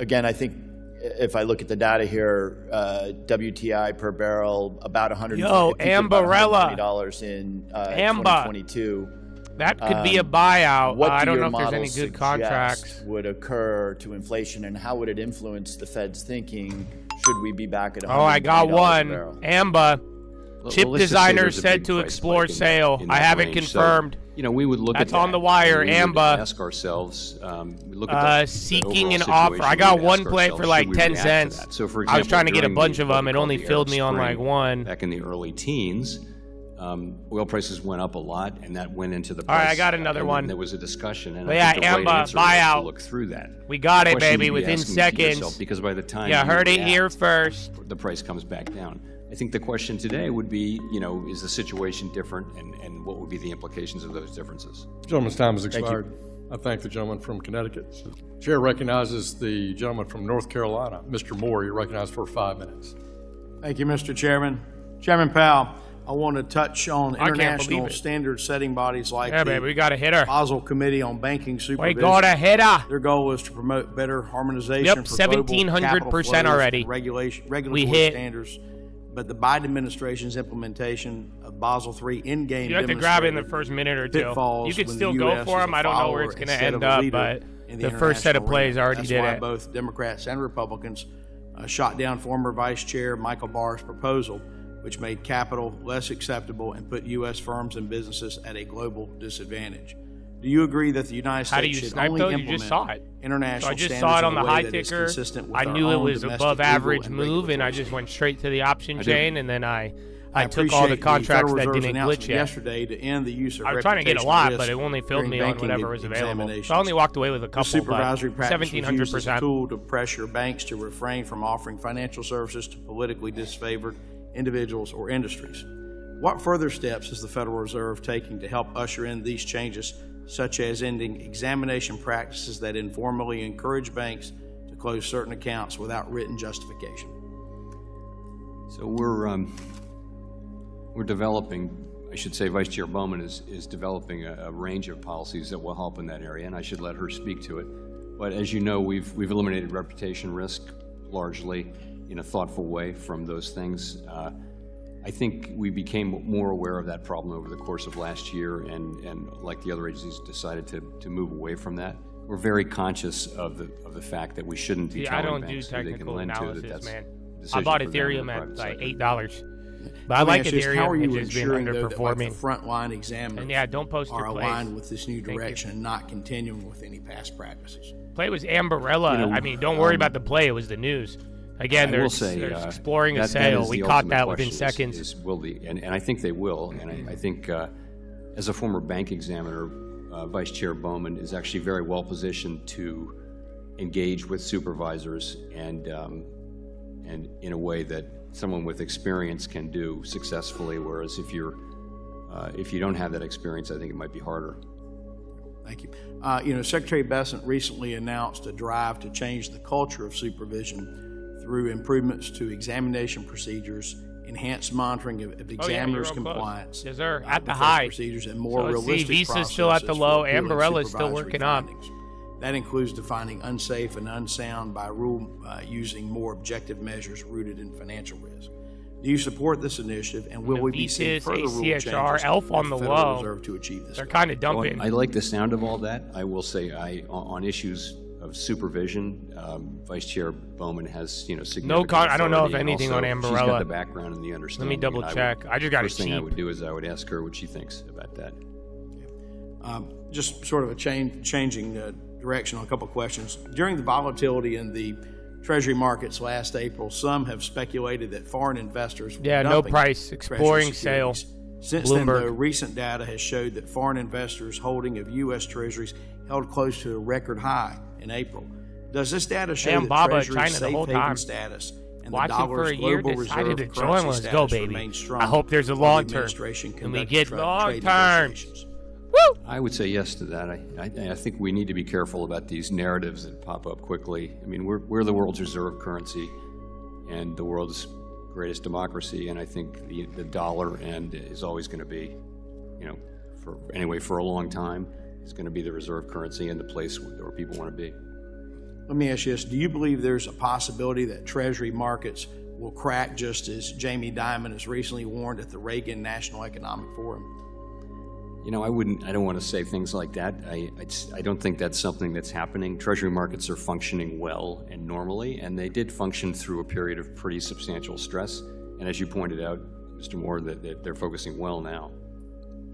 Again, I think if I look at the data here, WTI per barrel about $120 in 2022. That could be a buyout. What I don't your know if there's any models good contracts suggest would occur to inflation, and how would it influence the Fed's thinking? Should we be back at $120 I got one. a barrel? Amba. Chip let's just say designer there's a said big to price explore spike sale. in I that haven't range. confirmed. So, we would look That's at that. on the wire, and we would Amba. ask ourselves, look at seeking the an overall offer. situation, I got we would one ask plate ourselves, for like should we 10 react to cents. that? So, for I was trying to get a during bunch of what them. we It call only the filled Arab me on like Spring, one. Back in the early teens, oil prices went up a lot, and that went into the price. All right, I got another one. And there was a discussion, and But I think the right Amba, answer is buyout. to look through that. We got it, The question baby, you'd be within asking seconds. yourself, because by the time You heard it react, here first. the price comes back down. I think the question today would be, is the situation different, and what would be the implications of those differences? Gentleman's time has expired. I thank the gentleman from Connecticut. Chair recognizes the gentleman from North Carolina. Mr. Moore, you're recognized for 5 minutes. Thank you, Mr. Chairman. Chairman Powell, I want to touch on international standard-setting bodies like baby, we got a hitter. Basel Committee on Banking Supervision. We got a hitter. Their goal is to promote better harmonization Yep, for global 1,700% already. Regulatory standards. But the Biden administration's implementation of Basel III endgame you have to grab it in the first minute or two. You could still go for them. I don't know where it's going to end up, but the first set of plays already did That's it. why both Democrats and Republicans shot down former Vice Chair Michael Barr's proposal, which made capital less acceptable and put U.S. firms and businesses at a global disadvantage. Do you agree that the United States should only implement You just saw it. international So I just standards saw it in on a the way high that is ticker. consistent with I our knew it own was domestic above legal average and move, and I regulatory just went straight to the option I chain, do. and then I I took all the appreciate contracts Federal that Reserve's didn't announcement glitch yet. yesterday to end the use of I was trying to get a reputational lot, risk but it only filled during me on banking whatever was available. examinations. So I only walked away with a couple, The supervisory but practice was used as a 1,700%. tool to pressure banks to refrain from offering financial services to politically disfavored individuals or industries. What further steps is the Federal Reserve taking to help usher in these changes, such as ending examination practices that informally encourage banks to close certain accounts without written justification? So we're developing, I should say Vice Chair Bowman is developing a range of policies that will help in that area, and I should let her speak to it. But as you know, we've eliminated reputation risk largely in a thoughtful way from those things. I think we became more aware of that problem over the course of last year, and like the other agencies, decided to move away from that. We're very conscious of the fact that we shouldn't be telling banks who they can lend to that that's man. a I bought decision for them in Ethereum the at private like sector. $8. But I like Ethereum. How are you it's just been ensuring, though, that like, the underperforming. frontline examiners And yeah, don't post are your plays. aligned with this new Thank you. direction and not continuing with any past practices? Play was Amberella. You know, I mean, don't worry about the play. It was the news. Again, I they're will say, exploring a that sale. is We the caught ultimate that within question seconds. will and I think they will. And I think as a former bank examiner, Vice Chair Bowman is actually very well positioned to engage with supervisors and in a way that someone with experience can do successfully. Whereas if you don't have that experience, I think it might be harder. Thank you. Secretary Bessent recently announced a drive to change the culture of supervision through improvements to examination procedures, enhanced monitoring of examiners' compliance, Yes, sir. At the with those high. procedures, and more So let's see, realistic Visa's still at the processes low. for appealing Amberella's still supervisory working up. findings. That includes defining unsafe and unsound by rule using more objective measures rooted in financial risk. Do you support this initiative, and will we be seeing Visas, further rule changes ACHR, ELF on at the Federal low. Reserve to achieve this? They're kind of dumping. I like the sound of all that. I will say on issues supervision. Vice Chair Bowman has, significant No, I don't know if authority, and anything also on Ambarella. She's got the background and the understanding. Let me double check. I just got First it thing I cheap. would do is I would ask her what she thinks about that. Just sort of a changing direction on a couple of questions. During the volatility in the Treasury markets last April, some have speculated that foreign investors were Yeah, no dumping price, Treasury exploring sale. securities. Since then, Bloomberg. the recent data has showed that foreign investors' holding of U.S. Treasuries held close to a record high in April. Does this data show Damn, that Baba, Treasury's China the safe whole haven time. status and Watching the for dollar's a year, global decided reserve to join. currency Let's go, status baby. remain strong I hope there's a while the long term. administration And we conducts get trade long term. negotiations? I would say yes to that. I think we need to be careful about these narratives that pop up quickly. I mean, we're the world's reserve currency and the world's greatest democracy, and I think the dollar and is always going to be, for a long time, it's going to be the reserve currency and the place where people want to be. Let me ask you this. Do you believe there's a possibility that Treasury markets will crack, just as Jamie Dimon has recently warned at the Reagan National Economic Forum? I don't want to say things like that. I don't think that's something that's happening. Treasury markets are functioning well and normally, and they did function through a period of pretty substantial stress. And as you pointed out, Mr. Moore, that they're focusing well now.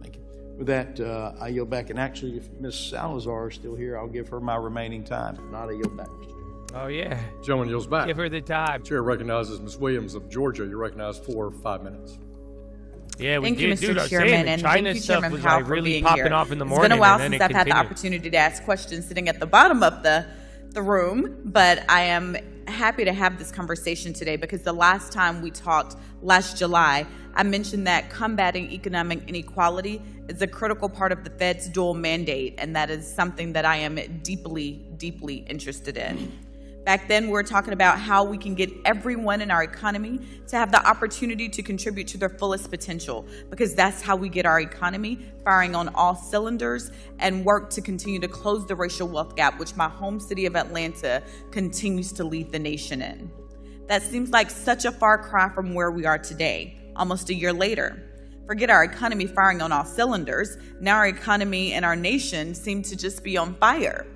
Thank you. With that, I yield back. And actually, if Ms. Salazar is still here, I'll give her my remaining time. If not, I yield back, Mr. Chair. Oh, yeah. Gentleman yields back. Give her the time. Chair recognizes Ms. Williams of Georgia. You're recognized for 5 minutes. Yeah, we Thank you, did, dude. I Mr. was Chairman, saying, the and China thank you, stuff Chairman was Powell, like for really being popping here. off in the It's morning. been a while and then since it I've had the continued. opportunity to ask questions sitting at the bottom of the room, but I am happy to have this conversation today because the last time we talked, last July, I mentioned that combating economic inequality is a critical part of the Fed's dual mandate, and that is something that I am deeply, deeply interested in. Back then, we were talking about how we can get everyone in our economy to have the opportunity to contribute to their fullest potential, because that's how we get our economy firing on all cylinders and work to continue to close the racial wealth gap, which my home city of Atlanta continues to lead the nation in. That seems like such a far cry from where we are today, almost a year later. Forget our economy firing on all cylinders. Now our economy and our nation seem to just be on fire.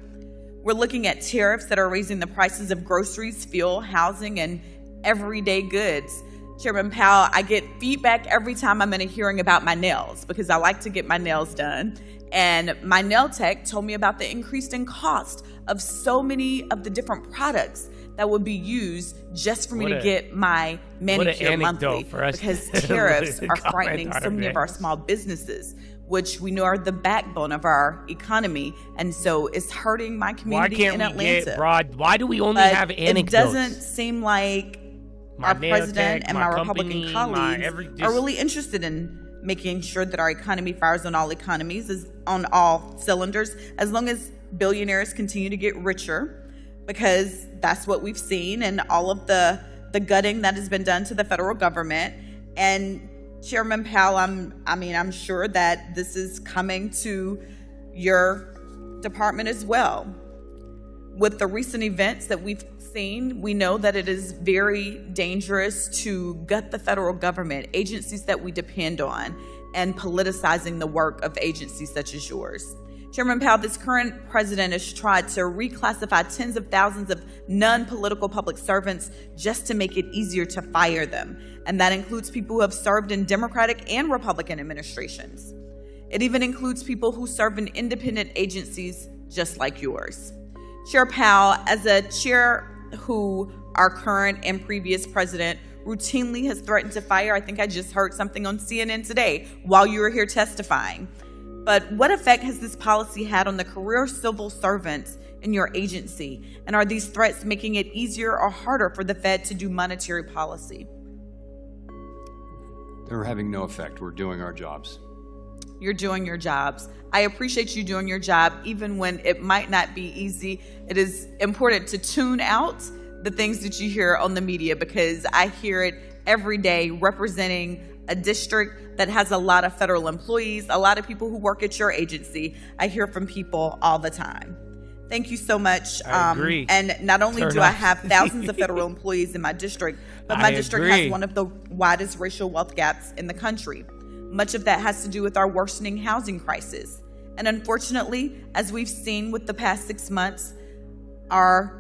We're looking at tariffs that are raising the prices of groceries, fuel, housing, and everyday goods. Chairman Powell, I get feedback every time I'm in a hearing about my nails because I like to get my nails done. And my nail tech told me about the increase in cost of so many of the different products that would be used just for me to get my manicure monthly, because tariffs are frightening so many of our small businesses, which we know are the backbone of our economy, and so it's hurting my community in Atlanta. Why do we only have anecdotes? It doesn't seem like our president and my Republican colleagues are really interested in making sure that our economy fires on all economies, on all cylinders, as long as billionaires continue to get richer, because that's what we've seen, and all of the gutting that has been done to the federal government. And Chairman Powell, I'm sure that this is coming to your department as well. With the recent events that we've seen, we know that it is very dangerous to gut the federal government, agencies that we depend on, and politicizing the work of agencies such as yours. Chairman Powell, this current president has tried to reclassify tens of thousands of non-political public servants just to make it easier to fire them. And that includes people who have served in Democratic and Republican administrations. It even includes people who serve in independent agencies just like yours. Chair Powell, as a chair who our current and previous president routinely has threatened to fire, I think I just heard something on CNN today while you were here testifying. But what effect has this policy had on the career civil servants in your agency? And are these threats making it easier or harder for the Fed to do monetary policy? They're having no effect. We're doing our jobs. You're doing your jobs. I appreciate you doing your job, even when it might not be easy. It is important to tune out the things that you hear on the media, because I hear it every day representing a district that has a lot of federal employees, a lot of people who work at your agency. I hear from people all the time. Thank you so much. I agree. And not only do I have thousands of federal employees in my district, but my district has one of the widest racial wealth gaps in the country. Much of that has to do with our worsening housing crisis. And unfortunately, as we've seen with the past 6 months,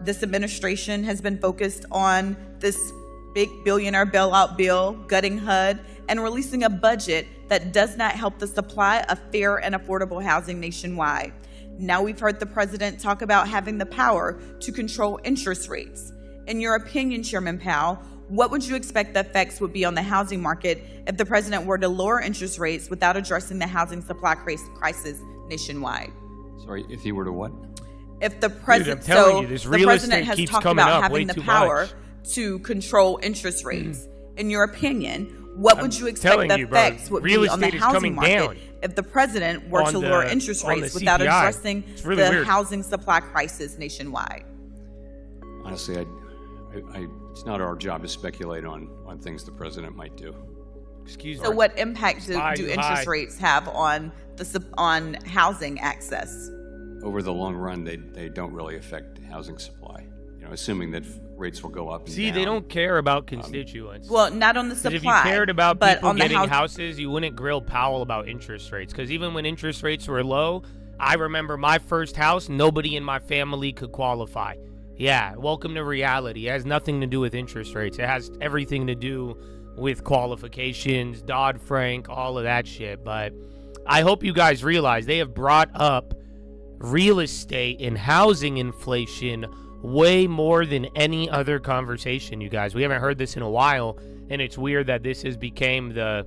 this administration has been focused on this big billionaire bailout bill, gutting HUD, and releasing a budget that does not help the supply of fair and affordable housing nationwide. Now we've heard the president talk about having the power to control interest rates. In your opinion, Chairman Powell, what would you expect the effects would be on the housing market if the president were to lower interest rates without addressing the housing supply crisis nationwide? Sorry, if he were to what? If the president, the president has talked about having the power to control interest rates. In your opinion, what would you expect the effects would be on the housing market if the president were to lower interest rates without addressing the housing supply crisis nationwide? Honestly, it's not our job to speculate on things the president might do. Excuse me. So what impact do interest rates have on housing access? Over the long run, they don't really affect housing supply. Assuming that rates will go up and down. They don't care about constituents. Well, not on the supply. If you cared about people getting houses, you wouldn't grill Powell about interest rates. Because even when interest rates were low, I remember my first house, nobody in my family could qualify. Yeah, welcome to reality. It has nothing to do with interest rates. It has everything to do with qualifications, Dodd-Frank, all of that shit. But I hope you guys realize they have brought up real estate and housing inflation way more than any other conversation, you guys. We haven't heard this in a while, and it's weird that this has become the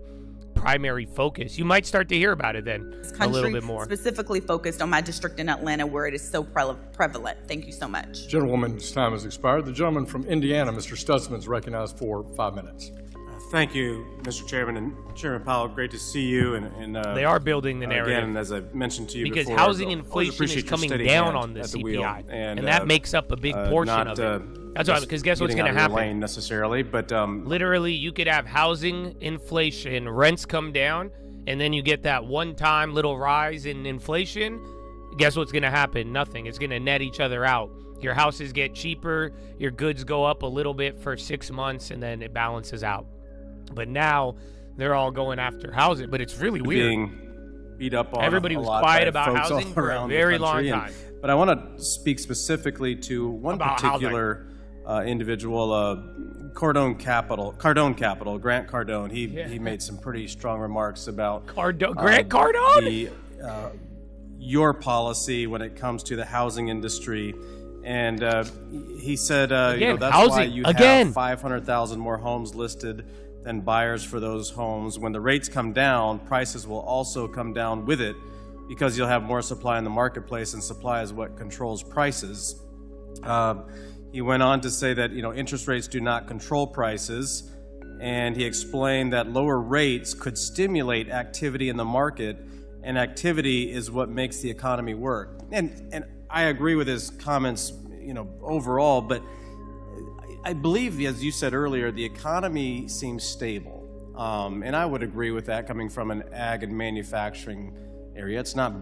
primary focus. You might start to hear about it then a little bit more. Specifically focused on my district in Atlanta where it is so prevalent. Thank you so much. Gentlewoman's time has expired. The gentleman from Indiana, Mr. Stutzman, is recognized for 5 minutes. Thank you, Mr. Chairman. And Chairman Powell, great to see you. And they are building the narrative. Again, as I mentioned to you because before. Because housing inflation is coming down on the CPI. And that makes up a big portion of it. That's why, because guess what's going to happen? Lane necessarily, but literally, you could have housing inflation, rents come down, and then you get that one-time little rise in inflation. Guess what's going to happen? Nothing. It's going to net each other out. Your houses get cheaper, your goods go up a little bit for 6 months, and then it balances out. But now they're all going after housing. But it's really weird. Being beat up on everybody was quiet about housing for a very long time. But I want to speak specifically to one particular individual, Grant Cardone. He made some pretty strong remarks about Grant Cardone, your policy when it comes to the housing industry. And he said, that's why you have 500,000 more homes listed than buyers for those homes. When the rates come down, prices will also come down with it because you'll have more supply in the marketplace, and supply is what controls prices. He went on to say that interest rates do not control prices, and he explained that lower rates could stimulate activity in the market, and activity is what makes the economy work. And I agree with his comments, overall, but I believe, as you said earlier, the economy seems stable. And I would agree with that coming from an ag and manufacturing area. It's not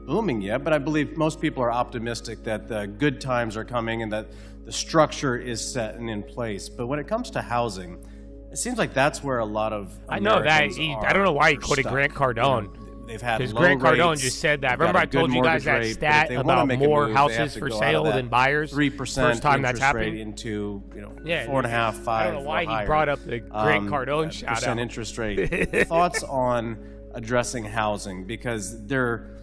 booming yet, but I believe most people are optimistic that the good times are coming and that the structure is set and in place. But when it comes to housing, it seems like that's where a lot of Americans I don't know why he quoted Grant Cardone. They've had because Grant Cardone just said that. Remember I told you guys that stat about more houses for sale than buyers? 3% first time that's happened into 4.5, 5. I don't know why he brought up the Grant Cardone shout out. Interest rate. Thoughts on addressing housing, because their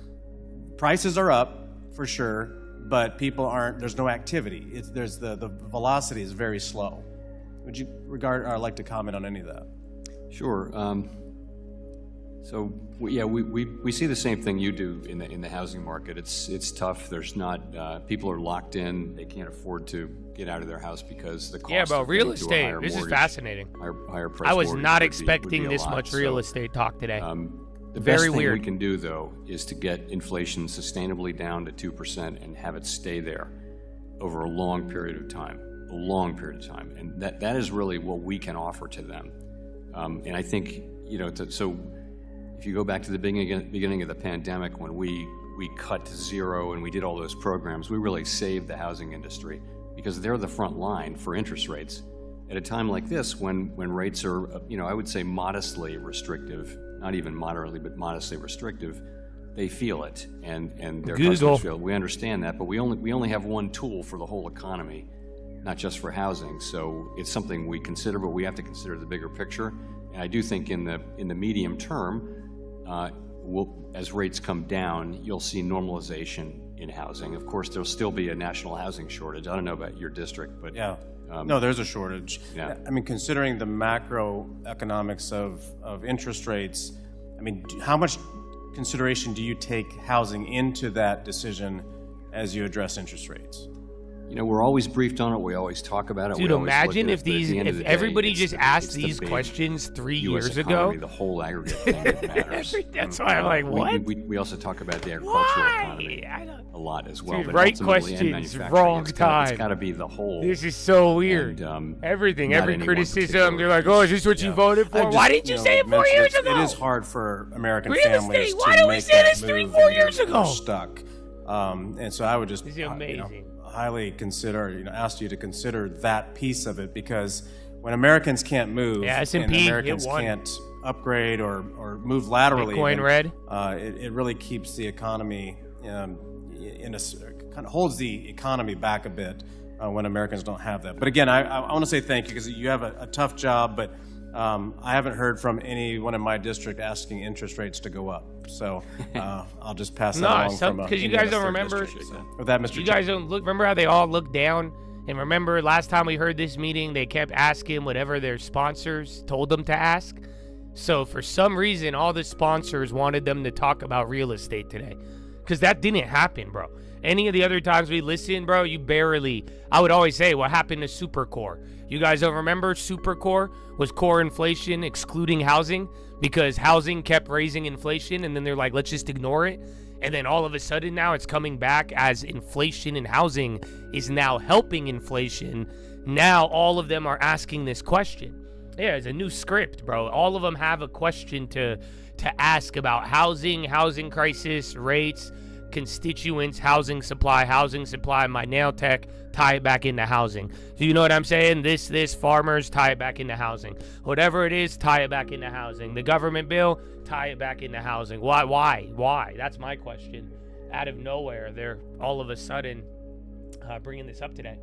prices are up for sure, but people aren't. There's no activity. There's the velocity is very slow. Would you like to comment on any of that? Sure. So we see the same thing you do in the housing market. It's tough. There's not people are locked in. They can't afford to get out of their house because the cost. Bro, real estate. This is fascinating. Higher price. I was not expecting this much real estate talk today. The best thing we can do, though, is to get inflation sustainably down to 2% and have it stay there over a long period of time. And that is really what we can offer to them. And I think so. If you go back to the beginning of the pandemic, when we cut to zero and we did all those programs, we really saved the housing industry because they're the front line for interest rates. At a time like this, when rates are, I would say modestly restrictive, not even moderately, but modestly restrictive, they feel it, and their Google. customers feel it. We understand that, but we only have one tool for the whole economy, not just for housing. So it's something we consider, but we have to consider the bigger picture. And I do think in the medium term, as rates come down, you'll see normalization in housing. Of course, there'll still be a national housing shortage. I don't know about your district, but yeah, no, there's a shortage. Yeah. I mean, considering the macroeconomics of interest rates, I mean, how much consideration do you take housing into that decision as you address interest rates? You know, we're always briefed on it. We always talk about it. Dude, we always imagine look at it, but at the end of if the day, everybody just asked it's the these big questions 3 US years economy, ago. the whole aggregate thing that matters. That's why I'm like, what? We also talk about the agricultural economy a lot as well. Dude, but right ultimately, and questions, manufacturing, wrong it's time. got to be the whole. This is so weird. And, Everything, not every any one criticism, particular they're like, oh, is this what you voted for? Why didn't you say it 4 years ago? It is hard for American Real families estate, to why didn't we make say that this move 3-4 and years they're ago? Stuck. And so I would just This is amazing. highly consider, ask you to consider that piece of it, because when Americans can't move and S&P, Americans hit one. can't upgrade or move laterally, Bitcoin even, red. It really keeps the economy kind of holds the economy back a bit when Americans don't have that. But again, I want to say thank you, because you have a tough job, but I haven't heard from anyone in my district asking interest rates to go up. So I'll just pass that along from because you guys don't remember. With that, Mr. You guys don't remember how they all look down. And remember, last time we heard this meeting, they kept asking whatever their sponsors told them to ask. So for some reason, all the sponsors wanted them to talk about real estate today, because that didn't happen, bro. Any of the other times we listened, bro, you barely. I would always say, what happened to Supercore? You guys don't remember Supercore was core inflation excluding housing, because housing kept raising inflation, and then they're like, let's just ignore it. And then all of a sudden now it's coming back as inflation in housing is now helping inflation. Now all of them are asking this question. Yeah, it's a new script, bro. All of them have a question to ask about housing crisis, rates, constituents, housing supply, my nail tech, tie it back into housing. Do you know what I'm saying? This farmers, tie it back into housing. Whatever it is, tie it back into housing. The government bill, tie it back into housing. Why? That's my question. Out of nowhere, they're all of a sudden bringing this up today.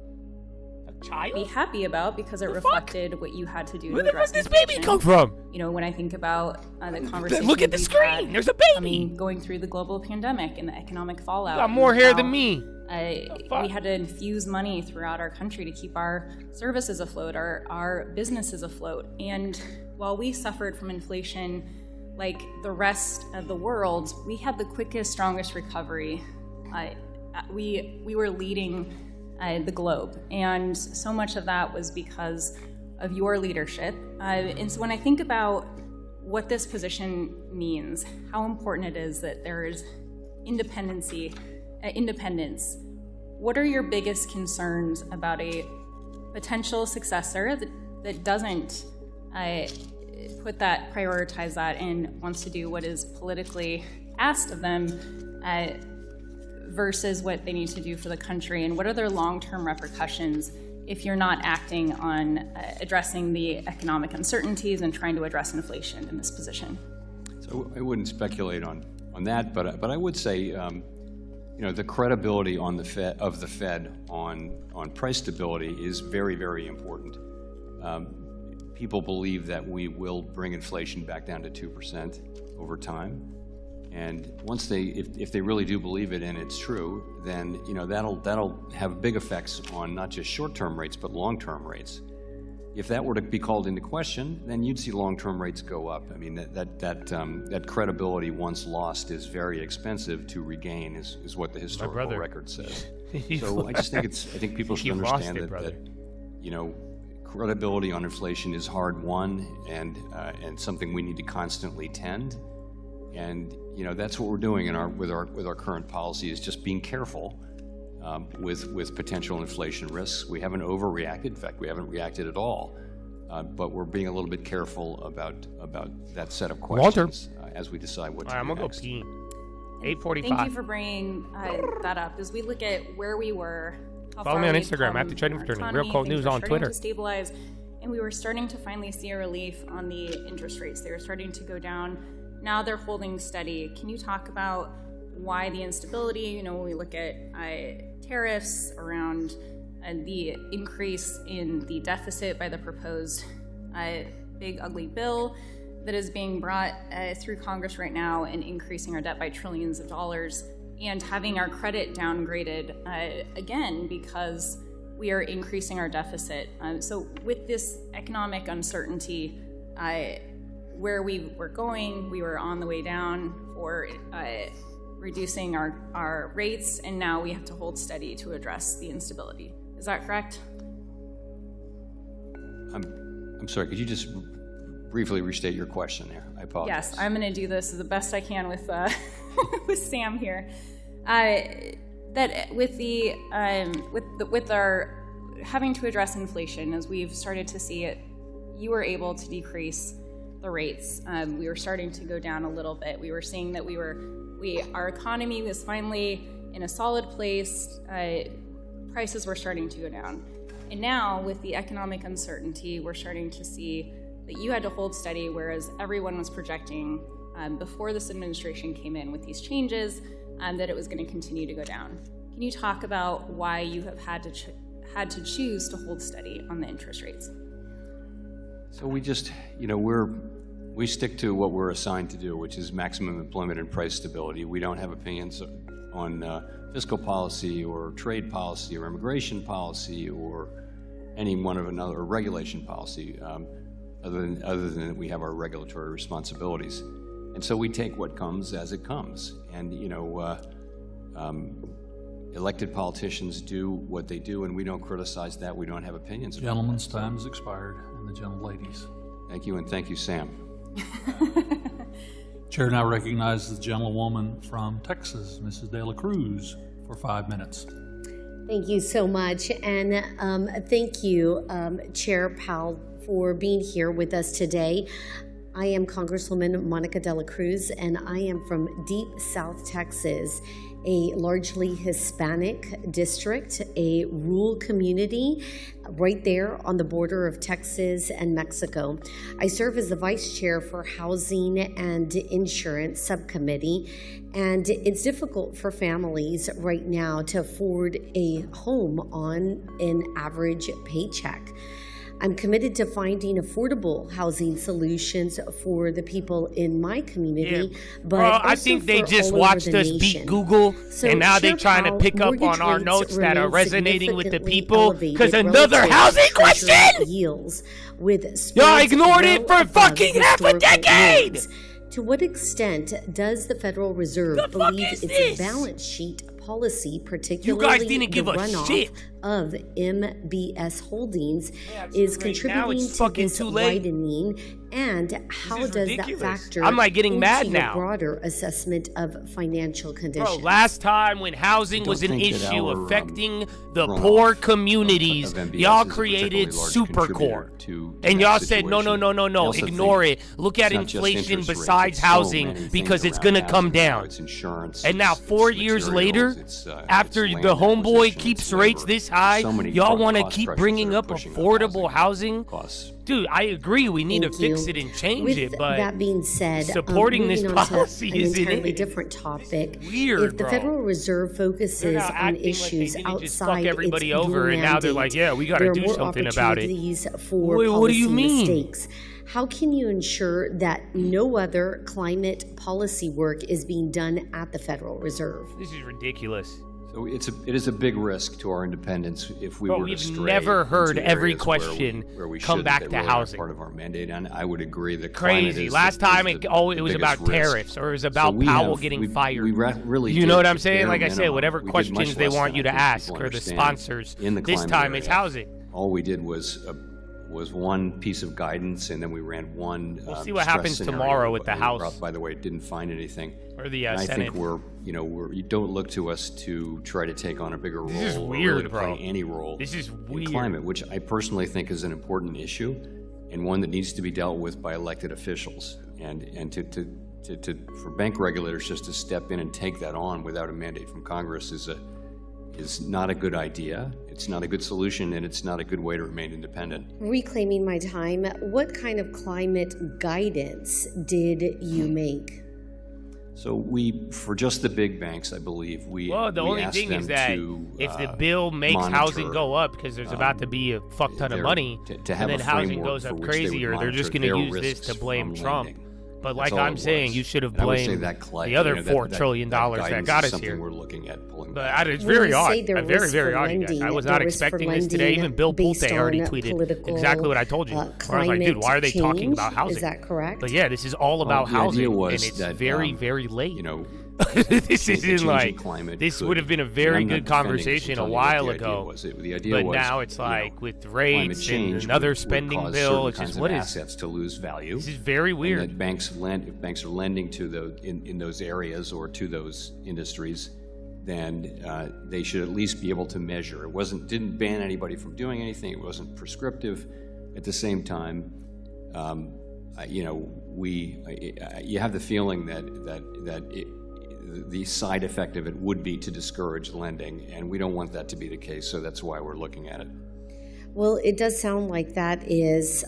A child? Be happy about, because it reflected what you had to do to Where the address fuck does baby inflation. come from? You know, when I think about the conversation. Look at the we've screen. had, There's a baby. I mean, going through the global pandemic and the economic fallout. You got more and hair how, than me. We had to infuse money throughout our country to keep our services afloat, our businesses afloat. And while we suffered from inflation like the rest of the world, we had the quickest, strongest recovery. We were leading the globe. And so much of that was because of your leadership. And so when I think about what this position means, how important it is that there is independence, what are your biggest concerns about a potential successor that doesn't prioritize that and wants to do what is politically asked of them versus what they need to do for the country? And what are their long-term repercussions if you're not acting on addressing the economic uncertainties and trying to address inflation in this position? So I wouldn't speculate on that, but I would say, the credibility on the Fed on price stability is very, very important. People believe that we will bring inflation back down to 2% over time, and once if they really do believe it and it's true, then that'll have big effects on not just short-term rates but long-term rates. If that were to be called into question, then you'd see long-term rates go up. I mean, that credibility once lost is very expensive to regain, is what the historical record says. So I just think I think people should understand that credibility on inflation is hard won and something we need to constantly tend. And that's what we're doing with our current policy, is just being careful with potential inflation risks. We haven't overreacted. In fact, we haven't reacted at all. But we're being a little bit careful about that set of questions as we decide what to do next. I'm gonna go pee. 8:45. Thank you for bringing that up. As we look at where we were, how follow far me on we've Instagram come, at the Trading our Fraternity. economy, Real cold things news were on starting Twitter. to stabilize, and we were starting to finally see a relief on the interest rates. They were starting to go down. Now they're holding steady. Can you talk about why the instability? When we look at tariffs around the increase in the deficit by the proposed big ugly bill that is being brought through Congress right now, and increasing our debt by trillions of dollars, and having our credit downgraded again because we are increasing our deficit. So with this economic uncertainty, where we were going, we were on the way down for reducing our rates, and now we have to hold steady to address the instability. Is that correct? I'm sorry, could you just briefly restate your question there? I apologize. Yes, I'm going to do this the best I can with with Sam here. That with our having to address inflation, as we've started to see it, you were able to decrease the rates. We were starting to go down a little bit. We were seeing that our economy was finally in a solid place. Prices were starting to go down. And now, with the economic uncertainty, we're starting to see that you had to hold steady, whereas everyone was projecting before this administration came in with these changes that it was going to continue to go down. Can you talk about why you have had to choose to hold steady on the interest rates? So we just, we stick to what we're assigned to do, which is maximum employment and price stability. We don't have opinions on fiscal policy or trade policy or immigration policy or any one of another, or regulation policy, other than that we have our regulatory responsibilities. And so we take what comes as it comes. And, elected politicians do what they do, and we don't criticize that. We don't have opinions about Gentleman's time has expired, and the gentleladies. Thank you, and thank you, Sam. Chair now recognizes the gentlewoman from Texas, Mrs. De La Cruz, for 5 minutes. Thank you so much, and thank you, Chair Powell, for being here with us today. I am Congresswoman Monica De La Cruz, and I am from deep South Texas, a largely Hispanic district, a rural community right there on the border of Texas and Mexico. I serve as the Vice Chair for Housing and Insurance Subcommittee, and it's difficult for families right now to afford a home on an average paycheck. I'm committed to finding affordable housing solutions for the people in my community, but I think they just watched us beat Google, and now they're trying to pick up on our notes that are resonating with the people. Because another housing question! Y'all ignored it for fucking half a decade! To what extent does the Federal Reserve believe its balance sheet policy, particularly the runoff of MBS holdings, is contributing to this widening, and how does that factor into a broader assessment of financial conditions? Bro, last time when housing was an issue affecting the poor communities, y'all created Supercore. And y'all said, no, ignore it. Look at inflation besides housing because it's going to come down. And now 4 years later, after the homeboy keeps rates this high, y'all want to keep bringing up affordable housing? Dude, I agree. We need to fix it and change it. But that being said, supporting this policy is an entirely different topic. Weird, if the Federal Reserve focuses on issues outside everybody its over, and now they're like, yeah, we got to do something about it. What do you mean? Mistakes. How can you ensure that no other climate policy work is being done at the Federal Reserve? This is ridiculous. So it is a big risk to our independence if we were to stray. We've never heard every question where we come back to housing. Part of our mandate, and I would agree that crazy. Last time it was about tariffs, or it was about Powell getting fired. We really, you know what I'm saying? Like I said, whatever questions they want you to ask, or the sponsors. This time it's housing. All we did was one piece of guidance, and then we ran one. We'll see what happens tomorrow with the House. By the way, didn't find anything. Or the Senate. I think you don't look to us to try to take on a bigger role. This is weird, or really bro. Play any role. This is weird. In climate, which I personally think is an important issue, and one that needs to be dealt with by elected officials. And for bank regulators just to step in and take that on without a mandate from Congress is not a good idea. It's not a good solution, and it's not a good way to remain independent. Reclaiming my time, what kind of climate guidance did you make? So for just the big banks, I believe, the only thing is that if the bill makes housing go up because there's about to be a fuck ton of money, to have and then a housing goes up crazy, or they're just going to use this to blame Trump. But like I'm saying, you should have blamed the other $4 trillion that got us here. We're looking at pulling but back. It's very odd. Very odd, you guys. I was not expecting this today. Even Bill Pulte already tweeted exactly what I told you. I was like, dude, why are they talking about housing? Is that correct? But yeah, this is all about housing, and it's very late. This isn't like this would have been a very good conversation a while ago. But now it's like with rates and another spending bill, it's just what is assets to lose value. This is very weird. And that if banks are lending to in those areas or to those industries, then they should at least be able to measure. It didn't ban anybody from doing anything. It wasn't prescriptive. At the same time, you have the feeling that the side effect of it would be to discourage lending, and we don't want that to be the case, so that's why we're looking at it. Well, it does sound like that is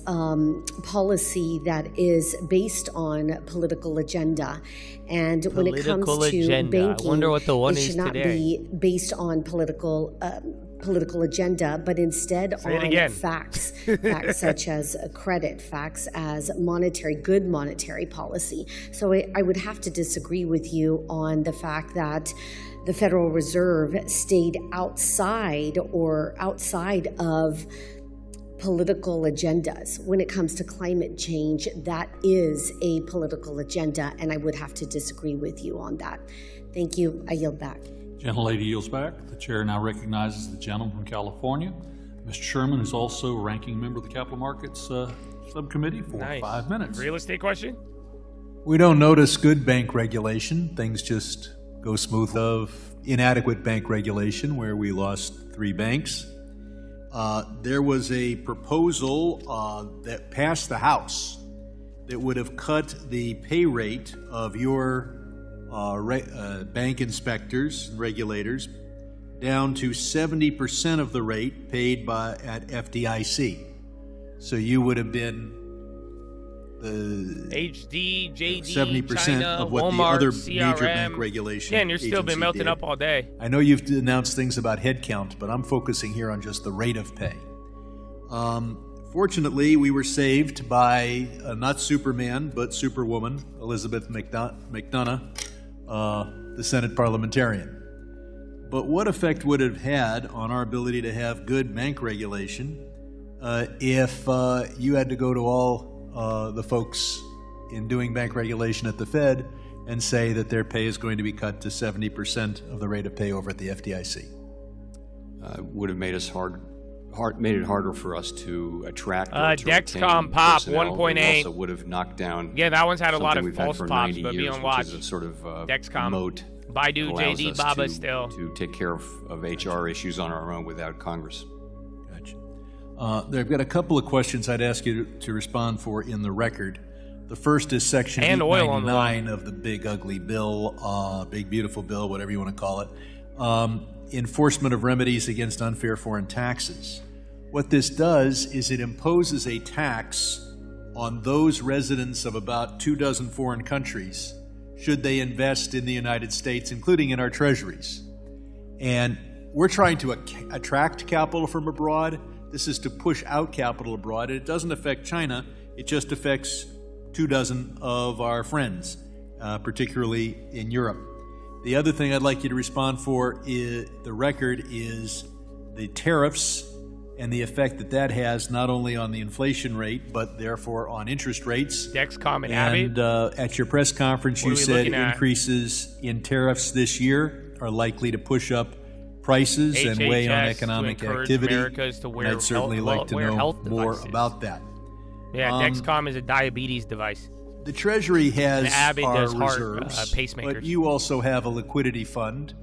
policy that is based on political agenda. And when it comes to banking, I wonder what the one it should not be based on political agenda, but instead on facts such as credit, facts as good monetary policy. So I would have to disagree with you on the fact that the Federal Reserve stayed outside of political agendas. When it comes to climate change, that is a political agenda, and I would have to disagree with you on that. Thank you. I yield back. Gentlelady yields back. The chair now recognizes the gentleman from California. Mr. Sherman is also ranking member of the Capital Markets Subcommittee for 5 minutes. Real estate question? We don't notice good bank regulation. Things just go smooth. Of inadequate bank regulation, where we lost 3 banks. There was a proposal that passed the House that would have cut the pay rate of your bank inspectors and regulators down to 70% of the rate paid at FDIC. So you would have been the HD, JD, 70% China, of what Walmart, the other CRM. major bank regulation. Yeah, and you're still been melting up all day. I know you've announced things about headcount, but I'm focusing here on just the rate of pay. Fortunately, we were saved by not Superman, but Superwoman, Elizabeth McDonough, the Senate parliamentarian. But what effect would it have had on our ability to have good bank regulation if you had to go to all the folks in doing bank regulation at the Fed and say that their pay is going to be cut to 70% of the rate of pay over at the FDIC? Would have made it harder for us to attract or to Dexcom pop 1.8. Also would have knocked down. Yeah, that one's had a lot of we've false had for pops, 90 but years, be on watch. which is a sort of Dexcom, moat. Baidu, allows JD, us Baba to, still to take care of HR issues on our own without Congress. Gotcha. I've got a couple of questions I'd ask you to respond for in the record. The first is Section 899 of the big ugly bill, big beautiful bill, whatever you want to call it, enforcement of remedies against unfair foreign taxes. What this does is it imposes a tax on those residents of about 24 foreign countries should they invest in the United States, including in our treasuries. And we're trying to attract capital from abroad. This is to push out capital abroad. And it doesn't affect China. It just affects 24 of our friends, particularly in Europe. The other thing I'd like you to respond for is the record is the tariffs and the effect that has not only on the inflation rate, but therefore on interest rates. Dexcom and And at your press conference, you said increases in tariffs this year are likely to push up prices and weigh on economic activity. And I'd certainly like to know more about that. Yeah, Dexcom is a diabetes device. The Treasury has Abbott our does heart reserves, pacemakers. but you also have a liquidity fund,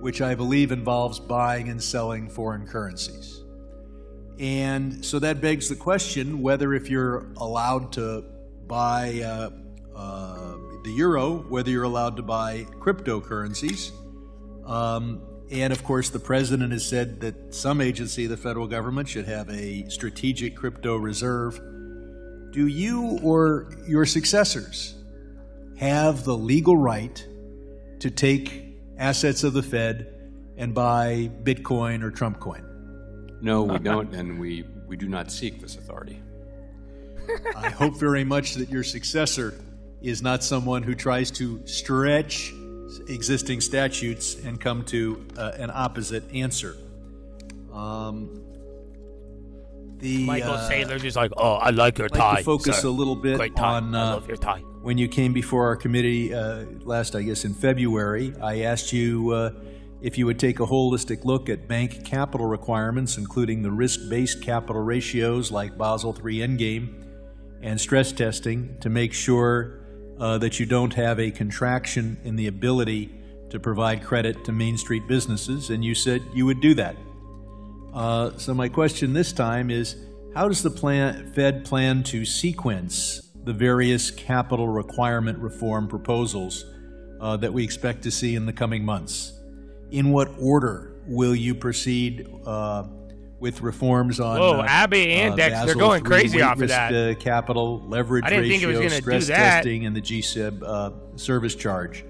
which I believe involves buying and selling foreign currencies. And so that begs the question whether if you're allowed to buy the euro, whether you're allowed to buy cryptocurrencies. And of course, the president has said that some agency of the federal government should have a strategic crypto reserve. Do you or your successors have the legal right to take assets of the Fed and buy Bitcoin or Trump coin? No, we don't, and we do not seek this authority. I hope very much that your successor is not someone who tries to stretch existing statutes and come to an opposite answer. Michael Saylor's just like, oh, I like your tie. I'd like to focus sir. a little bit Great tie. on I love your tie. when you came before our committee last, I guess, in February. I asked you if you would take a holistic look at bank capital requirements, including the risk-based capital ratios like Basel III Endgame and stress testing, to make sure that you don't have a contraction in the ability to provide credit to Main Street businesses, and you said you would do that. So my question this time is, how does the Fed plan to sequence the various capital requirement reform proposals that we expect to see in the coming months? In what order will you proceed with reforms on Whoa, Abby and Dex, they're Basel going III crazy off of risk, that. Capital, leverage I didn't think it was ratio, gonna stress do that. testing, and the GSIB service charge,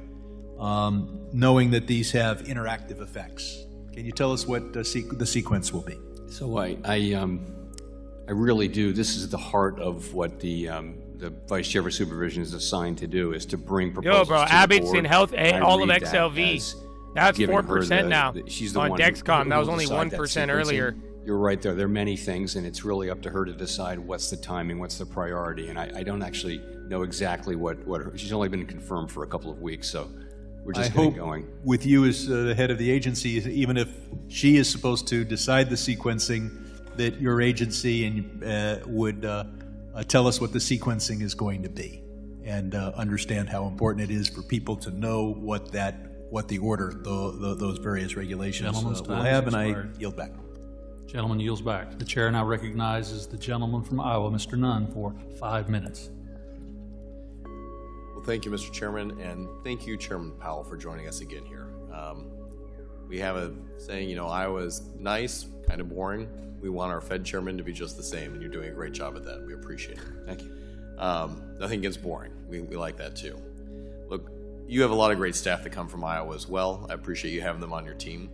knowing that these have interactive effects? Can you tell us what the sequence will be? So I really do. This is the heart of what the Vice Chair for Supervision is assigned to do, is to bring proposals Yo, bro, to the Abbott's board. in health, I all of read that XLV. as That's giving her 4% now she's the on one Dexcom. who That was will only decide 1% that sequencing. earlier. You're right there. There are many things, and it's really up to her to decide what's the timing, what's the priority. And I don't actually know exactly what she's only been confirmed for a couple of weeks, so we're just getting going. With you as the head of the agency, even if she is supposed to decide the sequencing, that your agency would tell us what the sequencing is going to be, and understand how important it is for people to know what the order those various regulations will have. And I yield back. Gentleman yields back. The chair now recognizes the gentleman from Iowa, Mr. Nunn, for 5 minutes. Well, thank you, Mr. Chairman, and thank you, Chairman Powell, for joining us again here. We have a saying, Iowa is nice, kind of boring. We want our Fed chairman to be just the same, and you're doing a great job at that. We appreciate it. Thank you. Nothing against boring. We like that too. Look, you have a lot of great staff that come from Iowa as well. I appreciate you having them on your team.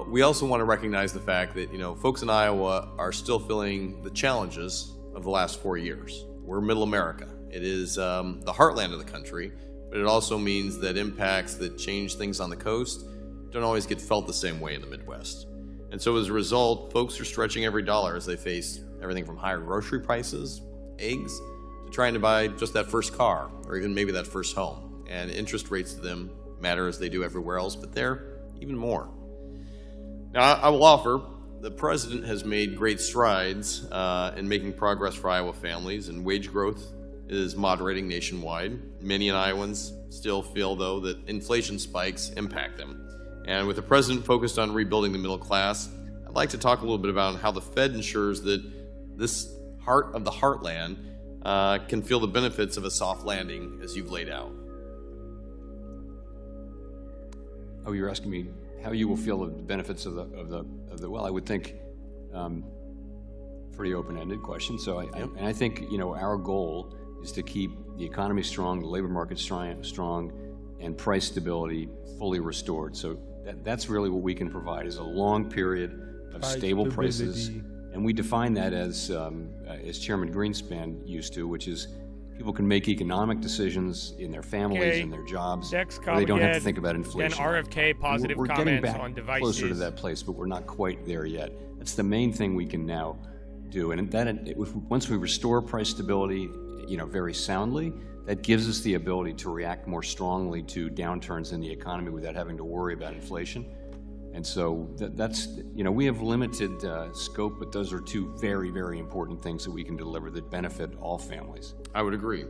We also want to recognize the fact that, folks in Iowa are still feeling the challenges of the last 4 years. We're middle America. It is the heartland of the country, but it also means that impacts that change things on the coast don't always get felt the same way in the Midwest. And so as a result, folks are stretching every dollar as they face everything from higher grocery prices, eggs, to trying to buy just that first car, or even maybe that first home. And interest rates to them matter as they do everywhere else, but they're even more. Now, I will offer, the president has made great strides in making progress for Iowa families, and wage growth is moderating nationwide. Many Iowans still feel, though, that inflation spikes impact them. And with the president focused on rebuilding the middle class, I'd like to talk a little bit about how the Fed ensures that this heart of the heartland can feel the benefits of a soft landing as you've laid out. Oh, you're asking me how you will feel the benefits of the well, I would think pretty open-ended question. So I think our goal is to keep the economy strong, the labor market strong, and price stability fully restored. So that's really what we can provide, is a long period of stable prices, and we define that as Chairman Greenspan used to, which is people can make economic decisions in their families and their jobs. They don't have to think about inflation. Then RFK positive we're comments getting back on devices. Closer to that place, but we're not quite there yet. That's the main thing we can now do, and once we restore price stability, very soundly, that gives us the ability to react more strongly to downturns in the economy without having to worry about inflation. And so that's we have limited scope, but those are two very, very important things that we can deliver that benefit all families. I would agree.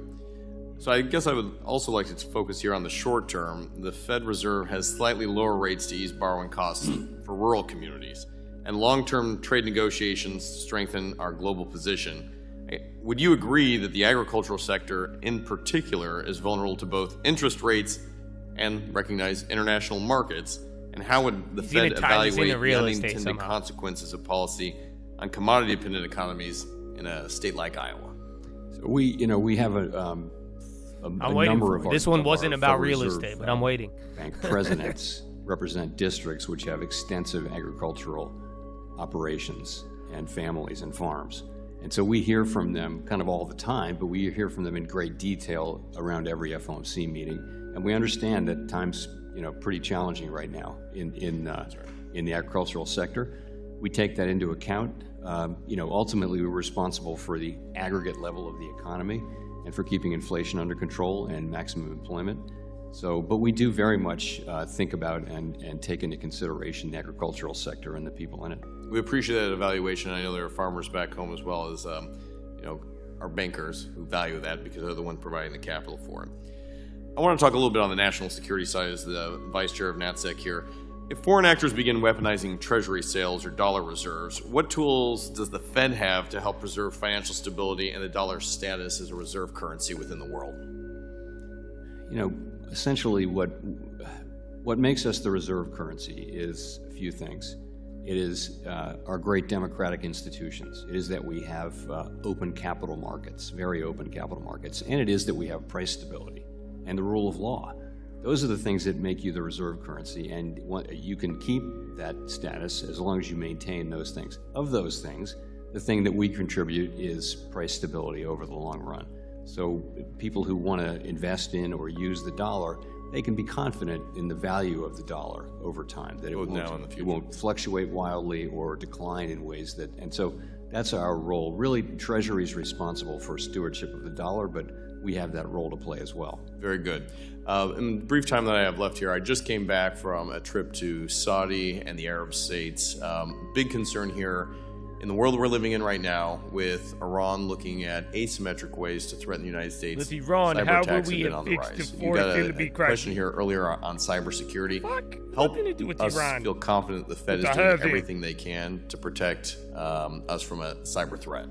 So I guess I would also like to focus here on the short term. The Fed Reserve has slightly lower rates to ease borrowing costs for rural communities, and long-term trade negotiations strengthen our global position. Would you agree that the agricultural sector in particular is vulnerable to both interest rates and recognize international markets And how would the Fed evaluate the unintended consequences of policy on commodity-dependent economies in a state like Iowa? So we have a number of this one wasn't about real estate, but I'm waiting. Bank presidents represent districts which have extensive agricultural operations and families and farms. And so we hear from them kind of all the time, but we hear from them in great detail around every FOMC meeting. And we understand that times, pretty challenging right now in the agricultural sector. We take that into account. Ultimately, we're responsible for the aggregate level of the economy and for keeping inflation under control and maximum employment. But we do very much think about and take into consideration the agricultural sector and the people in it. We appreciate that evaluation. I know there are farmers back home as well as, our bankers who value that because they're the ones providing the capital for it. I want to talk a little bit on the national security side as the vice chair of NATSEC here. If foreign actors begin weaponizing treasury sales or dollar reserves, what tools does the Fed have to help preserve financial stability and the dollar's status as a reserve currency within the world? Essentially what makes us the reserve currency is a few things. It is our great democratic institutions. It is that we have open capital markets, very open capital markets, and it is that we have price stability and the rule of law. Those are the things that make you the reserve currency, and you can keep that status as long as you maintain those things. Of those things, the thing that we contribute is price stability over the long run. So people who want to invest in or use the dollar, they can be confident in the value of the dollar over time, that it won't fluctuate wildly or decline in ways that, and so that's our role. Really, Treasury is responsible for stewardship of the dollar, but we have that role to play as well. Very good. In the brief time that I have left here, I just came back from a trip to Saudi and the Arab states. Big concern here in the world we're living in right now, with Iran looking at asymmetric ways to threaten the United States. With Iran, how will we fix the You got a question here earlier on cybersecurity. Help us feel confident the Fed is doing everything they can to protect us from a cyber threat.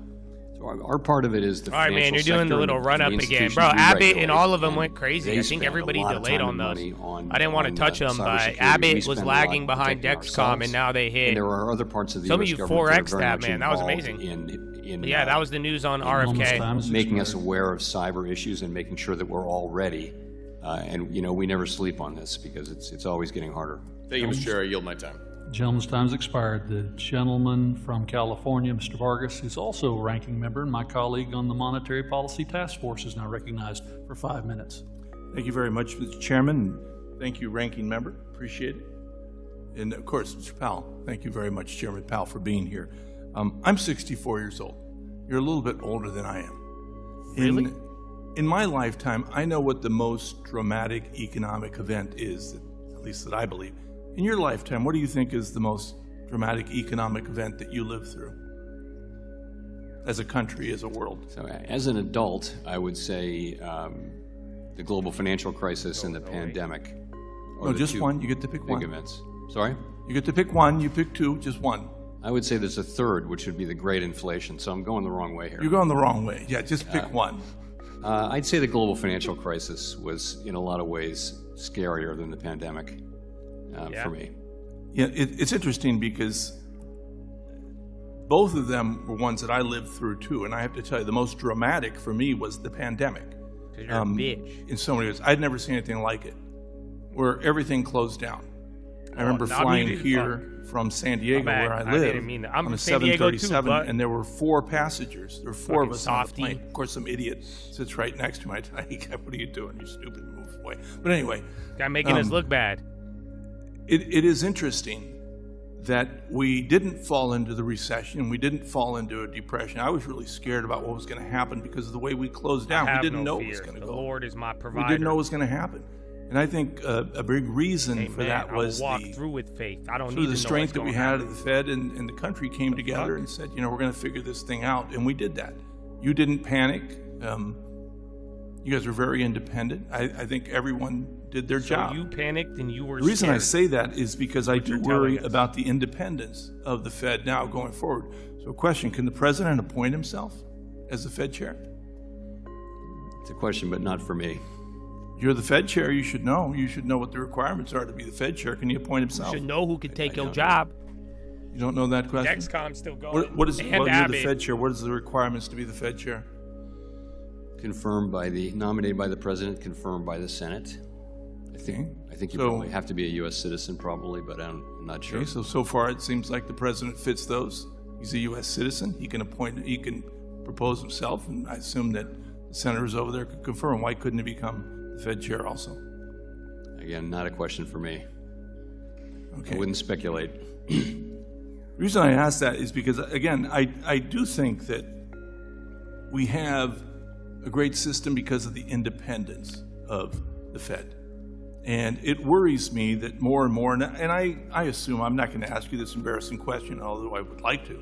So our part of it is the financial sector. All right, man, you're doing the little run-up again. Bro, Abbott and all of them went crazy. I think everybody delayed on those. I didn't want to touch them, but Abbott was lagging behind Dexcom, and now they hit. And there are other parts of the Some US of you government 4X that, man. That was amazing. Yeah, that was the news on RFK. Making us aware of cyber issues and making sure that we're all ready. And, we never sleep on this because it's always getting harder. Thank you, Mr. Chair. I yield my time. Gentleman's time's expired. The gentleman from California, Mr. Vargas, is also a ranking member, and my colleague on the Monetary Policy Task Force is now recognized for 5 minutes. Thank you very much, Mr. Chairman. Thank you, ranking member. Appreciate it. And of course, Mr. Powell, thank you very much, Chairman Powell, for being here. I'm 64 years old. You're a little bit older than I am. Really? In my lifetime, I know what the most dramatic economic event is, at least that I believe. In your lifetime, what do you think is the most dramatic economic event that you lived through? As a country, as a world? So as an adult, I would say the global financial crisis and the pandemic. No, just one. You get to pick one. Big events. Sorry? You get to pick one. You pick two, just one. I would say there's a third, which would be the great inflation. So I'm going the wrong way here. You're going the wrong way. Yeah, just pick one. I'd say the global financial crisis was, in a lot of ways, scarier than the pandemic. For me. Yeah, it's interesting because both of them were ones that I lived through too, and I have to tell you, the most dramatic for me was the pandemic. Because you're a bitch. In so many ways. I'd never seen anything like it, where everything closed down. I remember flying here from San Diego, where I live, on a 737, and there were 4 passengers. There were 4 of us on the plane. Of course, some idiot sits right next to me. I tell you, what are you doing? You stupid, move away. But anyway. Guy making us look bad. It is interesting that we didn't fall into the recession. We didn't fall into a depression. I was really scared about what was going to happen because of the way we closed down. We didn't know it was going to go. The Lord is my provider. We didn't know it was going to happen. And I think a big reason for that was through with faith. I don't through the strength that we had at the Fed and the country came together and said, we're going to figure this thing out. And we did that. You didn't panic. You guys were very independent. I think everyone did their job. So you panicked and you were scared. The reason I say that is because I do worry about the independence of the Fed now going forward. So question, can the president appoint himself as the Fed chair? It's a question, but not for me. You're the Fed chair. You should know. You should know what the requirements are to be the Fed chair. Can he appoint himself? You should know who could take your job. You don't know that question? Dexcom's still going. What is And you're the Abbott. Fed chair? What is the requirements to be the Fed chair? Nominated by the president, confirmed by the Senate. I think you probably have to be a U.S. citizen, probably, but I'm not sure. Okay, so far it seems like the president fits those. He's a U.S. citizen. He can propose himself, and I assume that the senators over there could confirm. Why couldn't he become the Fed chair also? Again, not a question for me. Okay. I wouldn't speculate. The reason I ask that is because, again, I do think that we have a great system because of the independence of the Fed. And it worries me that more and more, and I assume, I'm not going to ask you this embarrassing question, although I would like to,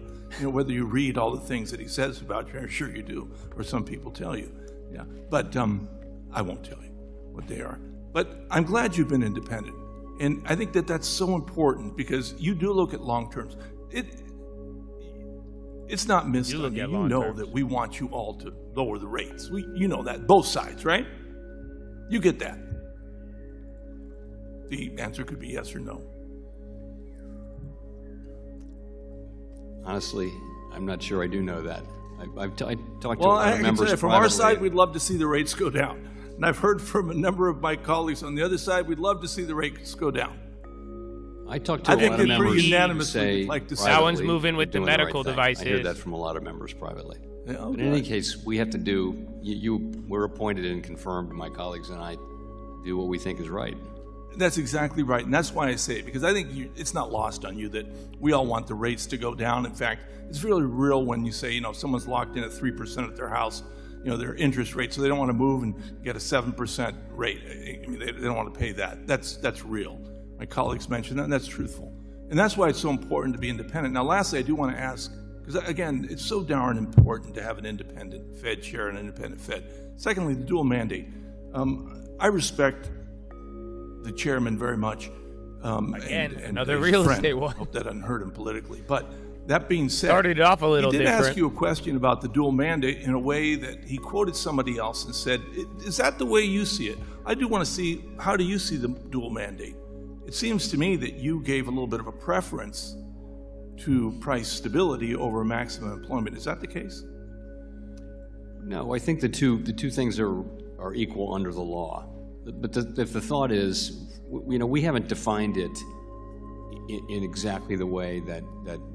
whether you read all the things that he says about you. I'm sure you do, or some people tell you. Yeah, but I won't tell you what they are. But I'm glad you've been independent. And I think that that's so important because you do look at long terms. It's not missed on you. You know that we want you all to lower the rates. You know that, both sides, right? You get that. The answer could be yes or no. Honestly, I'm not sure I do know that. I've talked to a Well, lot I of can members tell you, from privately. our side, we'd love to see the rates go down. And I've heard from a number of my colleagues on the other side, we'd love to see the rates go down. I talked to a lot of pretty members who unanimously say would like to see privately That one's moving with they're the doing right medical thing. devices. I hear that from a lot of members privately. Yeah, But in any case, we have to do, we're appointed and confirmed, my colleagues and I do what we think is right. That's exactly right, and that's why I say it, because I think it's not lost on you that we all want the rates to go down. In fact, it's really real when you say, someone's locked in at 3% at their house, their interest rate, so they don't want to move and get a 7% rate. I mean, they don't want to pay that. That's real. My colleagues mentioned that, and that's truthful. And that's why it's so important to be independent. Now, lastly, I do want to ask, because again, it's so darn important to have an independent Fed chair and an independent Fed. Secondly, the dual mandate. I respect the chairman very much. Again, and another his real friend. estate one. Hope that doesn't hurt him politically. But that being said, Started off a little he did different. ask you a question about the dual mandate in a way that he quoted somebody else and said, is that the way you see it? I do want to see, how do you see the dual mandate? It seems to me that you gave a little bit of a preference to price stability over maximum employment. Is that the case? No, I think the two things are equal under the law. But if the thought is, we haven't defined it in exactly the way that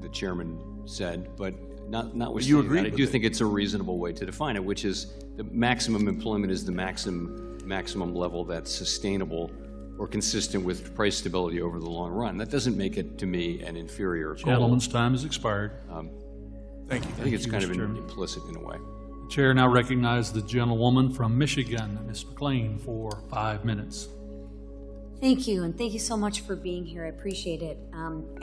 the chairman said, but notwithstanding that, I do think it's a reasonable way to define it, which is the maximum employment is the maximum level that's sustainable or consistent with price stability over the long run. That doesn't make it, to me, an inferior goal. Gentleman's time has expired. Thank you. I think it's kind of Mr. Chairman. implicit in a way. The chair now recognizes the gentlewoman from Michigan, Ms. McLean, for 5 minutes. Thank you, and thank you so much for being here. I appreciate it.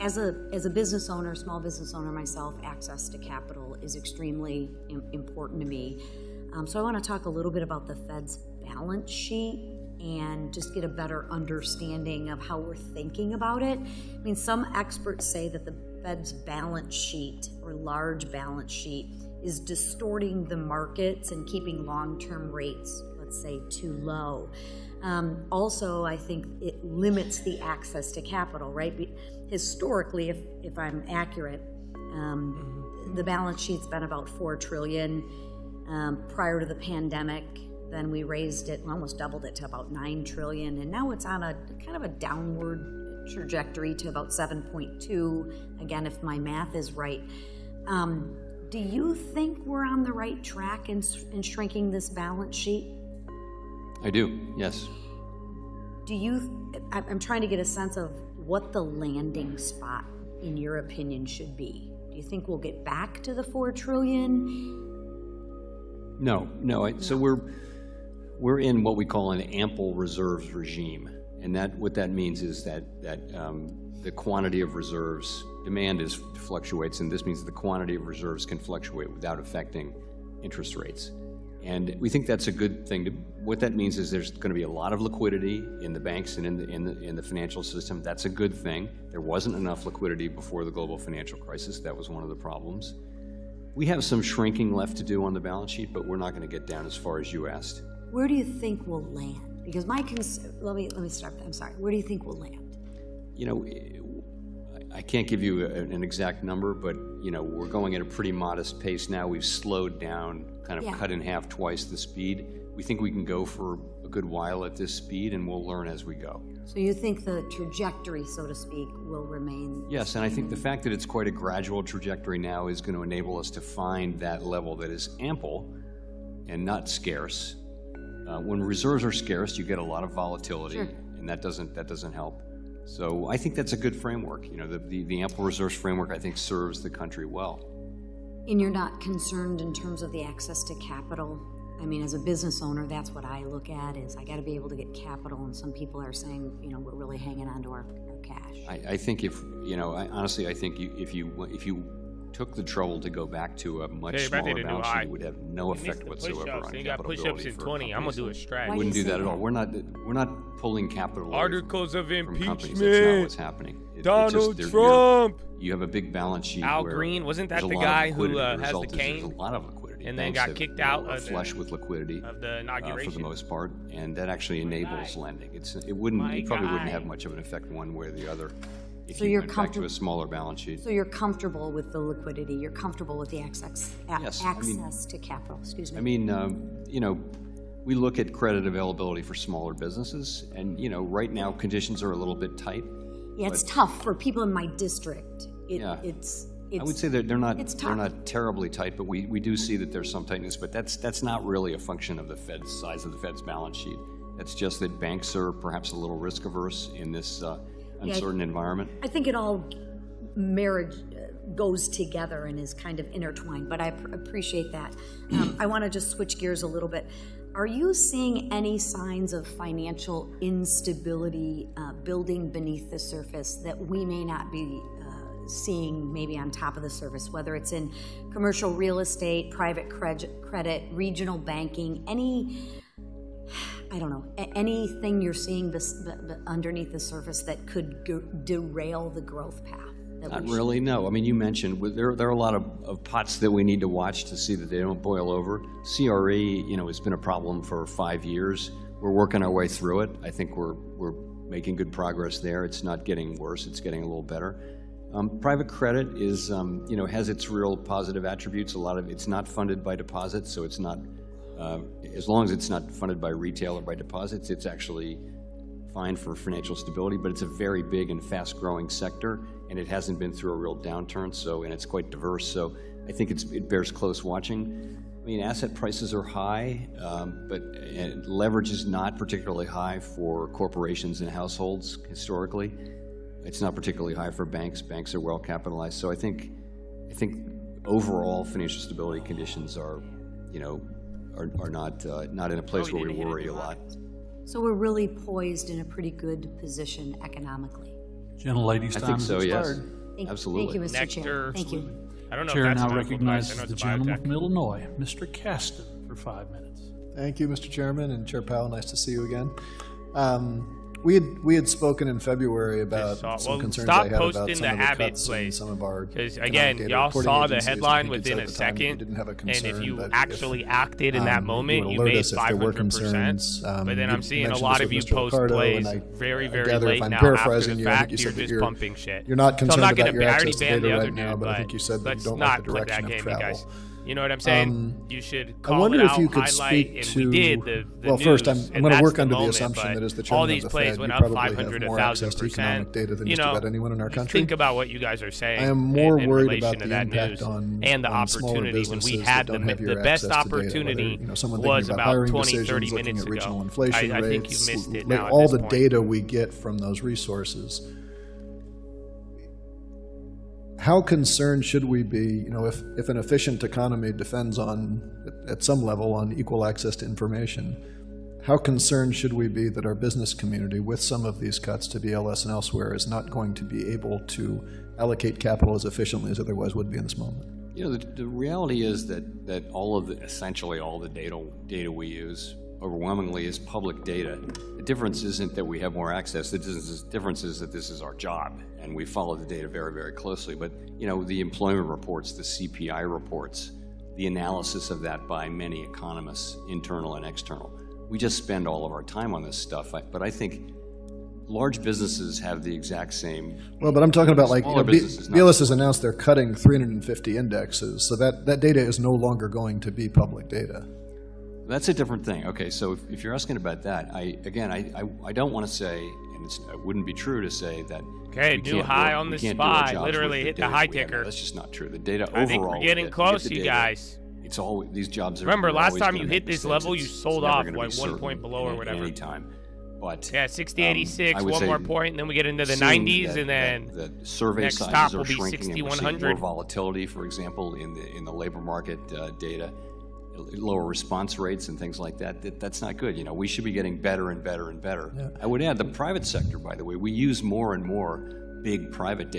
As a business owner, small business owner myself, access to capital is extremely important to me. So I want to talk a little bit about the Fed's balance sheet and just get a better understanding of how we're thinking about it. I mean, some experts say that the Fed's balance sheet, or large balance sheet, is distorting the markets and keeping long-term rates, let's say, too low. Also, I think it limits the access to capital, right? Historically, if I'm accurate, the balance sheet's been about $4 trillion. Prior to the pandemic, then we raised it, almost doubled it to about $9 trillion, and now it's on a kind of a downward trajectory to about 7.2, again, if my math is right. Do you think we're on the right track in shrinking this balance sheet? I do, yes. I'm trying to get a sense of what the landing spot, in your opinion, should be. Do you think we'll get back to the $4 trillion? No. So we're in what we call an ample reserves regime, and what that means is that the quantity of reserves, demand fluctuates, and this means the quantity of reserves can fluctuate without affecting interest rates. And we think that's a good thing. What that means is there's going to be a lot of liquidity in the banks and in the financial system. That's a good thing. There wasn't enough liquidity before the global financial crisis. That was one of the problems. We have some shrinking left to do on the balance sheet, but we're not going to get down as far as you asked. Where do you think we'll land? Because my let me start. I'm sorry. Where do you think we'll land? You know, I can't give you an exact number, but you know, we're going at a pretty modest pace now. We've slowed down, kind of cut in half twice the speed. We think we can go for a good while at this speed, and we'll learn as we go. So you think the trajectory, so to speak, will remain? Yes, and I think the fact that it's quite a gradual trajectory now is going to enable us to find that level that is ample and not scarce. When reserves are scarce, you get a lot of volatility, and that doesn't help. So I think that's a good framework. You know, the ample reserves framework, I think, serves the country well. And you're not concerned in terms of the access to capital? I mean, as a business owner, that's what I look at, is I got to be able to get capital, and some people are saying, you know, we're really hanging on to our cash. I think if, you know, honestly, I think if you took the trouble to go back to a much smaller balance sheet, it would have no effect whatsoever on you got capital push-ups ability in for 20. I'm going to do a strat. Wouldn't do that at all. We're not pulling capital away Articles of from impeachment. companies. That's not what's happening. Donald Trump. You have a big balance sheet. Al where Green, wasn't that there's a the lot of guy who liquidity. has the result is cane? There's a lot of liquidity. And then Banks got have, kicked you know, out are flush with liquidity of the inauguration for the most part, and that actually enables lending. It probably wouldn't have much of an effect one way or the other if So you you're went back to a smaller balance sheet. So you're comfortable with the liquidity, you're comfortable with the access to capital, excuse me. I mean, you know, we look at credit availability for smaller businesses, and you know, right now conditions are a little bit tight. Yeah, it's tough for people in my district. It's I would say that they're not terribly tight, but we do see that there's some tightness. But that's not really a function of the Fed's size of the Fed's balance sheet. That's just that banks are perhaps a little risk averse in this uncertain environment. I think it all goes together and is kind of intertwined. But I appreciate that. I want to just switch gears a little bit. Are you seeing any signs of financial instability building beneath the surface that we may not be seeing maybe on top of the surface, whether it's in commercial real estate, private credit, regional banking, anything you're seeing underneath the surface that could derail the growth path? Not really, no. I mean, you mentioned there are a lot of pots that we need to watch to see that they don't boil over. CRE, you know, has been a problem for 5 years. We're working our way through it. I think we're making good progress there. It's not getting worse. It's getting a little better. Private credit is, you know, has its real positive attributes. A lot of it's not funded by deposits, so it's not, as long as it's not funded by retail or by deposits, it's actually fine for financial stability, but it's a very big and fast-growing sector, and it hasn't been through a real downturn, and it's quite diverse, so I think it bears close watching. I mean, asset prices are high, but leverage is not particularly high for corporations and households historically. It's not particularly high for banks. Banks are well capitalized. So I think overall financial stability conditions are, you know, are not in a place where we worry a lot. So we're really poised in a pretty good position economically. Gentlelady's time I think so, yes. Thank Absolutely. you, Mr. Chair. Thank you. I don't know Chair if that's now a medical device. I recognizes know the it's a gentleman biotech. from Illinois, Mr. Caston, for 5 minutes. Thank you, Mr. Chairman, and Chair Powell, nice to see you again. We had spoken in February about some concerns I had about some of the cuts in some of our because again, y'all saw the headline within a second, and if you actually acted in that moment, you made 500%. But then I'm seeing a lot of you post plays very, very late now after the fact. You're just pumping shit. You're not concerned about your access to data other right now, but I think you said that you don't like the direction of travel. You know what I'm saying? You should call I wonder it out, if you could highlight, speak and to. we did the well, first, I'm news, going to work under the moment, assumption that as the all chairman these of the plays Fed, went you up probably 500, have more access to 1,000%. economic data than You just know, about anyone in our country. think about what you guys are saying. I am more in worried relation about to the that impact news on and the smaller opportunity when we businesses had that don't have the your best access to data, opportunity whether, someone was thinking about about hiring 20, decisions, 30 looking minutes at regional ago. inflation I think rates, you missed it now at all this the point. data we get from those resources. How concerned should we be, if an efficient economy depends at some level on equal access to information, how concerned should we be that our business community, with some of these cuts to BLS and elsewhere, is not going to be able to allocate capital as efficiently as otherwise would be in this moment? You know, the reality is that essentially all the data we use overwhelmingly is public data. The difference isn't that we have more access. The difference is that this is our job, and we follow the data very, very closely. But, the employment reports, the CPI reports, the analysis of that by many economists, internal and external, we just spend all of our time on this stuff. But I think large businesses have the exact same. Well, but I'm talking about like businesses, BLS has announced they're cutting 350 indexes, so that data is no longer going to be public data. That's a different thing. Okay, so if you're asking about that, I don't want to say, and it wouldn't be true to say that. Okay, new high on the spot. Literally hit the high ticker. That's just not true. The data overall. I think we're getting close, you guys. It's all these jobs. Remember, last time you hit this level, you sold off like 1 point below or whatever. Anytime. But yeah, 60-86, one more point, and then we get into the 90s, and then the survey next sizes stop are will be shrinking, and we're seeing 6100. more volatility, for example, in the labor market data, lower response rates and things like that. That's not good. We should be getting better and better and better. Yeah. I would add the private sector, by the way. We use more and more big private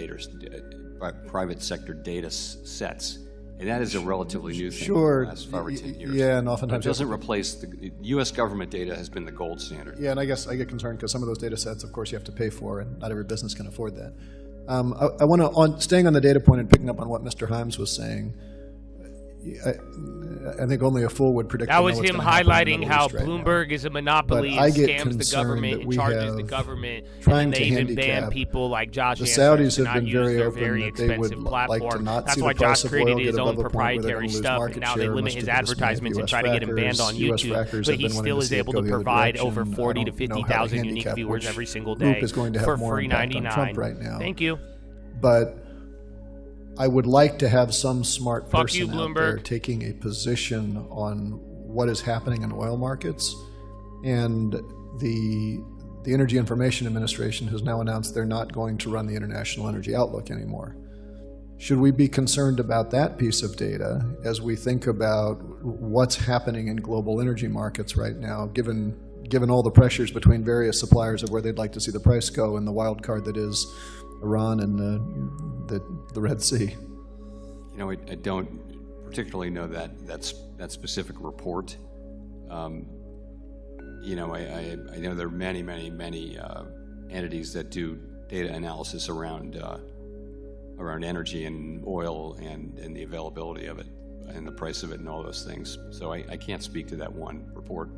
sector data sets. And that is a relatively new thing for the last 5 or 10 years. Yeah, and oftentimes it doesn't replace the U.S. government data has been the gold standard. Yeah, and I guess I get concerned because some of those data sets, of course, you have to pay for, and not every business can afford that. I want to, staying on the data point and picking up on what Mr. Himes was saying, I think only a fool would predict. That was him highlighting how Bloomberg is a monopoly and scams the government and charges the government. And they even ban people like Josh. The Saudis have been very open that they would like to not see the price of oil get above a point where they're going to lose market share. Now they limit his advertisements and try to get him banned on YouTube, but he still is able to provide over 40 to 50,000 unique viewers every single day for free 99. Thank you. But I would like to have some smart person out there taking a position on what is happening in oil markets. And the Energy Information Administration has now announced they're not going to run the International Energy Outlook anymore. Should we be concerned about that piece of data as we think about what's happening in global energy markets right now, given all the pressures between various suppliers of where they'd like to see the price go and the wild card that is Iran and the Red Sea? I don't particularly know that specific report. I know there are many entities that do data analysis around energy and oil and the availability of it and the price of it and all those things. So I can't speak to that one report.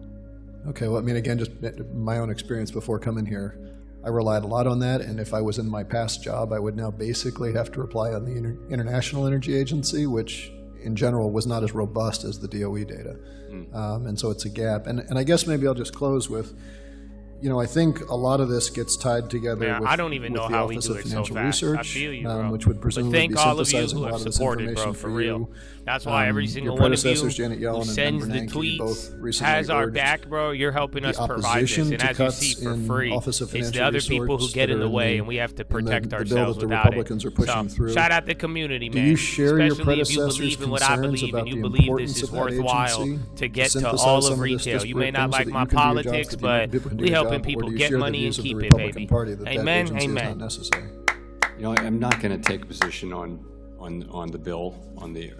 Okay, well, I mean, again, just my own experience before coming here, I relied a lot on that, and if I was in my past job, I would now basically have to rely on the International Energy Agency, which in general was not as robust as the DOE data. And so it's a gap. And I guess maybe I'll just close with, I think a lot of this gets tied together with, I don't even know how we do it so fast. I feel you, bro. Which would presumably be synthesizing a lot of this information for real. That's why every single one of you who sends the tweets has our back, bro. You're helping us provide this, and as you see, for free. It's the other people who get in the way, and we have to protect ourselves without it. So shout out the community, man. Especially if you believe in what I believe, and you believe this is worthwhile to get to all of retail. You may not like my politics, but we helping people get money and keep it, baby. Amen. Amen. I'm not going to take a position on the bill, on the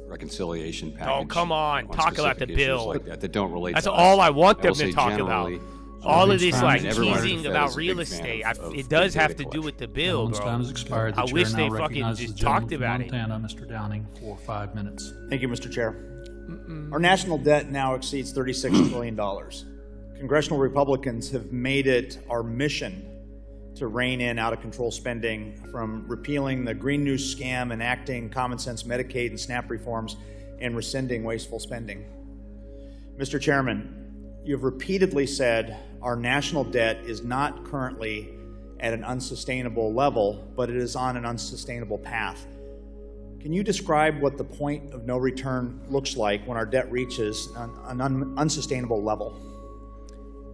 reconciliation package. Oh, come on. Talk about the bill. Like that don't relate That's to all us. I want them to talk about. All of this teasing about real estate, it does have to do with the bill, bro. Time has expired. I wish they fucking just talked about it. Montana, Mr. Downing, for 5 minutes. Thank you, Mr. Chair. Our national debt now exceeds $36 trillion. Congressional Republicans have made it our mission to rein in out-of-control spending, from repealing the Green New Scam, enacting common-sense Medicaid and SNAP reforms, and rescinding wasteful spending. Mr. Chairman, you have repeatedly said our national debt is not currently at an unsustainable level, but it is on an unsustainable path. Can you describe what the point of no return looks like when our debt reaches an unsustainable level?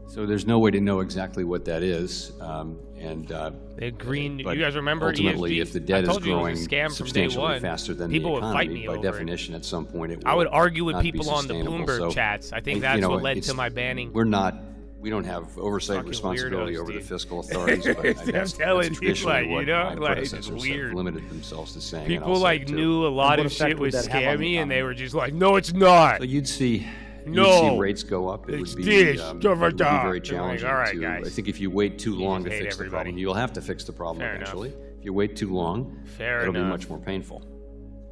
So there's no way to know exactly what that is. The green, you guys remember? Ultimately, if the debt is growing substantially faster than the economy, would fight me by definition, at some point it will. I would argue with people on the sustainable. Bloomberg chats. I think that's what led to my banning. We don't have oversight responsibility over the fiscal authorities, but I'm telling you, it's weird. Have limited themselves to saying. People knew a lot of shit was scammy, and they were just like, "No, it's not." So you'd see rates go up. It would be very challenging. All right, guys. I think if you wait too long to fix the problem, you'll have to fix the problem eventually. If you wait too long, it'll be much more painful.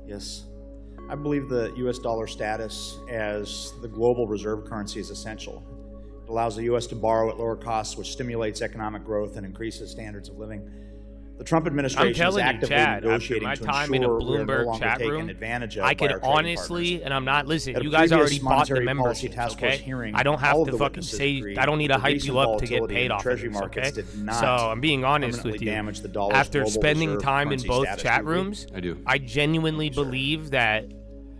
Yes. I believe the U.S. dollar status as the global reserve currency is essential. allows the U.S. to borrow at lower costs, which stimulates economic growth and increases standards of living. The Trump administration is actively negotiating to ensure we are no longer taken advantage of I could honestly, and I'm not listening. You guys already bought the membership, okay? I don't have to fucking say. I don't need to hype you up to get paid off of this, okay? So I'm being honest with you. After spending time in both chat rooms, I genuinely believe that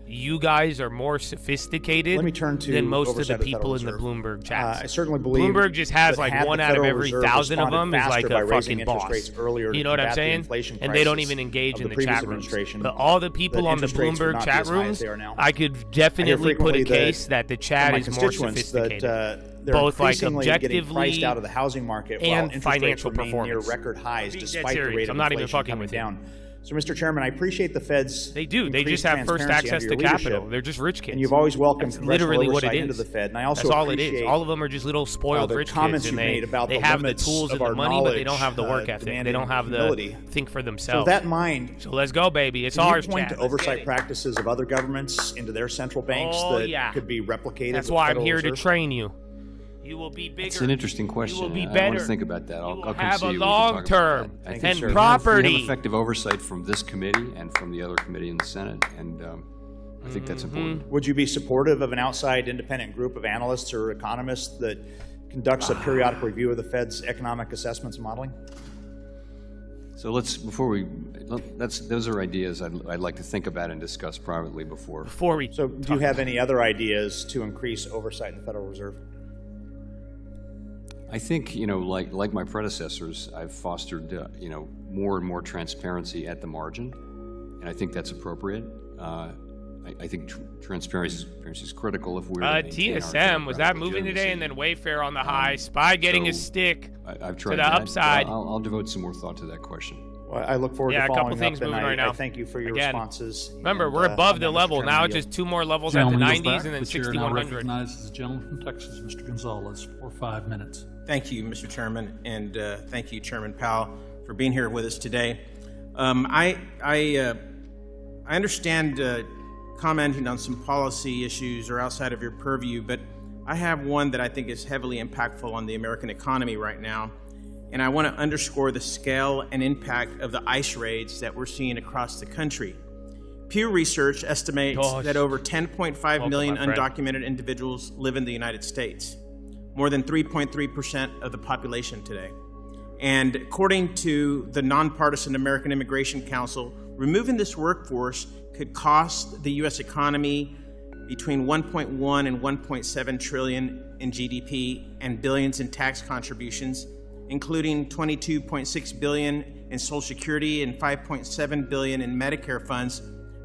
you guys are more sophisticated than most of the people in the Bloomberg chats. I certainly believe Bloomberg just has like 1 out of every 1,000 of them is like a fucking boss. You know what I'm saying? And they don't even engage in the chat rooms. But all the people on the Bloomberg chat rooms, I could definitely put a case that the chat is more sophisticated. Both like objectively priced out of the housing market and financial performance. Near record highs despite the rate of inflation coming down. So, Mr. Chairman, I appreciate the Fed's. They do. They just have first access to capital. They're just rich kids. And you've always welcomed literally what it is into the Fed. And I also That's all it is. All of them are just little spoiled rich kids, and they have the tools and the money, but they don't have the work ethic. They don't have the think for themselves. So, with that in mind, so let's go, baby. It's ours. Point to oversight practices of other governments into their central banks that could be replicated. That's why I'm here to train you. You will be bigger. It's an interesting question. You will be I better. want to think about that. I'll come have see a you. long term and property. We have effective oversight from this committee and from the other committee in the Senate, and I think that's important. Would you be supportive of an outside independent group of analysts or economists that conducts a periodic review of the Fed's economic assessments and modeling? So those are ideas I'd like to think about and discuss privately before. So do you have any other ideas to increase oversight in the Federal Reserve? I think, like my predecessors, I've fostered, more and more transparency at the margin, and I think that's appropriate. I think transparency is critical if we're TSM, was that moving today, and then Wayfair on the high, SPY getting a stick I've tried to the that, upside. I'll devote some more thought to that question. Well, I look forward to a following couple things up, moving and right now. I thank you for your responses. Remember, we're above the level. Now it's just 2 more levels at the 90s and then 6,100. Recognizes the gentleman from Texas, Mr. Gonzalez, for 5 minutes. Thank you, Mr. Chairman, and thank you, Chairman Powell, for being here with us today. I understand commenting on some policy issues or outside of your purview, but I have one that I think is heavily impactful on the American economy right now, and I want to underscore the scale and impact of the ICE raids that we're seeing across the country. Pew Research estimates that over 10.5 million undocumented individuals live in the United States, more than 3.3% of the population today. And according to the nonpartisan American Immigration Council, removing this workforce could cost the U.S. economy between 1.1 and 1.7 trillion in GDP and billions in tax contributions, including 22.6 billion in Social Security and 5.7 billion in Medicare funds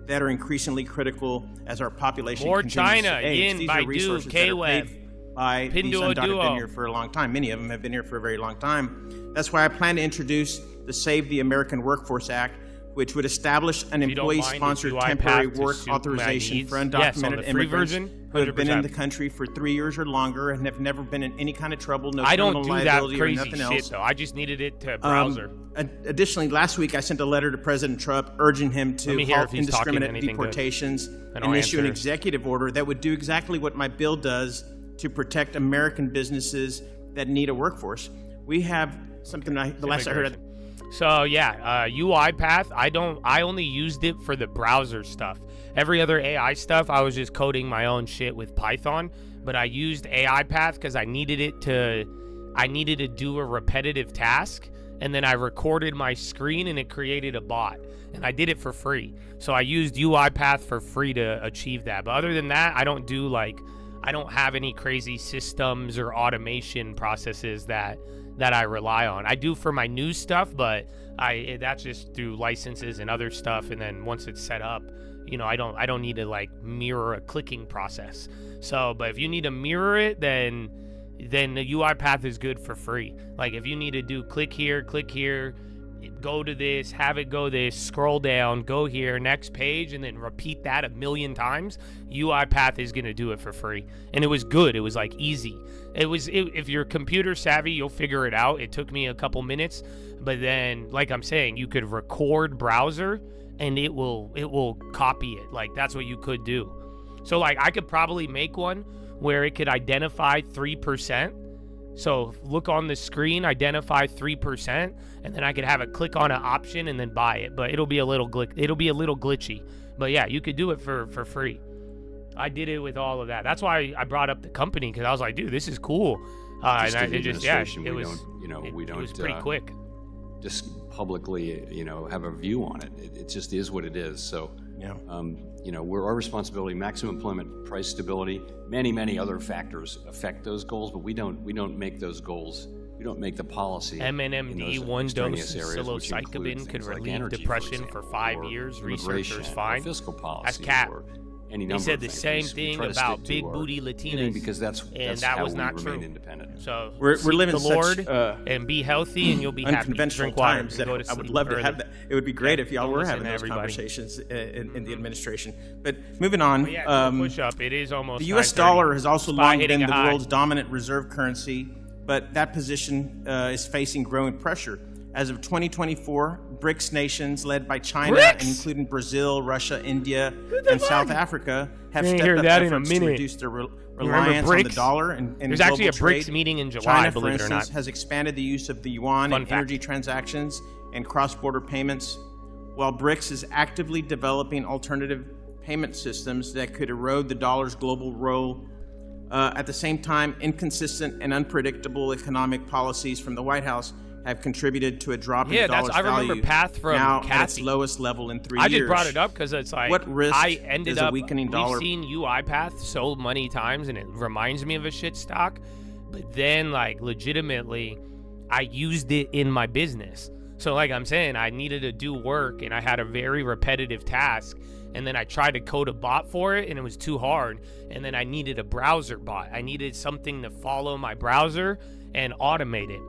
that are increasingly critical as our population continues to age. Yin, These are resources that are paid by these Pinduoduo. undocumented been here for a long time. Many of them have been here for a very long time. That's why I plan to introduce the Save the American Workforce Act, which would establish an employee-sponsored temporary work authorization for undocumented immigrants who have been in the country for 3 years or longer and have never been in any kind of trouble, no criminal liability or nothing else. Shit, though. I just needed it to browser. Additionally, last week I sent a letter to President Trump urging him to halt indiscriminate deportations and issue an executive order that would do exactly what my bill does to protect American businesses that need a workforce. We have something the last I heard. So yeah, UiPath, I only used it for the browser stuff. Every other AI stuff, I was just coding my own shit with Python, but I used AIPath because I needed to do a repetitive task, and then I recorded my screen and it created a bot, and I did it for free. So I used UiPath for free to achieve that. But other than that, I don't have any crazy systems or automation processes that I rely on. I do for my news stuff, but that's just through licenses and other stuff. And then once it's set up, I don't need to like mirror a clicking process. So, but if you need to mirror it, then the UiPath is good for free. Like if you need to do click here, go to this, have it go this, scroll down, go here, next page, and then repeat that 1,000,000 times, UiPath is going to do it for free. And it was good. It was like easy. If you're computer savvy, you'll figure it out. It took me a couple minutes, but then, like I'm saying, you could record browser and it will copy it. Like that's what you could do. So like I could probably make one where it could identify 3%. So look on the screen, identify 3%, and then I could have it click on an option and then buy it. But it'll be a little glitchy. But yeah, you could do it for free. I did it with all of that. That's why I brought up the company, because I was like, dude, this is cool. We was pretty quick. Just publicly, have a view on it. It just is what it is. So, we're our responsibility, maximum employment, price stability, many other factors affect those goals, but we don't make those goals. We don't make the policy. MNMD, one dose of psilocybin could relieve depression for 5 years. Researchers find fiscal policy. That's cap. They said the same thing about big booty Latinas, because that's that was not true. Independent. So we're living the Lord such, and be healthy, and you'll be happy. Unconventional Drink water times that and go to I would sleep love to early. have that. It would be great if y'all were having those conversations in the administration. But moving on, push up. It is almost the U.S. dollar has also long been the world's dominant reserve currency, but that position is facing growing pressure. As of 2024, BRICS nations led by China, and including Brazil, Russia, India, and South Africa, have stepped up efforts to reduce their reliance on the dollar and There's global actually a trade. BRICS meeting in July, China, believe for it or not. instance, has expanded the use of the yuan in energy transactions and cross-border payments, while BRICS is actively developing alternative payment systems that could erode the dollar's global role. At the same time, inconsistent and unpredictable economic policies from the White House have contributed to a drop in the dollar's value. I remember Path from now Kathy. at its lowest level in 3 years. I just brought it up because it's like, what risk I ended does up, a weakening dollar? We've seen UiPath so many times, and it reminds me of a shit stock. But then, like, legitimately, I used it in my business. So, like I'm saying, I needed to do work, and I had a very repetitive task. And then I tried to code a bot for it, and it was too hard. And then I needed a browser bot. I needed something to follow my browser and automate it.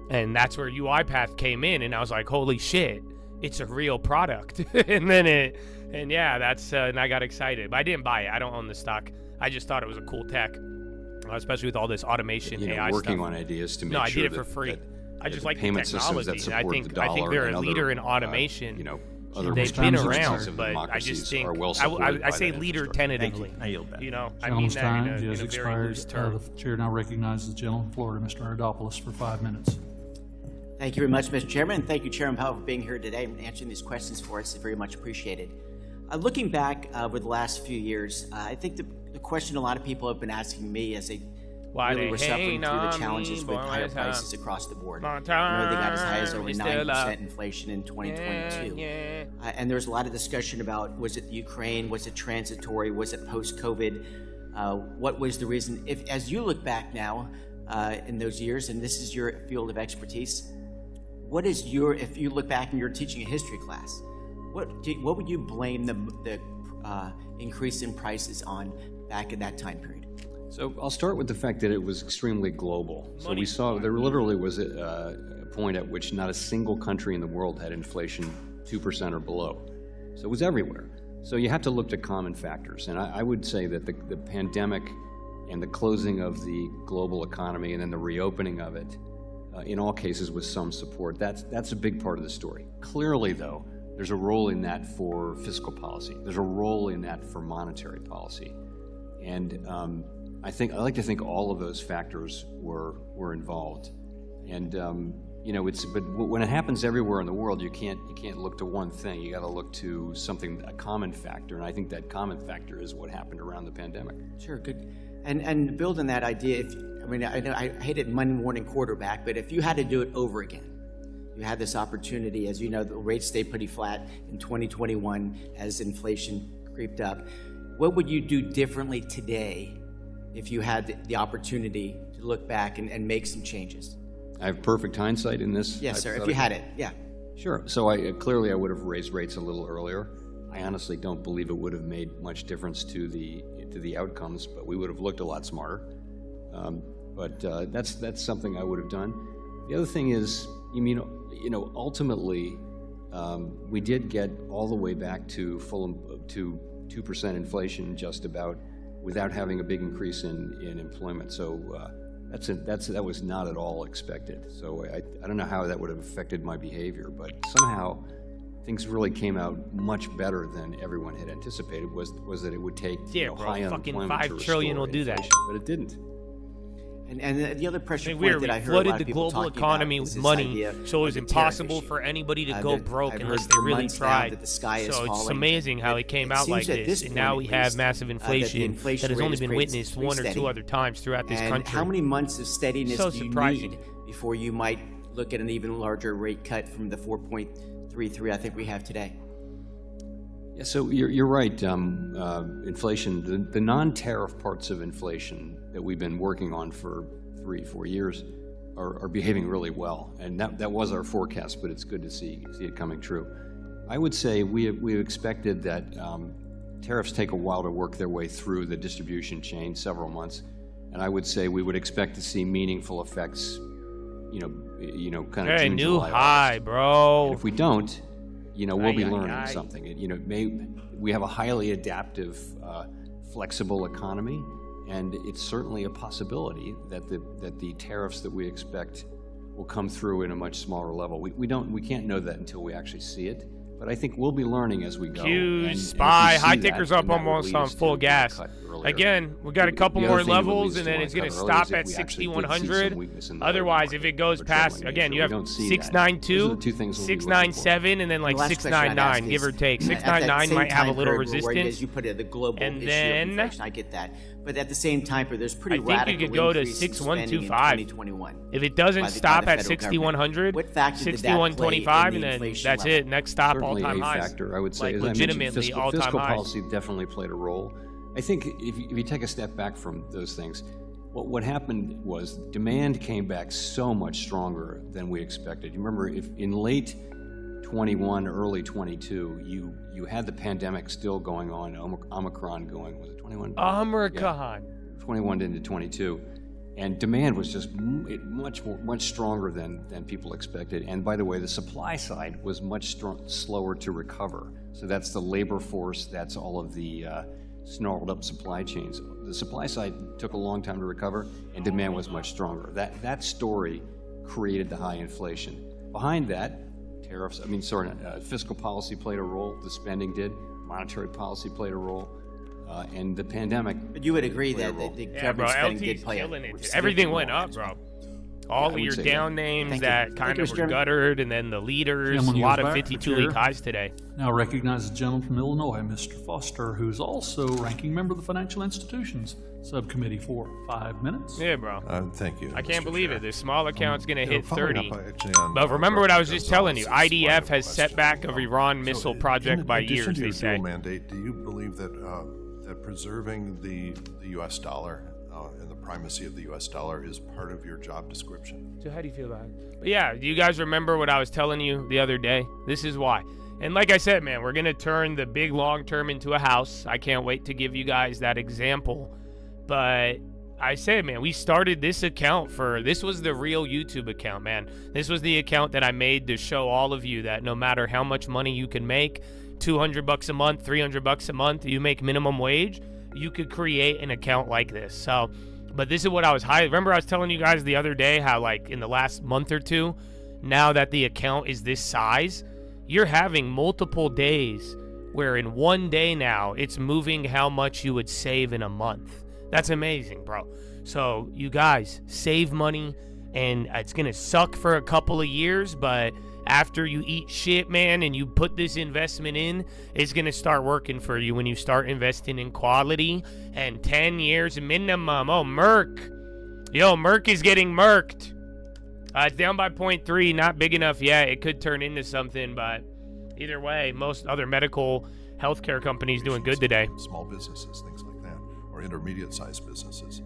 And that's where UiPath came in, and I was like, holy shit, it's a real product. and I got excited. But I didn't buy it. I don't own the stock. I just thought it was a cool tech, especially with all this automation, AI working stuff. on ideas to make No, I sure did it for free. I just like the payment systems technology. that I support think the dollar they're and a leader other, in automation. other They've been responsibilities around, of but I democracies just think are well supported I by say that leader infrastructure. tentatively. I yield back. I mean Gentleman's that time in a has very expired. loose term. The chair now recognizes the gentleman from Florida, Mr. Ardopoulos, for 5 minutes. Thank you very much, Mr. Chairman, and thank you, Chairman Powell, for being here today and answering these questions for us. It's very much appreciated. Looking back over the last few years, I think the question a lot of people have been asking me as they really were suffering through the challenges with higher prices across the board. I know they got as high as over 9% inflation in 2022. And there was a lot of discussion about, was it Ukraine, was it transitory, was it post-COVID? What was the reason? As you look back now in those years, and this is your field of expertise, if you look back and you're teaching a history class, what would you blame the increase in prices on back in that time period? So I'll start with the fact that it was extremely global. So we saw there literally was a point at which not a single country in the world had inflation 2% or below. So it was everywhere. So you have to look at common factors. And I would say that the pandemic and the closing of the global economy and then the reopening of it, in all cases with some support, that's a big part of the story. Clearly, though, there's a role in that for fiscal policy. There's a role in that for monetary policy. And I like to think all of those factors were involved. And but when it happens everywhere in the world, you can't look to one thing. You got to look to a common factor, and I think that common factor is what happened around the pandemic. Sure, good. And building that idea, I hate it Monday morning quarterback, but if you had to do it over again, you had this opportunity, as you know, the rates stayed pretty flat in 2021 as inflation creeped up. What would you do differently today if you had the opportunity to look back and make some changes? I have perfect hindsight in this. Yes, sir, if you had it, yeah. Sure. So I would have raised rates a little earlier. I honestly don't believe it would have made much difference to the outcomes, but we would have looked a lot smarter. But that's something I would have done. The other thing is, ultimately, we did get all the way back to 2% inflation just about without having a big increase in employment. So that was not at all expected. So I don't know how that would have affected my behavior, but somehow things really came out much better than everyone had anticipated, was that it would take high fucking unemployment $5 trillion will restore do that. inflation, but it didn't. And the other pressure I mean, point that I heard a lot flooded of the people global talking economy about with is this money, idea so it was of the tariff impossible issue. for anybody to go broke I've unless heard they for really months now tried. that the sky is So it's falling. amazing how it came out like seems at this, and now point, we at have least, massive that the inflation inflation that has rate only is been pretty witnessed one or steady. two other times throughout this And country. how many months of steadiness So do you surprising. need before you might look at an even larger rate cut from the 4.33 I think we have today? Yeah, so you're right. Inflation, the non-tariff parts of inflation that we've been working on for 3-4 years are behaving really well, and that was our forecast. But it's good to see it coming true. I would say we expected that tariffs take a while to work their way through the distribution chain, several months, and I would say we would expect to see meaningful effects. Kind of June, new July, high, August. bro. And if we don't, we'll be learning something. We have a highly adaptive, flexible economy, and it's certainly a possibility that the tariffs that we expect will come through in a much smaller level. We can't know that until we actually see it. But I think we'll be learning as we go. Huge spy. High ticker's up almost on full gas. Again, we got a couple more levels, and then it's going to stop at 6,100. Otherwise, if it goes past, again, you have 692, 697, and then like 699, give or take. 699 might have a little resistance. You put it the global and issue then of inflation. I get that. But at the same time, there's pretty I think radical you could go to increase in spending in 6125. 2021 If it doesn't by stop the at federal 6100, government. What factor did that play in 6125, and the then inflation that's level? it. Next stop, Certainly all-time a highs. factor, I would say. Like As I mentioned, legitimately all-time fiscal highs. policy definitely played a role. I think if you take a step back from those things, what happened was demand came back so much stronger than we expected. You remember, if in late 21, early 22, you had the pandemic still going on, Omicron going, was it 21? Omicron. Yeah, 21 into 22. And demand was just much stronger than people expected. And by the way, the supply side was much slower to recover. So that's the labor force, that's all of the snarled up supply chains. The supply side took a long time to recover, and demand was much stronger. That story created the high inflation. Behind that, fiscal policy played a role, the spending did, monetary policy played a role, and the pandemic. But you would agree that the government spending did play a Everything went up, bro. All of your down names that kind of were guttered, and then the leaders, a lot of 52-week highs today. Now recognize the gentleman from Illinois, Mr. Foster, who's also ranking member of the Financial Institutions Subcommittee for 5 minutes. Yeah, bro. Thank you. I can't believe it. This small account's going to hit 30. On, but remember what I was just telling you. IDF has set back of Iran missile project by years, they say. Mandate, do you believe that that preserving the U.S. dollar and the primacy of the U.S. dollar is part of your job description? So how do you feel about it? But yeah, do you guys remember what I was telling you the other day? This is why. And like I said, man, we're going to turn the big long term into a house. I can't wait to give you guys that example. But I said, man, we started this account this was the real YouTube account, man. This was the account that I made to show all of you that no matter how much money you can make, $200 a month, $300 a month, you make minimum wage, you could create an account like this. So, but this is what I was remember I was telling you guys the other day how like in the last month or two, now that the account is this size, you're having multiple days where in one day now it's moving how much you would save in a month. That's amazing, bro. So you guys save money, and it's going to suck for a couple of years, but after you eat shit, man, and you put this investment in, it's going to start working for you when you start investing in quality, and 10 years minimum. Oh, Merck. Yo, Merck is getting merked. It's down by 0.3, not big enough yet. It could turn into something, but either way, most other medical healthcare companies doing good today. Small businesses, things like that, or intermediate-sized businesses.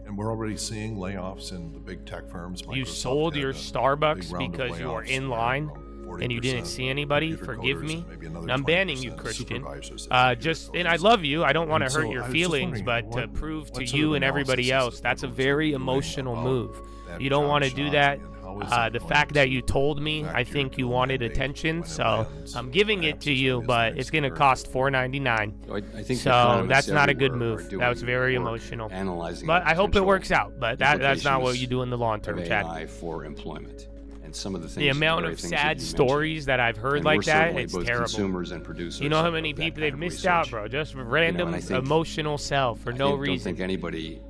And we're already seeing layoffs in the big tech firms. You Microsoft sold your Starbucks because you were in line 40%, and you didn't see anybody. Forgive coders, me. maybe another I'm banning 20% you, Christian. supervisors that And I love you. I don't want to And hurt so your I was just feelings, wondering, but to what- prove to what sort you of and everybody analysis else, is that's a the very doing emotional about move. that You don't job want to do shot, that. and how is The it going fact to that you told me, affect I your think you dual wanted mandate attention, when it so lands? I'm giving it to you, but it's going to cost $4.99. I think So economists that's not a good everywhere are move. doing That was very work emotional. analyzing But the I hope it potential works out. But that's not what you do in the long term, of Chad. AI for employment. And And some of the things, the amount of sad stories that I've heard like that, it's both terrible. Consumers and producers. You know how many people they've missed out, bro? Just random emotional sell for no reason. I don't think anybody.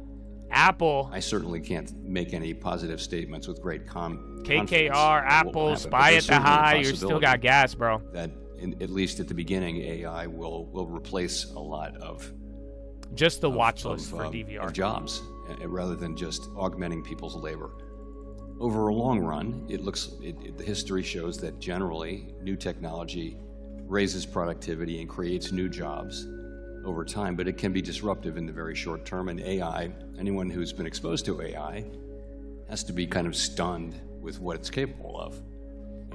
Apple. I certainly can't make any positive statements with great confidence. KKR, Apple, SPY at the high. You still got gas, bro. That at least at the beginning, AI will replace a lot of just the watch list for DVR of jobs, rather than just augmenting people's labor. Over a long run, the history shows that generally new technology raises productivity and creates new jobs over time, but it can be disruptive in the very short term. And AI, anyone who's been exposed to AI has to be kind of stunned with what it's capable of.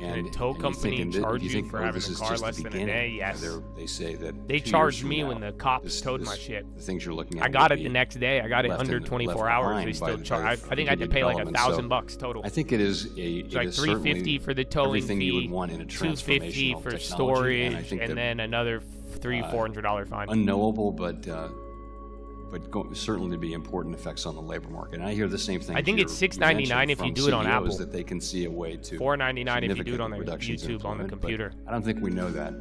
And a tow company charge you for having a car less than a day? Yes. They say that they charged me when the cops towed my shit. The things you're looking at. I got it the next day. I got it under 24 hours. They still charge. I think I had to pay like $1,000 total. I think it is it's like $350 for the towing fee, you would want in a $250 for storage, and then another $300-400 fine. Unknowable, but certainly to be important effects on the labor market. And I hear the same thing. I think it's $6.99 if you do it on Apple. That they can see a way to $4.99 if you do it on the YouTube on the computer. I don't think we know that.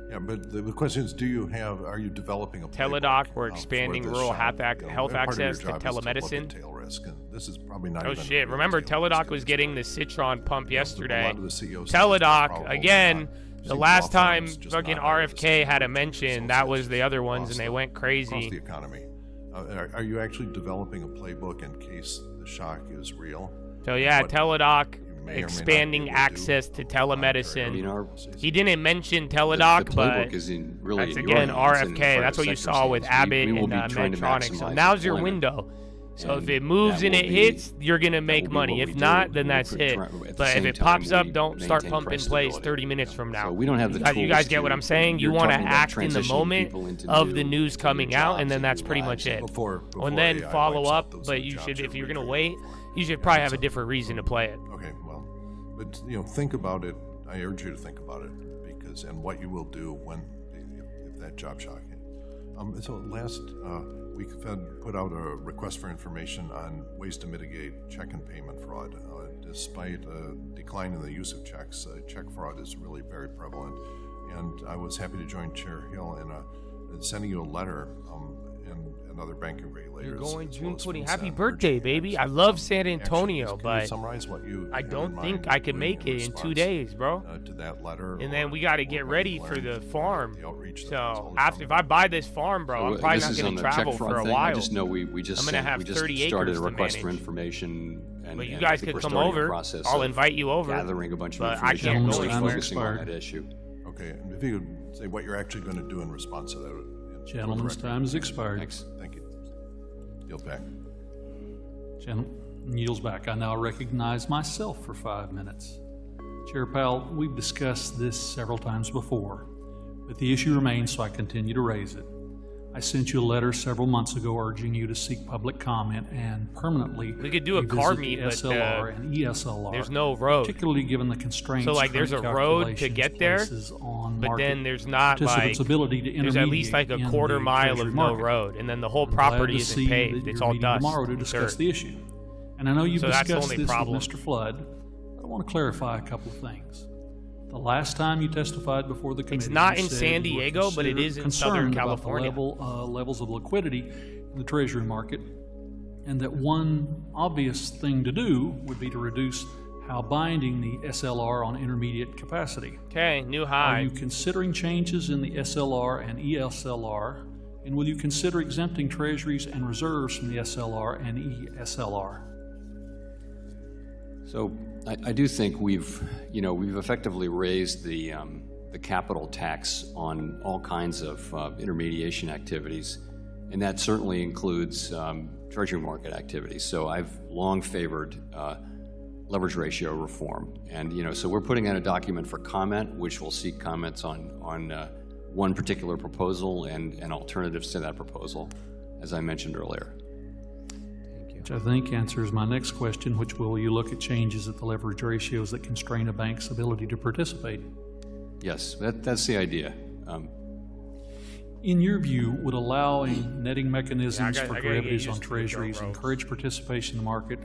Yeah, but the question is, are you developing a Teladoc? We're expanding rural health access to telemedicine. Tail risk, and this is probably not. Oh shit! Remember, Teladoc was getting the Citron pump yesterday. Teladoc again. The last time fucking RFK had a mention, that was the other ones, and they went crazy. Across the economy. Are you actually developing a playbook in case the shock is real? So yeah, Teladoc expanding access to telemedicine. He didn't mention Teladoc, but that's again RFK. That's what you saw with Abbott and Medtronic. So now's your window. So if it moves and it hits, you're going to make money. If not, then that's it. But if it pops up, don't start pumping plays 30 minutes from now. We don't have the tools. You guys get what I'm saying? You want to act in the moment of the news coming out, and then that's pretty much it. And then follow up, but you should, if you're going to wait, you should probably have a different reason to play it. Okay, well, but think about it. I urge you to think about it, and what you will do if that job shock hit. So last week, Fed put out a request for information on ways to mitigate check and payment fraud. Despite a decline in the use of checks, check fraud is really very prevalent. And I was happy to join Chair Hill in sending you a letter and other banking regulators. You're going June 20. Happy birthday, baby. I love San Antonio, but summarize what you I don't think I could make it in 2 days, bro. To that letter. And then we got to get ready for the farm. So if I buy this farm, bro, I'm probably not going to travel for a while. I just know we just I'm going to have 30 acres started a to request manage. for information. And you guys could come over. I'll invite you over. Gathering a bunch of information. I can't go anywhere. Focusing on that issue. Okay, and if you could say what you're actually going to do in response to that. Gentleman's time has expired. Thanks. Thank you. Yield back. Gentleman yields back. I now recognize myself for 5 minutes. Chair Powell, we've discussed this several times before, but the issue remains, so I continue to raise it. I sent you a letter several months ago urging you to seek public comment and permanently we could do a car meet, but SLR and ESLR. There's no road, particularly given the constraints. So like, there's a road to get there, but then there's not like there's at least like a quarter mile of no road, and then the whole property isn't paved. It's all dust. Tomorrow to discuss the issue, and I know you've discussed this with Mr. Flood, but I want to clarify a couple of things. The last time you testified before the committee, it's not in San Diego, but it is in Southern California. Levels of liquidity in the Treasury market, and that one obvious thing to do would be to reduce how binding the SLR on intermediate capacity. Okay, new high. Are you considering changes in the SLR and ESLR, and will you consider exempting Treasuries and reserves from the SLR and ESLR? So I do think we've effectively raised the capital tax on all kinds of intermediation activities, and that certainly includes Treasury market activities. So I've long favored leverage ratio reform, and so we're putting out a document for comment, which will seek comments on one particular proposal and alternatives to that proposal, as I mentioned earlier. Which I think answers my next question, which will you look at changes at the leverage ratios that constrain a bank's ability to participate? Yes, that's the idea. In your view, would allowing netting mechanisms for derivatives on treasuries encourage participation in the market?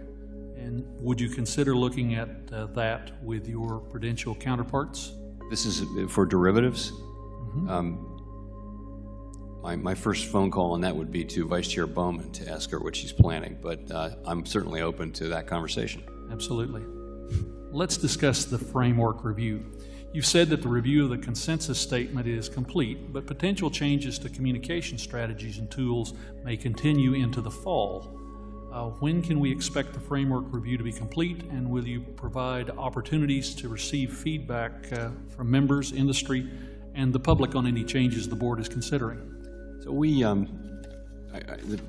And And would you consider looking at that with your prudential counterparts? This is for derivatives. My first phone call on that would be to Vice Chair Bowman to ask her what she's planning, but I'm certainly open to that conversation. Absolutely. Let's discuss the framework review. You've said that the review of the consensus statement is complete, but potential changes to communication strategies and tools may continue into the fall. When can we expect the framework review to be complete, and will you provide opportunities to receive feedback from members, industry, and the public on any changes the board is considering? So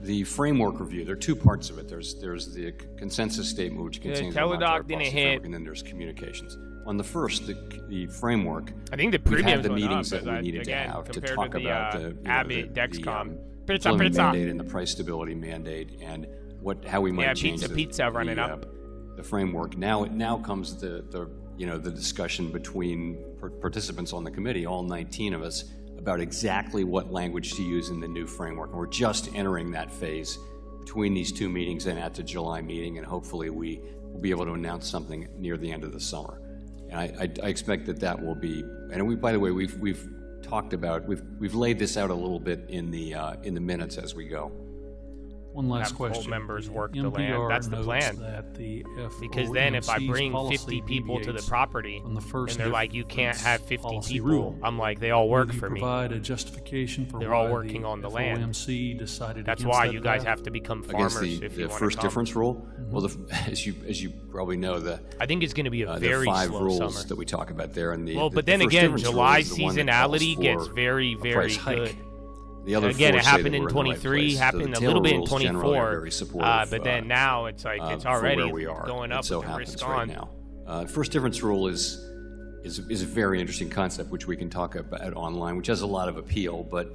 the framework review, there are two parts of it. There's the consensus statement, which contains the Teledoc didn't hit, and then there's communications. On the first, the framework, I think the we've had premiums the went meetings up, that we needed again, to have to compared talk to the, about the Abbott, Dexcom. Pizza, employment pizza. mandate and the price stability mandate and how we might change pizza running up. The framework. Now comes the discussion between participants on the committee, all 19 of us, about exactly what language to use in the new framework. And we're just entering that phase between these two meetings and at the July meeting, and hopefully we will be able to announce something near the end of the summer. And I expect that will be. And by the way, we've talked about we've laid this out a little bit in the minutes as we go. One last question. Members work the land. That's the plan. Because then if I bring 50 people to the property and they're like, you can't have 50 people, rule. I'm like, they all work for me. Provide a justification for they're all working on the land. FOMC decided that's why you guys have to become farmers if you want to the first difference rule. Well, as you probably know, I think it's going to be a very five slow rules summer. That we talk about there. And but then again, July seasonality gets very, very good. The other again, it happened in 23, happened a little bit in 24, but then now it's like it's already going up with the risk on. Now. First difference rule is a very interesting concept, which we can talk about online, which has a lot of appeal, but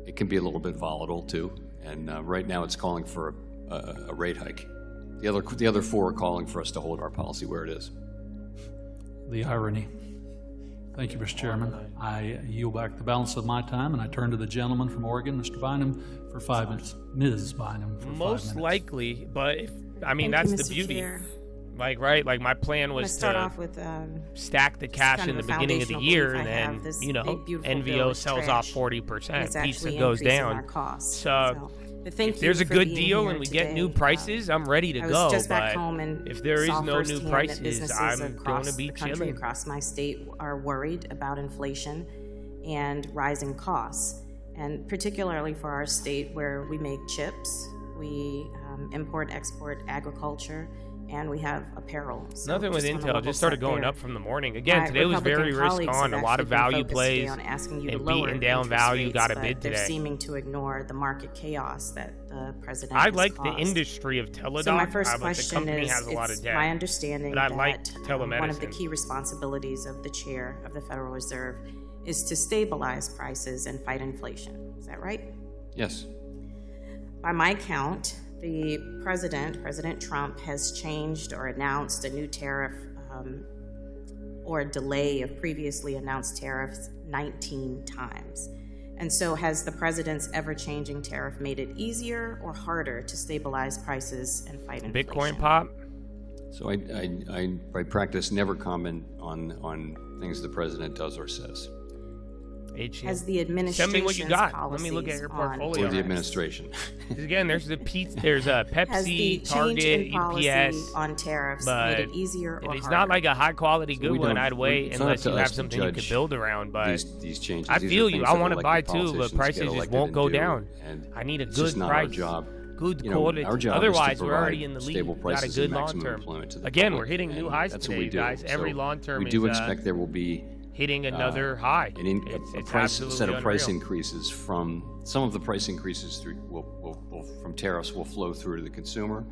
it can be a little bit volatile too. And right now, it's calling for a rate hike. The other four are calling for us to hold our policy where it is. The irony. Thank you, Mr. Chairman. I yield back the balance of my time, and I turn to the gentleman from Oregon, Mr. Bynum, for 5 minutes. Ms. Bynum, for 5 minutes. Most likely, but that's the beauty. Chair. Like my plan was start off with stack the cash in the beginning of the year, and then NVO sells off 40%, pizza goes down. So if there's a good deal and we get new prices, I'm ready to go. Just back home and if there is no new prices, businesses I'm going to be country, chilling. Across my state are worried about inflation and rising costs, and particularly for our state where we make chips, we import, export agriculture, and we have apparel. So nothing with Intel, just started going up from the morning. Again, today was very risk on, a lot of value plays, and beating down value got a bid today. They're seeming to ignore the market chaos that the president I like caused. the industry of Teledoc. So my first question the company is, has a lot of debt, my understanding but I that like telemedicine. One of the key responsibilities of the chair of the Federal Reserve is to stabilize prices and fight inflation. Is that right? Yes. By my count, the President Trump, has changed or announced a new tariff or a delay of previously announced tariffs 19 times. And so has the president's ever-changing tariff made it easier or harder to stabilize prices and fight inflation? Bitcoin pop? So I by practice never comment on things the president does or says. Has the administration's Send me what you got. Let me look at your portfolio. Or the administration. Again, there's a Pepsi, Target, UPS on tariffs made it easier or harder? It's not like a high quality good one. I'd wait unless you have something you could build around. But these changes. I feel you. I want to buy too, but prices just won't go down. I need a good price. Good quality. Otherwise, we're already in the lead. Got a good long term. Again, we're hitting new highs today, guys. Every long term is. We do expect there will be hitting another high. A set of price increases from some of the price increases from tariffs will flow through to the consumer.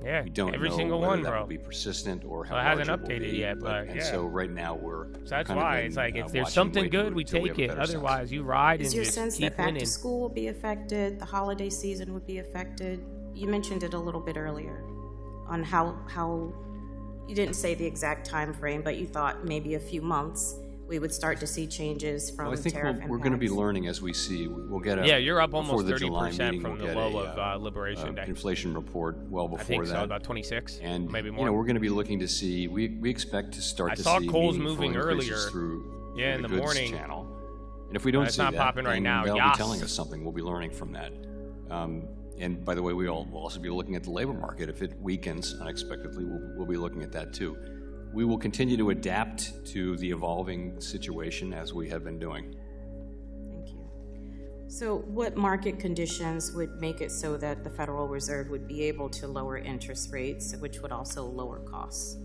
Yeah, we don't every know single whether one, that bro. will be persistent or how it hasn't large it will updated be, yet, but and yeah. so right now we're. So that's why it's like if there's something good, we take it. Otherwise, you ride and just keep winning. Is your sense that back winning. to school will be affected? The holiday season would be affected? You mentioned it a little bit earlier on how you didn't say the exact time frame, but you thought maybe a few months we would start to see changes from Well, I think tariff we're going to be impacts? learning as we see. We'll get a Yeah, you're up before almost the July 30% meeting, from we'll the get low a, of Liberation Day. Inflation report well before I think that. so, about 26, and maybe you more. know, we're going to be looking to see. We expect to start I to saw see Kohl's meaningful moving increases earlier. through Yeah, in the the goods morning. channel. And if we don't It's see not that, popping right then now. they'll Yes. be telling us something. We'll be learning from that. And by the way, we'll also be looking at the labor market. If it weakens unexpectedly, we'll be looking at that too. We will continue to adapt to the evolving situation as we have been doing. Thank you. So what market conditions would make it so that the Federal Reserve would be able to lower interest rates, which would also lower costs?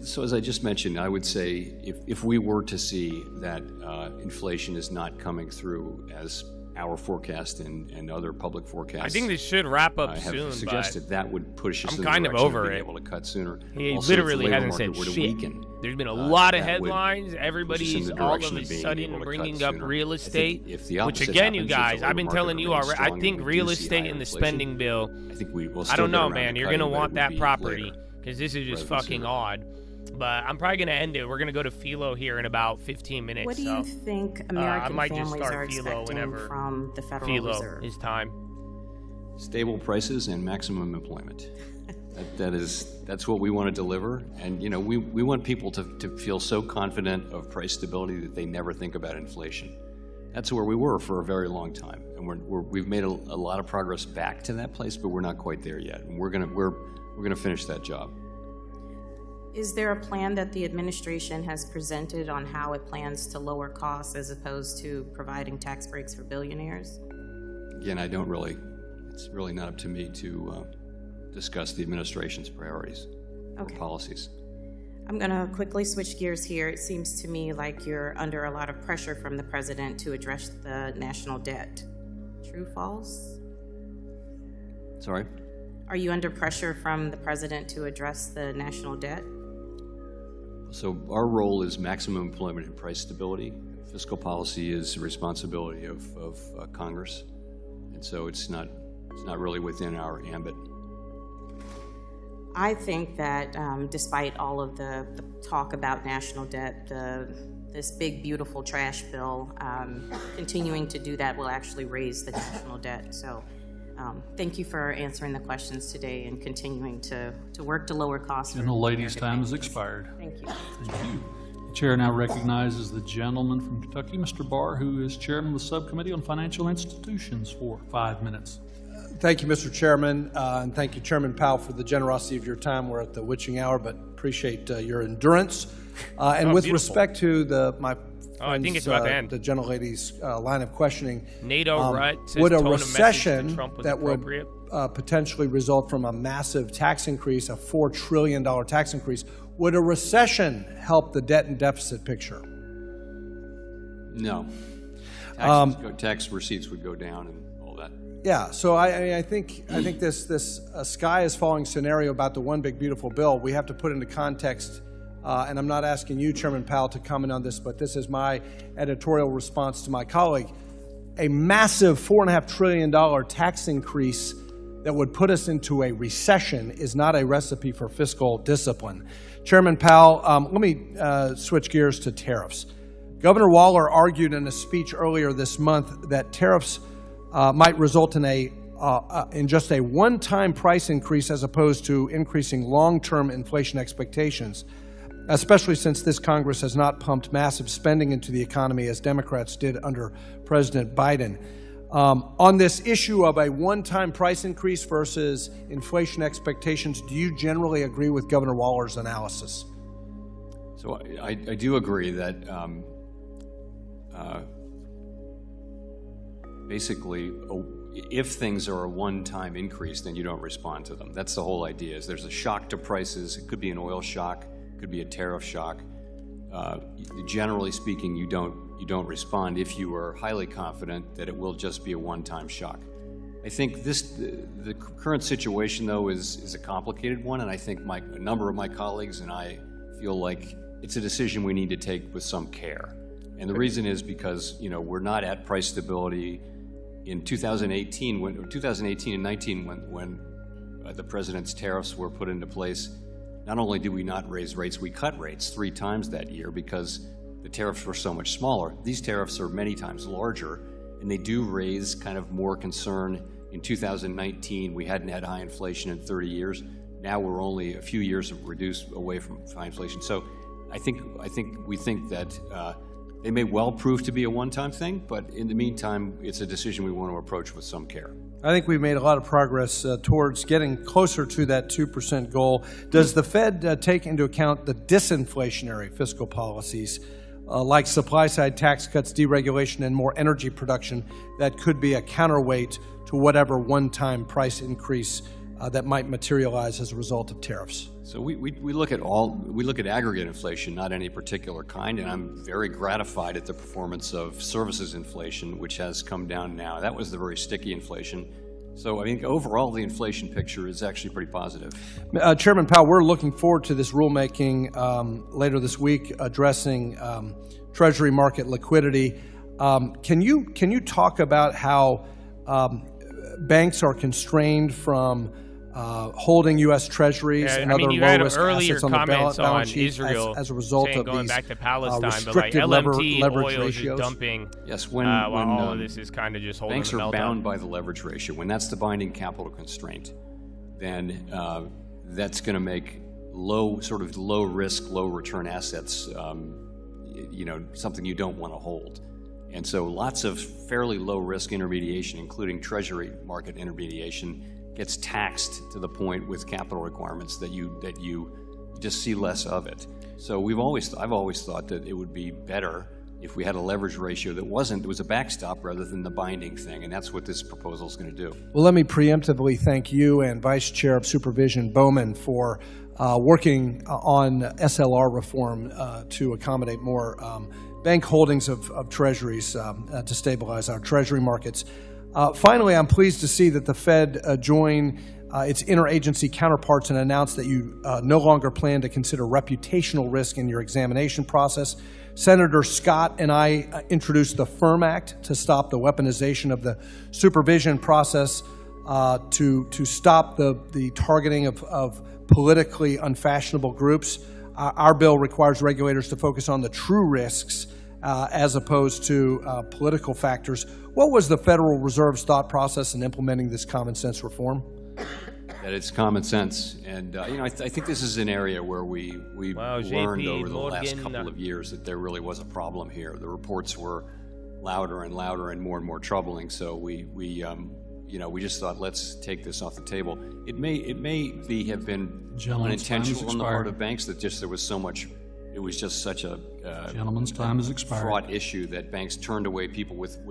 So as I just mentioned, I would say if we were to see that inflation is not coming through as our forecast and other public forecasts, I think this should wrap up have soon. suggested but that would push us I'm in the kind of direction over being it. able to cut sooner. He Also, if the literally labor hasn't said market were to shit. weaken, There's been a lot of that would headlines. push us in Everybody's the all direction of a of being sudden able to bringing cut up sooner. real I think estate, if the which opposite again, you happens, if the guys, I've labor been market telling you remains already. I strong and think we real do see estate higher in the inflation, spending bill. I think we will I still don't get know, around man. to You're cutting, gonna but it want would that be property later. because this is just rather than fucking sooner. odd. But I'm probably gonna end it. We're gonna go to Philo here in about 15 minutes. What do so, you think I American might just families start are Philo expecting whenever from the Federal Philo Reserve? is time. Stable prices and maximum employment. That's what we want to deliver. And you know, we want people to feel so confident of price stability that they never think about inflation. That's where we were for a very long time, and we've made a lot of progress back to that place, but we're not quite there yet. And we're gonna finish that job. Is there a plan that the administration has presented on how it plans to lower costs as opposed to providing tax breaks for billionaires? Again, it's really not up to me to discuss the administration's priorities or policies. I'm going to quickly switch gears here. It seems to me like you're under a lot of pressure from the president to address the national debt. True, false? Sorry? Are you under pressure from the president to address the national debt? So our role is maximum employment and price stability. Fiscal policy is the responsibility of Congress, and so it's not really within our ambit. I think that despite all of the talk about national debt, this big, beautiful trash bill, continuing to do that will actually raise the national debt. So thank you for answering the questions today and continuing to work to lower costs. And the lady's time has expired. Thank you. Thank you. The chair now recognizes the gentleman from Kentucky, Mr. Barr, who is chairman of the Subcommittee on Financial Institutions, for 5 minutes. Thank you, Mr. Chairman, and thank you, Chairman Powell, for the generosity of your time. We're at the witching hour, but appreciate your endurance. And with beautiful. respect to my I think it's about to end. the gentlelady's line of questioning, NATO rut says would a tone of message to recession Trump was that would appropriate. potentially result from a massive tax increase, a $4 trillion tax increase, would a recession help the debt and deficit picture? No. Tax receipts would go down and all that. Yeah, so I think this sky is falling scenario about the one big beautiful bill we have to put into context, and I'm not asking you, Chairman Powell, to comment on this, but this is my editorial response to my colleague. A massive $4.5 trillion tax increase that would put us into a recession is not a recipe for fiscal discipline. Chairman Powell, let me switch gears to tariffs. Governor Waller argued in a speech earlier this month that tariffs might result in just a one-time price increase as opposed to increasing long-term inflation expectations, especially since this Congress has not pumped massive spending into the economy as Democrats did under President Biden. On this issue of a one-time price increase versus inflation expectations, do you generally agree with Governor Waller's analysis? So I do agree that basically, if things are a one-time increase, then you don't respond to them. That's the whole idea. Is there's a shock to prices. It could be an oil shock, it could be a tariff shock. Generally speaking, you don't respond if you are highly confident that it will just be a one-time shock. I think the current situation, though, is a complicated one, and I think a number of my colleagues and I feel like it's a decision we need to take with some care. And the reason is because we're not at price stability in 2018 and 19 when the president's tariffs were put into place. not only did we not raise rates, we cut rates 3 times that year because the tariffs were so much smaller. These tariffs are many times larger, and they do raise kind of more concern. In 2019, we hadn't had high inflation in 30 years. Now we're only a few years reduced away from high inflation. So we think that they may well prove to be a one-time thing, but in the meantime, it's a decision we want to approach with some care. I think we've made a lot of progress towards getting closer to that 2% goal. Does the Fed take into account the disinflationary fiscal policies like supply-side tax cuts, deregulation, and more energy production that could be a counterweight to whatever one-time price increase that might materialize as a result of tariffs? So we look at aggregate inflation, not any particular kind, and I'm very gratified at the performance of services inflation, which has come down now. That was the very sticky inflation. So I think overall the inflation picture is actually pretty positive. Chairman Powell, we're looking forward to this rulemaking later this week addressing Treasury market liquidity. Can you talk about how banks are constrained from holding U.S. Treasuries and other low-risk assets on the balance sheet as a result of going these back to Palestine, restricted but like LMT leverage oil ratios? is dumping. Yes, when all of this is kind of just holding banks the are meltdown. bound by the leverage ratio. When that's the binding capital constraint, then that's going to make low risk, low return assets, something you don't want to hold. And so lots of fairly low risk intermediation, including Treasury market intermediation, gets taxed to the point with capital requirements that you just see less of it. So I've always thought that it would be better if we had a leverage ratio that was a backstop rather than the binding thing, and that's what this proposal is going to do. Well, let me preemptively thank you and Vice Chair of Supervision Bowman for working on SLR reform to accommodate more bank holdings of treasuries to stabilize our treasury markets. Finally, I'm pleased to see that the Fed joined its interagency counterparts and announced that you no longer plan to consider reputational risk in your examination process. Senator Scott and I introduced the FIRM Act to stop the weaponization of the supervision process, to stop the targeting of politically unfashionable groups. Our bill requires regulators to focus on the true risks as opposed to political factors. What was the Federal Reserve's thought process in implementing this common sense reform? That it's common sense, and I think this is an area where we learned over the last couple of years that there really was a problem here. The reports were louder and louder and more troubling. So we just thought, let's take this off the table. It may have been unintentional on the part of banks that there was so much. It was just such a gentleman's time has expired. Fraught issue that banks turned away people with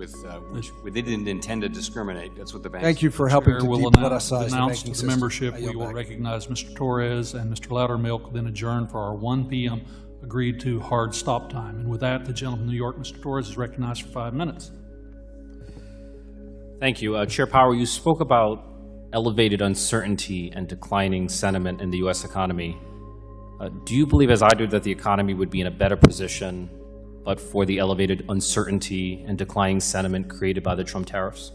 they didn't intend to discriminate. That's what the banks. Thank you for helping to depoliticize the banking system. Membership. We will recognize Mr. Torres and Mr. Loudermilk, then adjourn for our 1 p.m. agreed to hard stop time. And with that, the gentleman from New York, Mr. Torres, is recognized for 5 minutes. Thank you. Chair Powell, you spoke about elevated uncertainty and declining sentiment in the U.S. economy. Do you believe, as I do, that the economy would be in a better position but for the elevated uncertainty and declining sentiment created by the Trump tariffs?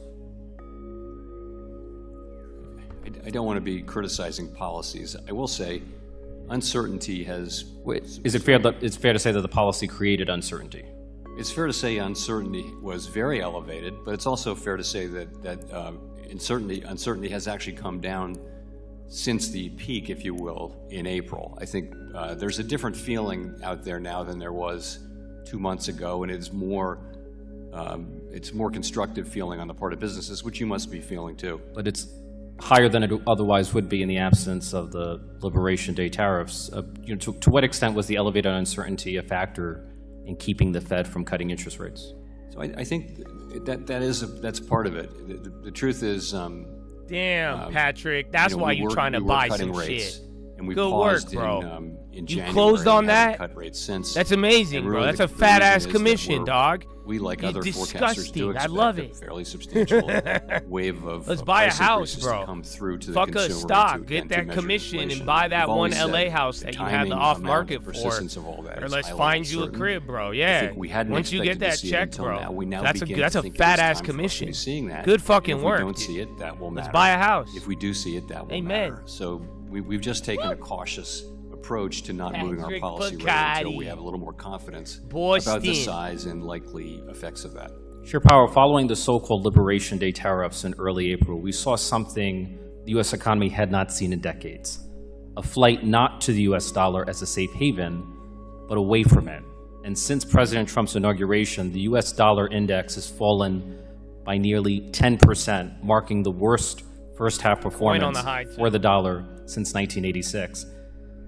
I don't want to be criticizing policies. I will say uncertainty has... Is it fair to say that the policy created uncertainty? It's fair to say uncertainty was very elevated, but it's also fair to say that uncertainty has actually come down since the peak, if you will, in April. I think there's a different feeling out there now than there was 2 months ago, and it's more constructive feeling on the part of businesses, which you must be feeling too. But it's higher than it otherwise would be in the absence of the Liberation Day tariffs. To what extent was the elevated uncertainty a factor in keeping the Fed from cutting interest rates? So I think that's part of it. The truth is, damn, Patrick, that's why you're trying to buy some shit. And we good paused work, bro. In you January. Closed on that? Cut rates since. That's amazing, really bro. That's a fat ass commission, dog. We, like You're other disgusting. forecasters, do expect I love it. a fairly substantial wave of Let's buy a price house, increases bro. to come through to Fuck the a consumer. stock. Get that commission inflation. and buy that We've one always said LA house that you had timing, the off amount, market for. persistence of all that Or is let's highly find you a uncertain. crib, bro. I Yeah. think we hadn't Once you get expected to that see it check, until bro. now. We now That's a begin to think fat it is ass time for us to be commission. seeing that. Good fucking if work. If we don't see it, that will matter. Let's buy a house. If we do see it, that will Amen. matter. So we've just taken a cautious approach to not moving our Patrick policy rate until we have a little more confidence about the size and likely effects of that. Chair Powell, following the so-called Liberation Day tariffs in early April, we saw something the U.S. economy had not seen in decades. A flight not to the U.S. dollar as a safe haven, but away from it. And since President Trump's inauguration, the U.S. dollar index has fallen by nearly 10%, marking the worst first-half performance for the dollar since 1986.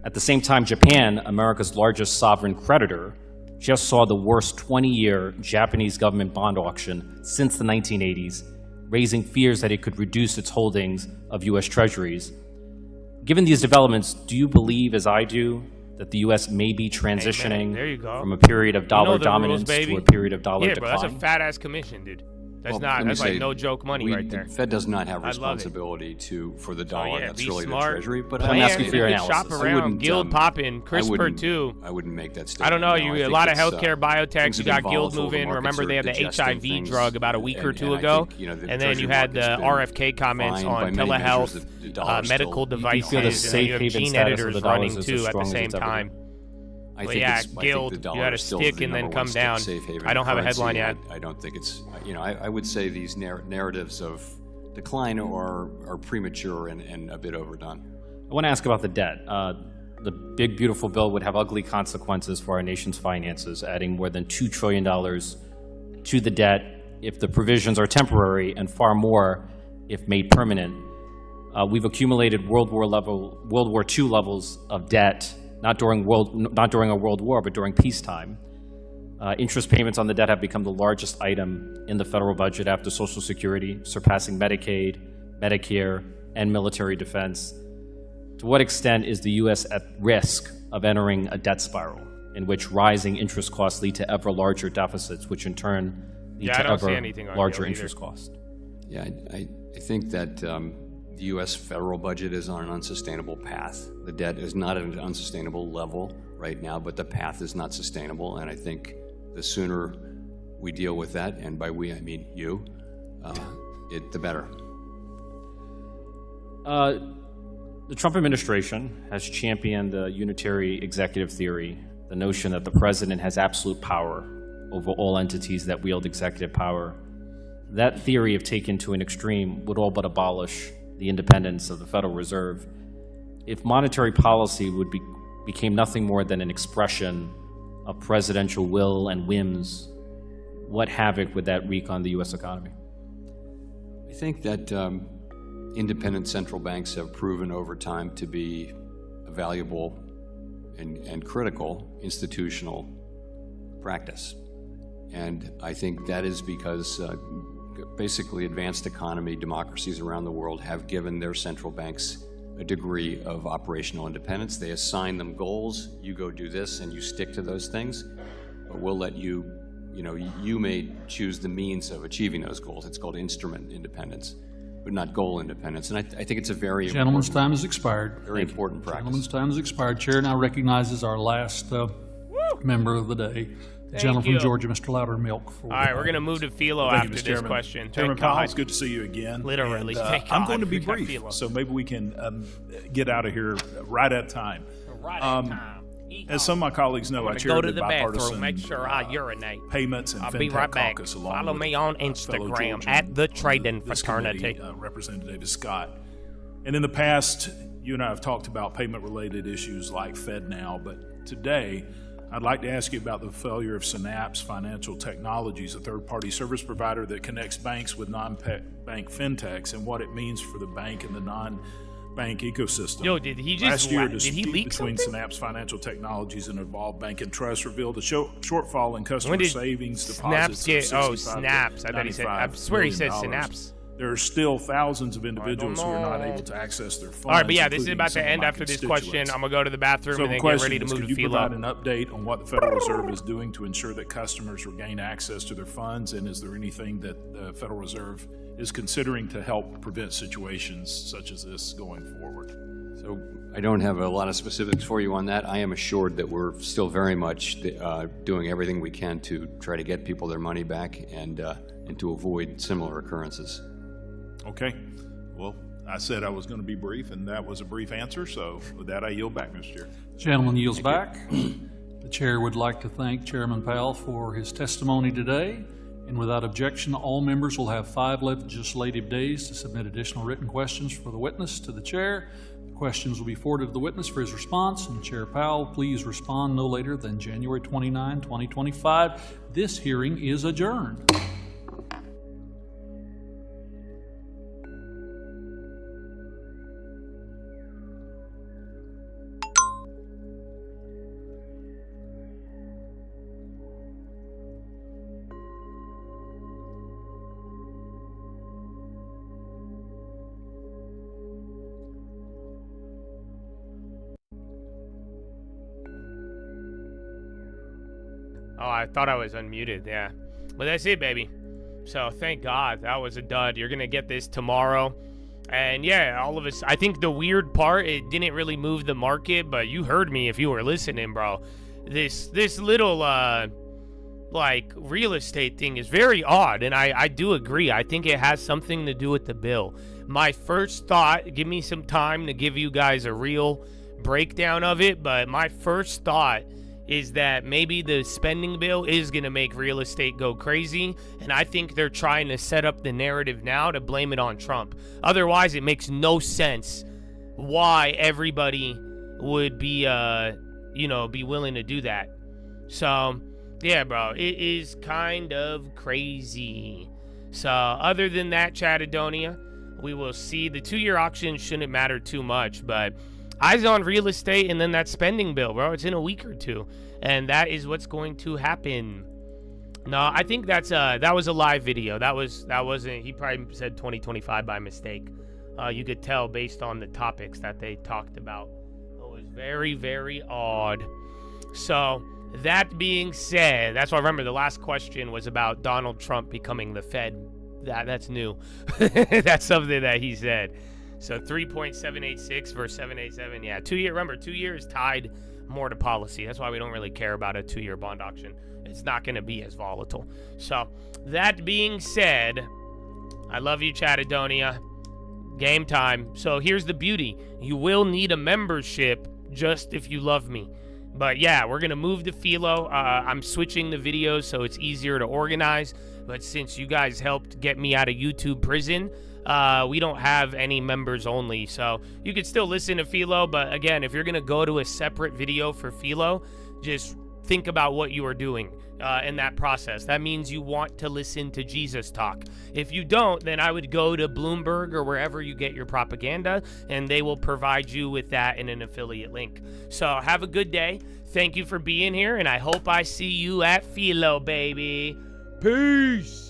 At the same time, Japan, America's largest sovereign creditor, just saw the worst 20-year Japanese government bond auction since the 1980s, raising fears that it could reduce its holdings of U.S. treasuries. Given these developments, do you believe, as I do, that the U.S. may be transitioning from a period of dollar dominance to a period of dollar decline? Yeah, bro, that's a fat-ass commission, dude. That's like no joke money right there. The Fed does not have responsibility for the dollar. That's really smart. the Treasury. But I'm asking for your analysis. Shop around, Guild popping, CRISPR too. I wouldn't make that statement. I don't know. A lot of healthcare biotechs. You got Guild moving. Remember, they had the HIV drug about a week or two ago, and then you had the RFK comments on telehealth, medical devices, and then you have gene editors running too at the same time. I think Guild, you had to stick and then come down. I don't have a headline yet. I don't think it's, I would say these narratives of decline are premature and a bit overdone. I want to ask about the debt. The big, beautiful bill would have ugly consequences for our nation's finances, adding more than $2 trillion to the debt if the provisions are temporary and far more if made permanent. We've accumulated World War II levels of debt, not during a world war, but during peacetime. Interest payments on the debt have become the largest item in the federal budget after Social Security, surpassing Medicaid, Medicare, and military defense. To what extent is the U.S. at risk of entering a debt spiral in which rising interest costs lead to ever larger deficits, which in turn lead to ever larger interest costs? Yeah, I think that the U.S. federal budget is on an unsustainable path. The debt is not at an unsustainable level right now, but the path is not sustainable, and I think the sooner we deal with that, and by we I mean you, the better. The Trump administration has championed the unitary executive theory, the notion that the president has absolute power over all entities that wield executive power. That theory, if taken to an extreme, would all but abolish the independence of the Federal Reserve. If monetary policy became nothing more than an expression of presidential will and whims, what havoc would that wreak on the U.S. economy? I think that independent central banks have proven over time to be a valuable and critical institutional practice. And I think that is because basically advanced economy democracies around the world have given their central banks a degree of operational independence. They assign them goals. You go do this and you stick to those things, but we'll let you may choose the means of achieving those goals. It's called instrument independence, but not goal independence. And I think it's a very Gentleman's time has expired. Very important practice. Gentleman's time has expired. Chair now recognizes our last member of the day. The gentleman from Georgia, Mr. Loudermilk. All right, we're going to move to Philo after this question. Chairman Powell, it's good to see you again. Literally. And, I'm going to be brief, so maybe we can get out of here right at time. As some of my colleagues know, I chair the bipartisan make sure I urinate. Payments and I'll FinTech be right back. Caucus, along Follow with me on fellow Instagram Georgian, at the Trading Fraternity. Committee, Representative Scott. And in the past, you and I have talked about payment-related issues like FedNow, but today, I'd like to ask you about the failure of Synapse Financial Technologies, a third-party service provider that connects banks with non-bank fintechs, and what it means for the bank and the non-bank ecosystem. Yo, did he just Last year, did he leak between something? Synapse Financial Technologies and Involved Bank and Trust revealed a shortfall in customer When did savings Snaps deposits. get? Snaps. I bet he said. I swear he said Synapse. There are still thousands of individuals who are not able to access their funds. All right, but yeah, this is including about some to of end my after this question. constituents. I'm going to go to the bathroom So and the then get question ready to is, move could to you Philo. provide an update on what the Federal Reserve is doing to ensure that customers regain access to their funds? And is there anything that the Federal Reserve is considering to help prevent situations such as this going forward? So I don't have a lot of specifics for you on that. I am assured that we're still very much doing everything we can to try to get people their money back and to avoid similar occurrences. Okay. Well, I said I was going to be brief, and that was a brief answer. So with that, I yield back, Mr. Chair. Gentleman yields back. The chair would like to thank Chairman Powell for his testimony today. And without objection, all members will have 5 legislative days to submit additional written questions for the witness to the chair. The questions will be forwarded to the witness for his response. And Chair Powell, please respond no later than January 29, 2025. This hearing is adjourned. Oh, I thought I was unmuted, yeah. But that's it, baby. So thank God, that was a dud. You're gonna get this tomorrow. And yeah, all of us, I think the weird part, it didn't really move the market, but you heard me if you were listening, bro. This little, like, real estate thing is very odd, and I do agree. I think it has something to do with the bill. My first thought, give me some time to give you guys a real breakdown of it, but my first thought is that maybe the spending bill is going to make real estate go crazy, and I think they're trying to set up the narrative now to blame it on Trump. Otherwise, it makes no sense why everybody would be, be willing to do that. So, yeah, bro, it is kind of crazy. So, other than that, Chattadonia, we will see. The 2-year auction shouldn't matter too much, but eyes on real estate and then that spending bill, bro. It's in a week or two, and that is what's going to happen. No, I think that was a live video. That wasn't. He probably said 2025 by mistake. You could tell based on the topics that they talked about. It was very, very odd. So that being said, that's why I remember the last question was about Donald Trump becoming the Fed. That's new. That's something that he said. So 3.786 versus 787. Yeah, 2 year. Remember, 2 years tied more to policy. That's why we don't really care about a 2-year bond auction. It's not going to be as volatile. So that being said, I love you, Chattadonia. Game time. So here's the beauty. You will need a membership just if you love me. But yeah, we're going to move to Philo. I'm switching the videos so it's easier to organize. But since you guys helped get me out of YouTube prison, we don't have any members only. So you could still listen to Philo. But again, if you're going to go to a separate video for Philo, just think about what you are doing in that process. That means you want to listen to Jesus talk. If you don't, then I would go to Bloomberg or wherever you get your propaganda, and they will provide you with that in an affiliate link. So have a good day. Thank you for being here, and I hope I see you at Philo, baby. Peace.